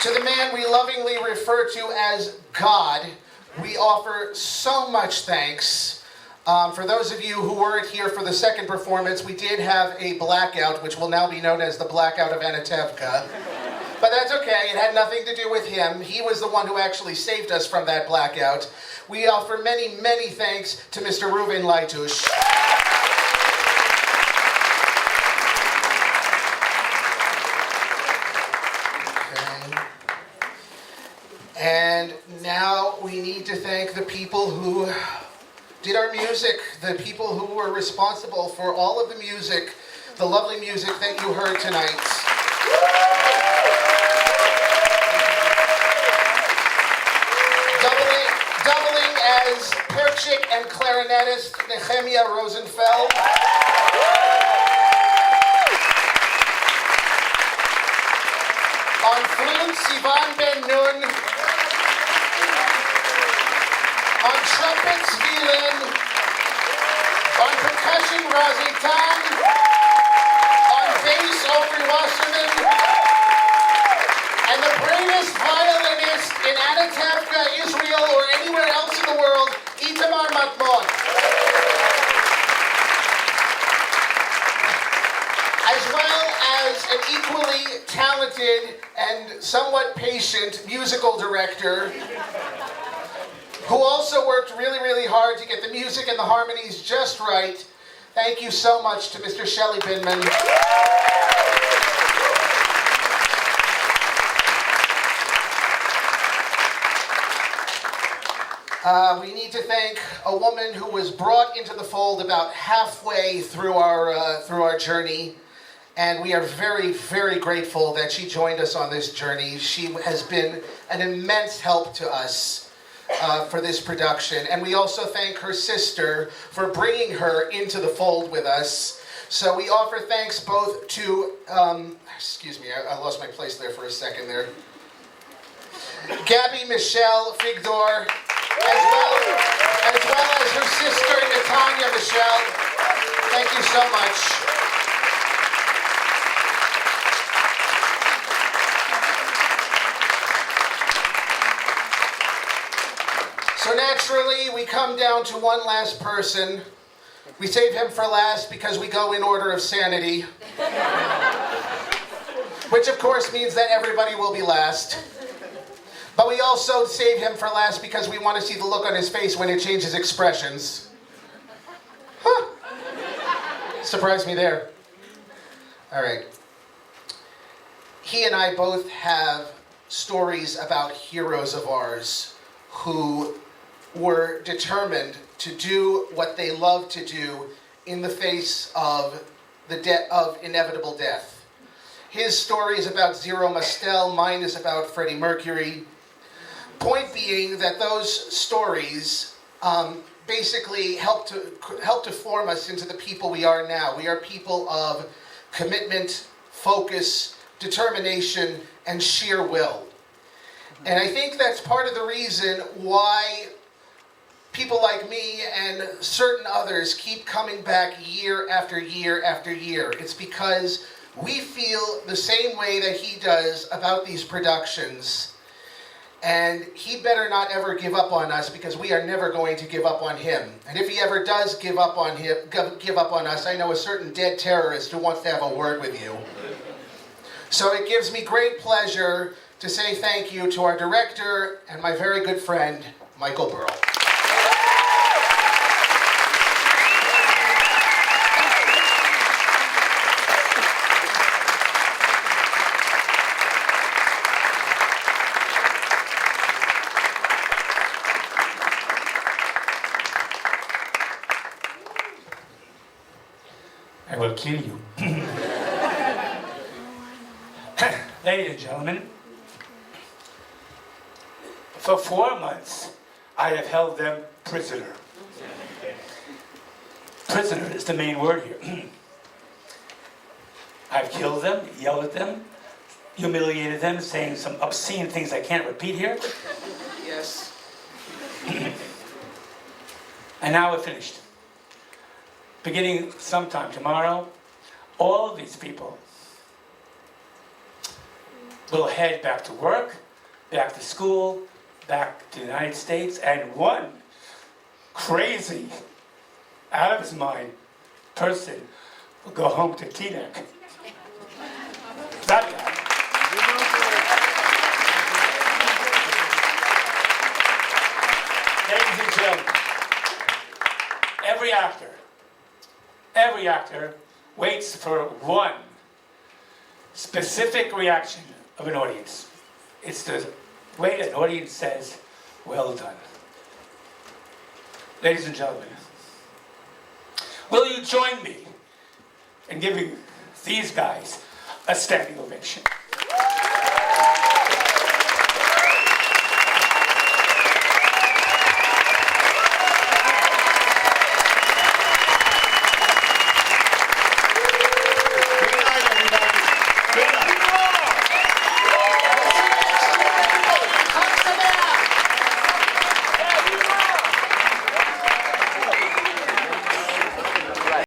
S12: To the man we lovingly refer to as God, we offer so much thanks. For those of you who weren't here for the second performance, we did have a blackout, which will now be known as the blackout of Anatevka. But that's okay, it had nothing to do with him. He was the one who actually saved us from that blackout. We offer many, many thanks to Mr. Reuven Laytush. Okay. And now we need to thank the people who did our music, the people who were responsible for all of the music, the lovely music that you heard tonight. Doubling as chick and clarinetist Nehemiah Rosenfeld. On flute, Sivan Ben Nun. On trumpets, Vilin. On percussion, Razi Tan. On bass, Ofer Wasserman. And the bravest violinist in Anatevka, Israel, or anywhere else in the world, Itamar Matmon. As well as an equally talented and somewhat patient musical director who also worked really, really hard to get the music and the harmonies just right. Thank you so much to Mr. Shelly Binman. We need to thank a woman who was brought into the fold about halfway through our journey, and we are very, very grateful that she joined us on this journey. She has been an immense help to us for this production, and we also thank her sister for bringing her into the fold with us. So we offer thanks both to, excuse me, I lost my place there for a second there. Gabby Michelle Figdor, as well as her sister Natanya Michelle. Thank you so much. So naturally, we come down to one last person. We save him for last because we go in order of sanity. Which of course means that everybody will be last. But we also save him for last because we want to see the look on his face when it changes expressions. Huh. Surprised me there. All right. He and I both have stories about heroes of ours who were determined to do what they love to do in the face of of inevitable death. His story is about Zero Mastel, mine is about Freddie Mercury. Point being that those stories basically help to form us into the people we are now. We are people of commitment, focus, determination, and sheer will. And I think that's part of the reason why people like me and certain others keep coming back year after year after year. It's because we feel the same way that he does about these productions. And he better not ever give up on us because we are never going to give up on him. And if he ever does give up on us, I know a certain dead terrorist who wants to have a word with you. So it gives me great pleasure to say thank you to our director and my very good friend, Michael Berl.
S1: I will kill you. Ladies and gentlemen, for 4 months, I have held them prisoner. Prisoner is the main word here. I've killed them, yelled at them, humiliated them, saying some obscene things I can't repeat here.
S12: Yes.
S1: And now we're finished. Beginning sometime tomorrow, all of these people will head back to work, back to school, back to the United States, and one crazy, out of his mind person will go home to Teaneck. That guy. Ladies and gentlemen, every actor waits for one specific reaction of an audience. It's the way an audience says, well done. Ladies and gentlemen, will you join me in giving these guys a standing ovation?